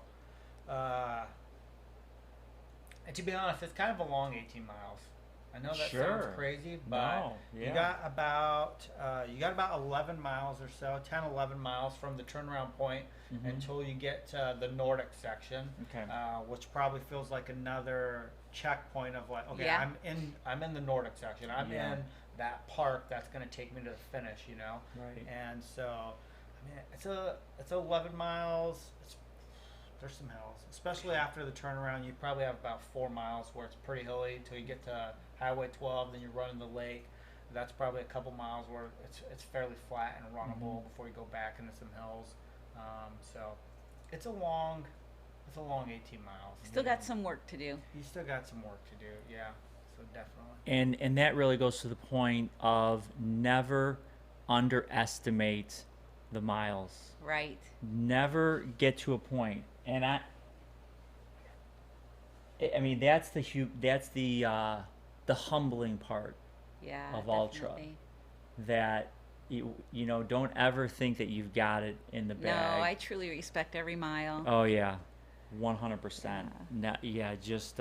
And to be honest, it's kind of a long 18 miles. I know that sounds crazy, but you got about 11 miles or so, 10, 11 miles from the turnaround point until you get to the Nordic section, which probably feels like another checkpoint of like, okay, I'm in the Nordic section. I'm in that park that's going to take me to the finish, you know. Right. And so, I mean, it's 11 miles. It's There's some hills, especially after the turnaround. You probably have about 4 miles where it's pretty hilly until you get to Highway 12. Then you run in the lake. That's probably a couple miles where it's fairly flat and runnable before you go back into some hills. So it's a long 18 miles. Still got some work to do. You still got some work to do, yeah. So definitely. And that really goes to the point of never underestimate the miles. Right. Never get to a point. And I mean that's the humbling part of ultra. That you know, don't ever think that you've got it in the bag. No, I truly respect every mile. Oh yeah, 100%. Yeah, just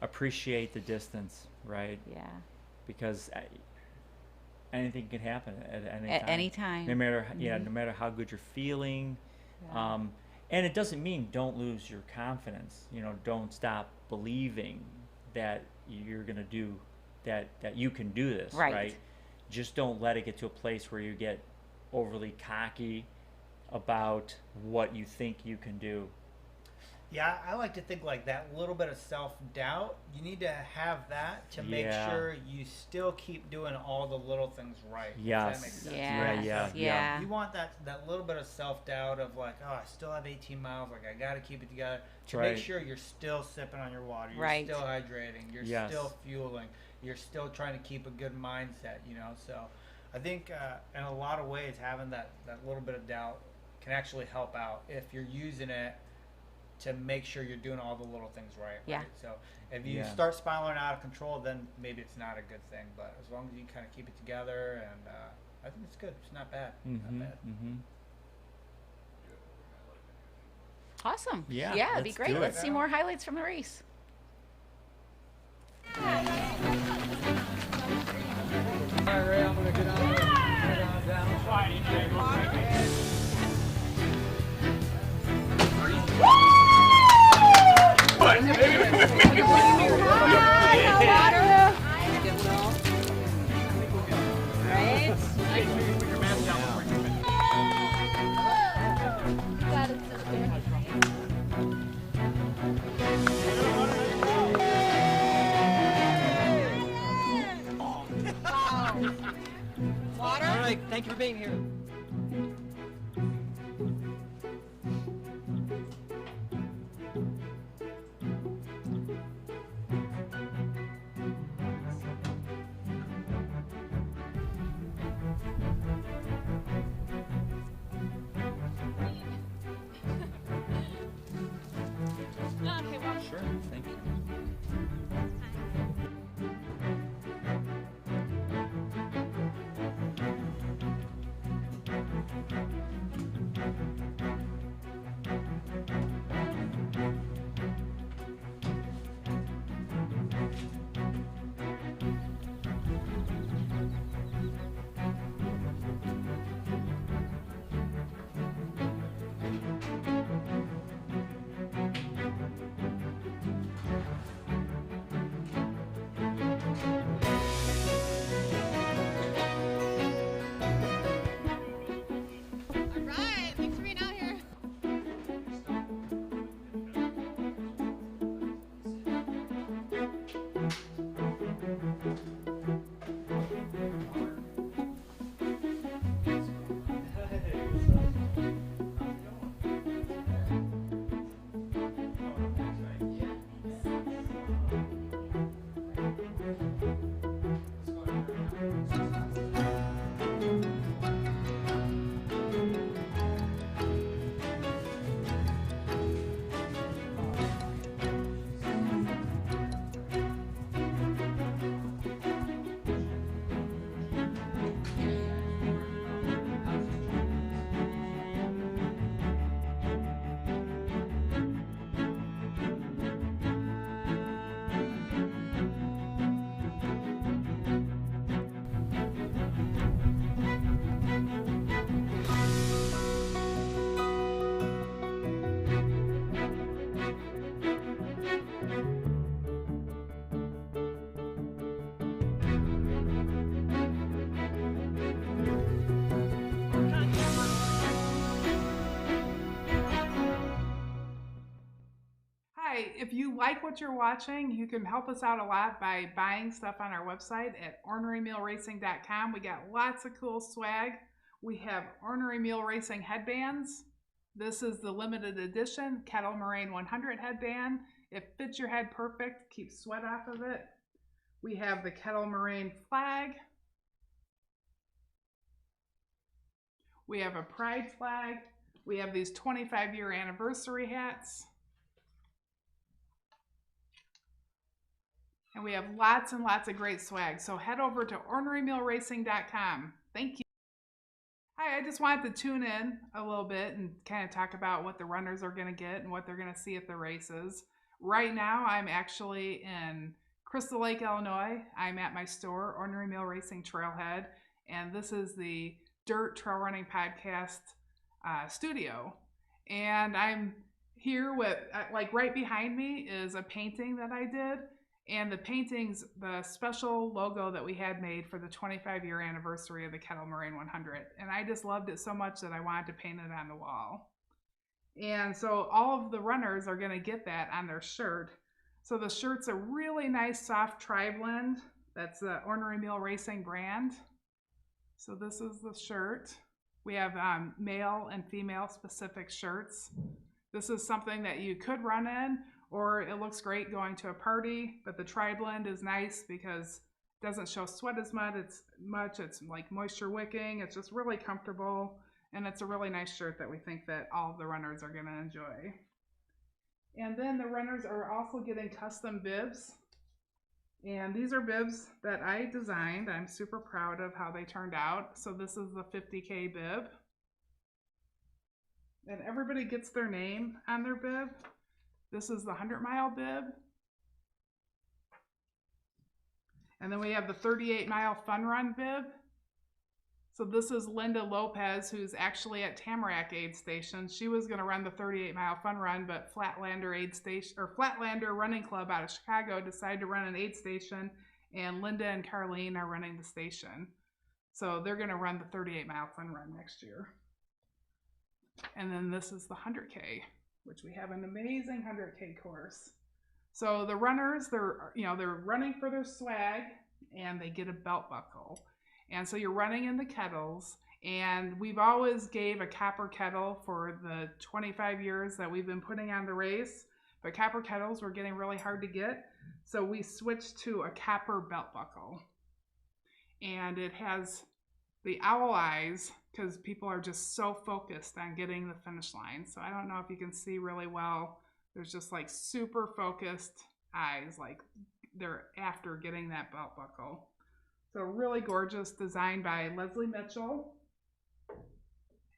appreciate the distance, right? Yeah. Because anything can happen at any time. At any time. No matter no matter how good you're feeling. Yeah. And it doesn't mean don't lose your confidence. You know, don't stop believing that you're gonna do that you can do this, right? Just don't let it get to a place where you get overly cocky about what you think you can do. Yeah, I like to think like that little bit of self-doubt, you need to have that to make sure you still keep doing all the little things right. Yes. If that makes sense. Yeah. You want that little bit of self-doubt of like, oh, I still have 18 miles, like I got to keep it together. To make sure you're still sipping on your water, you're still hydrating, you're still fueling, you're still trying to keep a good mindset, you know? So I think in a lot of ways, having that little bit of doubt can actually help out if you're using it to make sure you're doing all the little things right. Yeah. So if you start spiraling out of control, then maybe it's not a good thing. But as long as you kind of keep it together, and I think it's good. It's not bad. Not bad. Awesome. Yeah. Yeah, it'd be great. Let's see more highlights from the race. All right, Ray, I'm gonna get on All right, thank you for being here. Sure, thank you. like what you're watching, you can help us out a lot by buying stuff on our website at ornerymuleracing.com. We got lots of cool swag. We have Ornery Mule Racing headbands. This is the limited edition Kettle Moraine 100 headband. It fits your head perfect, keeps sweat off of it. We have the Kettle Moraine flag. We have a pride flag. We have these 25-year anniversary hats. And we have lots and lots of great swag. So head over to ornerymuleracing.com. Thank you. Hi, I just wanted to tune in a little bit and kind of talk about what the runners are going to get and what they're going to see at the races. Right now, I'm actually in Crystal Lake, Illinois. I'm at my store, Ornery Mule Racing Trailhead, and this is the Dirt Trail Running Podcast studio. And I'm here with, like right behind me is a painting that I did. And the painting's the special logo that we had made for the 25-year anniversary of the Kettle Moraine 100. And I just loved it so much that I wanted to paint it on the wall. And so all of the runners are going to get that on their shirt. So the shirt's a really nice soft tri-blend. That's the Ornery Mule Racing brand. So this is the shirt. We have male and female specific shirts. This is something that you could run in, or it looks great going to a party, but the tri-blend is nice because it doesn't show sweat as much. It's like moisture wicking. It's just really comfortable, and it's a really nice shirt that we think that all of the runners are going to enjoy. And then the runners are also getting custom bibs, and these are bibs that I designed. I'm super proud of how they turned out. So this is the 50K bib, and everybody gets their name on their bib. This is the 100-mile bib. And then we have the 38-mile fun run bib. So this is Linda Lopez, who's actually at Tamarack Aid Station. She was going to run the 38-mile fun run, but Flatlander Running Club out of Chicago decided to run an aid station, and Linda and Carlene are running the station. So they're going to run the 38-mile fun run next year. And then this is the 100K, which we have an amazing 100K course. So the runners, they're running for their swag, and they get a belt buckle. And so you're running in the kettles, and we've always gave a copper kettle for the 25 years that we've been putting on the race, but copper kettles were getting really hard to get. So we switched to a copper belt buckle, and it has the owl eyes, because people are just so focused on getting the finish line. So I don't know if you can see really well. There's just like super focused eyes, like they're after getting that belt buckle. So really gorgeous, designed by Leslie Mitchell.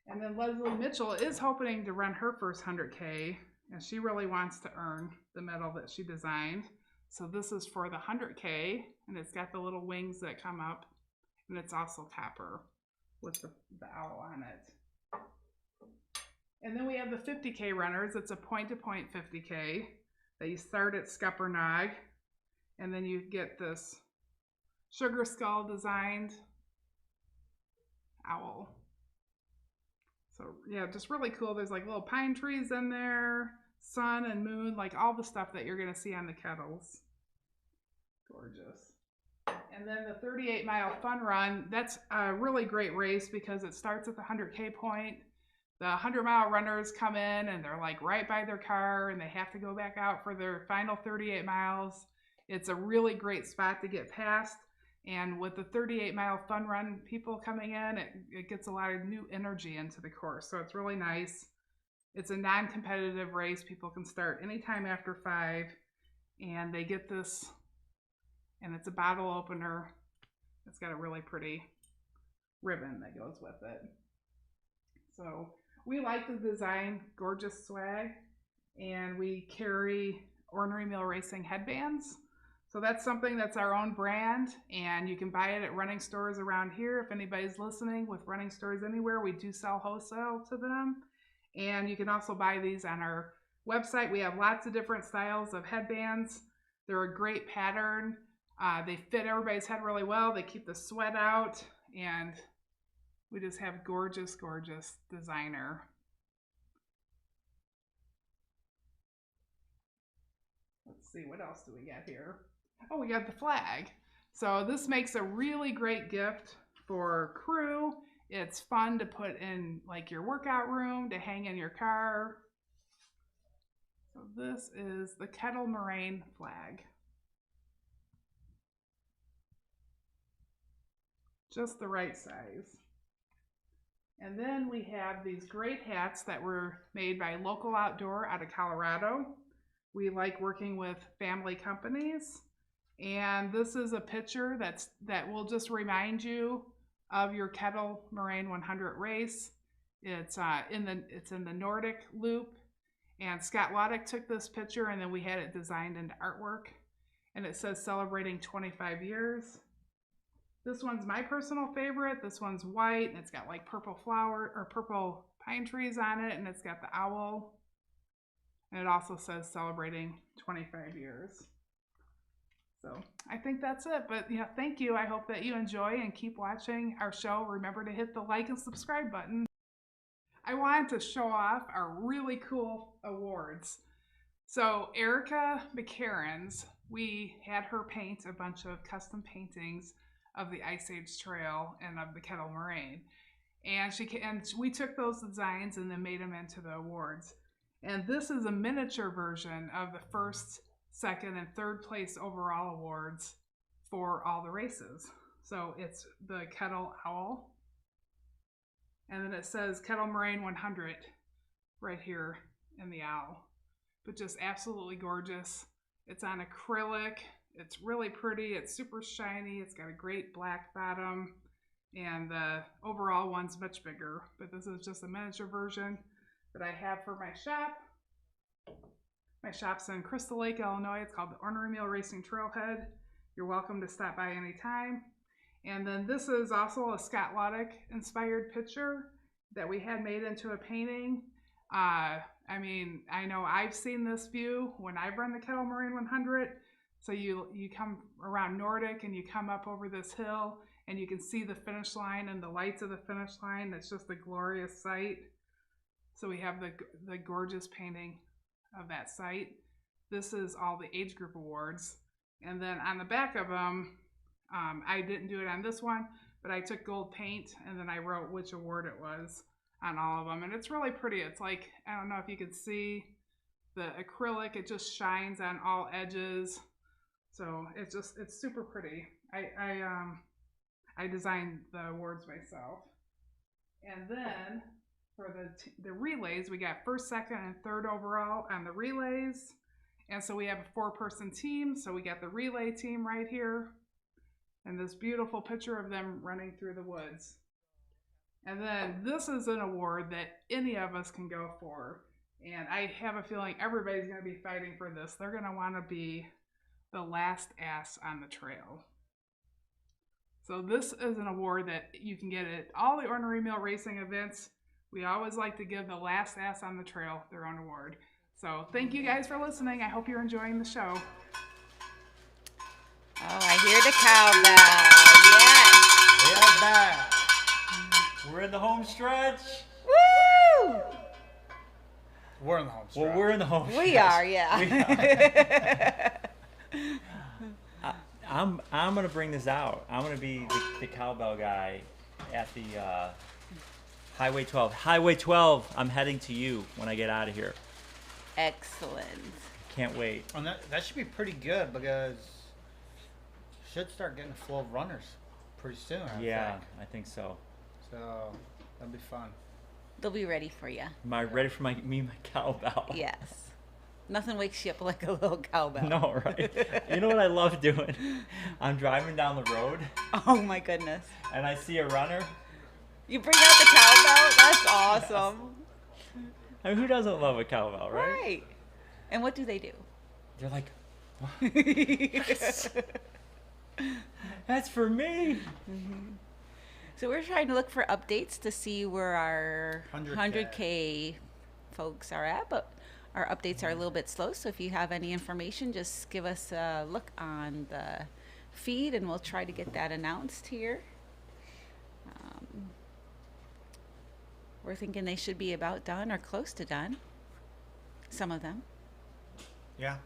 And then Leslie Mitchell is hoping to run her first 100K, and she really wants to earn the medal that she designed. So this is for the 100K, and it's got the little wings that come up, and it's also copper with the owl on it. And then we have the 50K runners. It's a point-to-point 50K that you start at Scuppernong, and then you get this sugar skull designed owl. So yeah, just really cool. There's like little pine trees in there, sun and moon, like all the stuff that you're gonna see on the kettles. Gorgeous. And then the 38-mile fun run, that's a really great race because it starts at the 100K point. The 100-mile runners come in and they're like right by their car, and they have to go back out for their final 38 miles. It's a really great spot to get past. And with the 38-mile fun run people coming in, it gets a lot of new energy into the course. So it's really nice. It's a non-competitive race. People can start anytime after 5, and they get this, and it's a bottle opener. It's got a really pretty ribbon that goes with it. So we like to design gorgeous swag, and we carry Ornery Mule Racing headbands. So that's something that's our own brand, and you can buy it at running stores around here. If anybody's listening with running stores anywhere, we do sell wholesale to them. And you can also buy these on our website. We have lots of different styles of headbands. They're a great pattern. They fit everybody's head really well. They keep the sweat out, and we just have gorgeous, gorgeous designer. Let's see, what else do we got here? Oh, we got the flag. So this makes a really great gift for crew. It's fun to put in like your workout room, to hang in your car. So this is the Kettle Moraine flag. Just the right size. And then we have these great hats that were made by Local Outdoor out of Colorado. We like working with family companies. And this is a picture that will just remind you of your Kettle Moraine 100 race. It's in the Nordic loop. And Scott Waddick took this picture, and then we had it designed into artwork. And it says celebrating 25 years. This one's my personal favorite. This one's white, and it's got like purple flower or purple pine trees on it, and it's got the owl. And it also says celebrating 25 years. So I think that's it. But yeah, thank you. I hope that you enjoy and keep watching our show. Remember to hit the like and subscribe button. I wanted to show off our really cool awards. So Erica McCarran's, we had her paint a bunch of custom paintings of the Ice Age Trail and of the Kettle Moraine. And we took those designs and then made them into the awards. And this is a miniature version of the first, second, and third place overall awards for all the races. So it's the Kettle Owl. And then it says Kettle Moraine 100 right here in the owl. But just absolutely gorgeous. It's on acrylic. It's really pretty. It's super shiny. It's got a great black bottom. And the overall one's much bigger. But this is just a miniature version that I have for my shop. My shop's in Crystal Lake, Illinois. It's called the Ornery Mule Racing Trailhead. You're welcome to stop by anytime. And then this is also a Scott Waddick inspired picture that we had made into a painting. I mean, I know I've seen this view when I've run the Kettle Moraine 100. So you come around Nordic and you come up over this hill and you can see the finish line and the lights of the finish line. It's just a glorious sight. So we have the gorgeous painting of that site. This is all the age group awards. And then on the back of them, I didn't do it on this one, but I took gold paint and then I wrote which award it was on all of them. And it's really pretty. It's like, I don't know if you can see the acrylic, it just shines on all edges. So it's super pretty. I designed the awards myself. And then for the relays, we got first, second, and third overall on the relays. And so we have a 4-person team. So we got the relay team right here. And this beautiful picture of them running through the woods. And then this is an award that any of us can go for. And I have a feeling everybody's going to be fighting for this. They're going to want to be the last ass on the trail. So this is an award that you can get at all the Ornery Mule racing events. We always like to give the last ass on the trail their own award. So thank you guys for listening. I hope you're enjoying the show. Oh, I hear the cowbell. Yes. We are back. We're in the home stretch. Woo! We're in the home stretch. Well, we're in the home stretch. We are, yeah. I'm gonna bring this out. I'm gonna be the cowbell guy at the Highway 12. Highway 12. I'm heading to you when I get out of here. Excellent. Can't wait. And that should be pretty good because should start getting a flow of runners pretty soon. I think so. So that'll be fun. They'll be ready for you. Am I ready for my cowbell? Yes. Nothing wakes you up like a little cowbell. No, right? You know what I love doing? I'm driving down the road. Oh my goodness. And I see a runner. You bring out the cowbell? That's awesome. I mean, who doesn't love a cowbell, right? Right. And what do they do? They're like, that's for me. Mm-hmm. So we're trying to look for updates to see where our 100K folks are at, but our updates are a little bit slow. So if you have any information, just give us a look on the feed and we'll try to get that announced here. We're thinking they should be about done or close to done. Some of them. Yeah.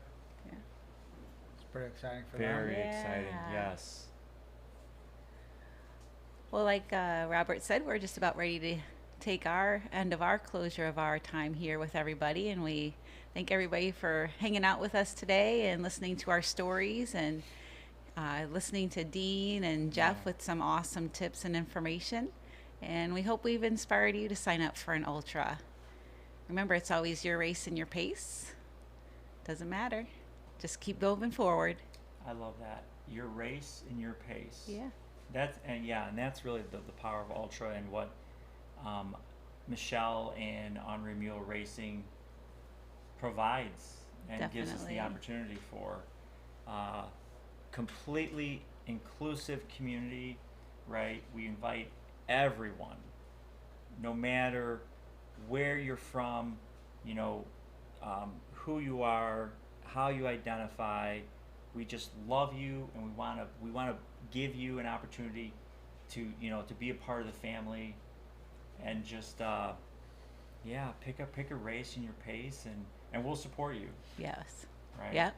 pretty exciting for Very them. exciting, yes. Well, like Robert said, we're just about ready to take our end of our closure of our time here with everybody, and we thank everybody for hanging out with us today and listening to our stories and listening to Dean and Jeff with some awesome tips and information. And we hope we've inspired you to sign up for an ultra. Remember, it's always your race and your pace. Doesn't matter. Just keep moving forward. I love that. Your race and your pace. Yeah. And that's really the power of ultra, and what Michelle and Ornery Mule Racing provides and gives us the Definitely. opportunity for completely inclusive community, right? We invite everyone, no matter where you're from, you know, who you are, how you identify. We just love you, and we want to give you an opportunity to, you know, to be a part of the family, and just pick a race in your pace, and we'll support you. Yes. Right. Yep.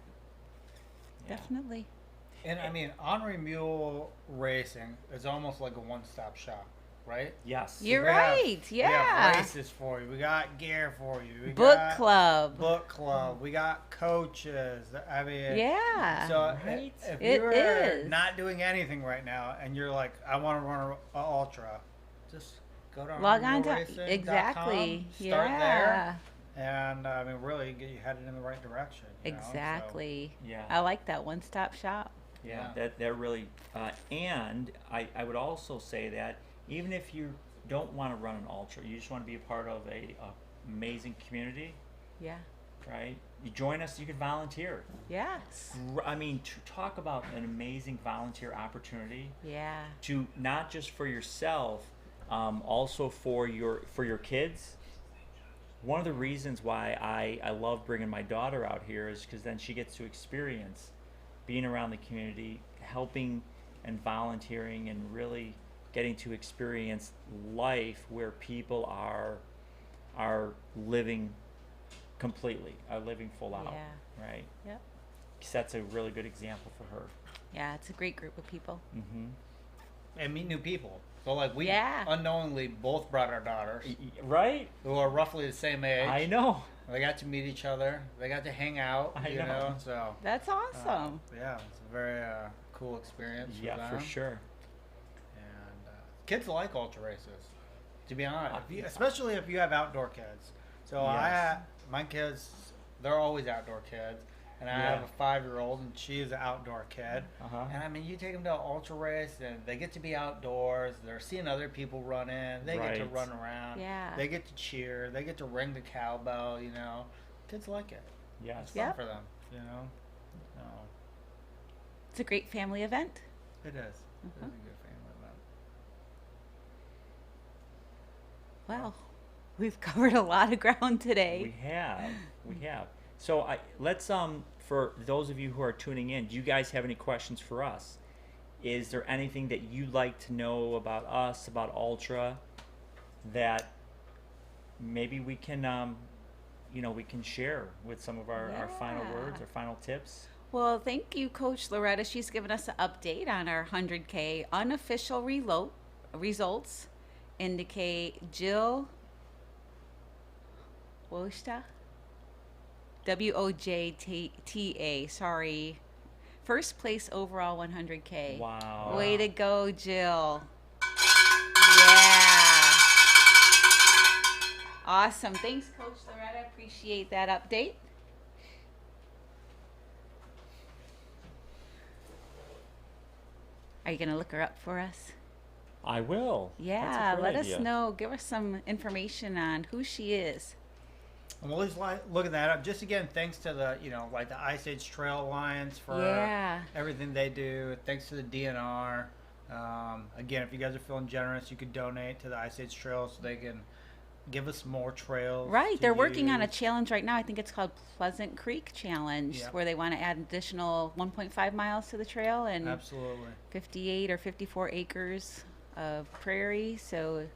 Yeah. Definitely. And I mean, Ornery Mule Racing is almost like a one-stop shop, right? Yes. You're We have- right. We Yeah. have races for you. We got gear for you. We Book got club. Book club. We got coaches. I mean, Yeah. So Right. if It you're is. not doing anything right now and you're like, I want to run an ultra, just go to Log on to orneryracing.com, exactly. Start Yeah. there, and I mean, really get you headed in the right direction. You know? So, Exactly. Yeah. I like that one-stop shop. Yeah, that really, and I would also say that even if you don't want to run an ultra, you just want to be a part of a amazing community, Yeah. right? You join us, you can volunteer. Yes. I mean, to talk about an amazing volunteer opportunity. Yeah. To not just for yourself, also for your kids. One of the reasons why I love bringing my daughter out here is because then she gets to experience being around the community, helping and volunteering, and really getting to experience life where people are living completely, are living full out, Yeah. right? Yep. That's a really good example for her. Yeah, it's a great group of people. Mm-hmm. and meet new people. So like we Yeah. unknowingly both brought our daughters, right? Who are roughly the same age. I know. They got to meet each other. They got to hang out. I you know. So That's awesome. yeah, it's a very cool experience. Yeah, them. for sure. And kids like ultra races. To be honest, especially if you have outdoor kids. So Yes. my kids, they're always outdoor kids. And I Yeah. have a 5-year-old, and she's an outdoor kid. Uh-huh. And I mean, you take them to an ultra race, and they get to be outdoors. They're seeing other people run in. They get to Right. run around. Yeah. They get to cheer. They get to ring the cowbell. You know, kids like it. Yes. It's fun Yep. for them. You know. So It's a great family event. it is. It's a good family event. Wow. We've covered a lot of ground today. We have. So let's for those of you who are tuning in, do you guys have any questions for us? Is there anything that you'd like to know about us, about Ultra, that maybe we can we can share with some of our final words, our final tips? Well, thank you, Coach Loretta. She's given us an update on our 100K unofficial results. Indicate Jill Wojta, Wojta, sorry. First place overall 100K. Wow. Way to go, Jill. Yeah. Awesome. Thanks, Coach Loretta. Appreciate that update. Are you going to look her up for us? I will. Yeah, That's a great let idea. us know. Give us some information on who she is. And we'll just looking that up. Just again, thanks to the like the Ice Age Trail Alliance for Yeah. everything they do. Thanks to the DNR. Again, if you guys are feeling generous, you could donate to the Ice Age Trail so they can give us more trails. Right, to they're working on a use. challenge right now. I think it's called Pleasant Creek Challenge, Yep. where they want to add additional 1.5 miles to the trail and Absolutely. 58 or 54 acres of prairie. So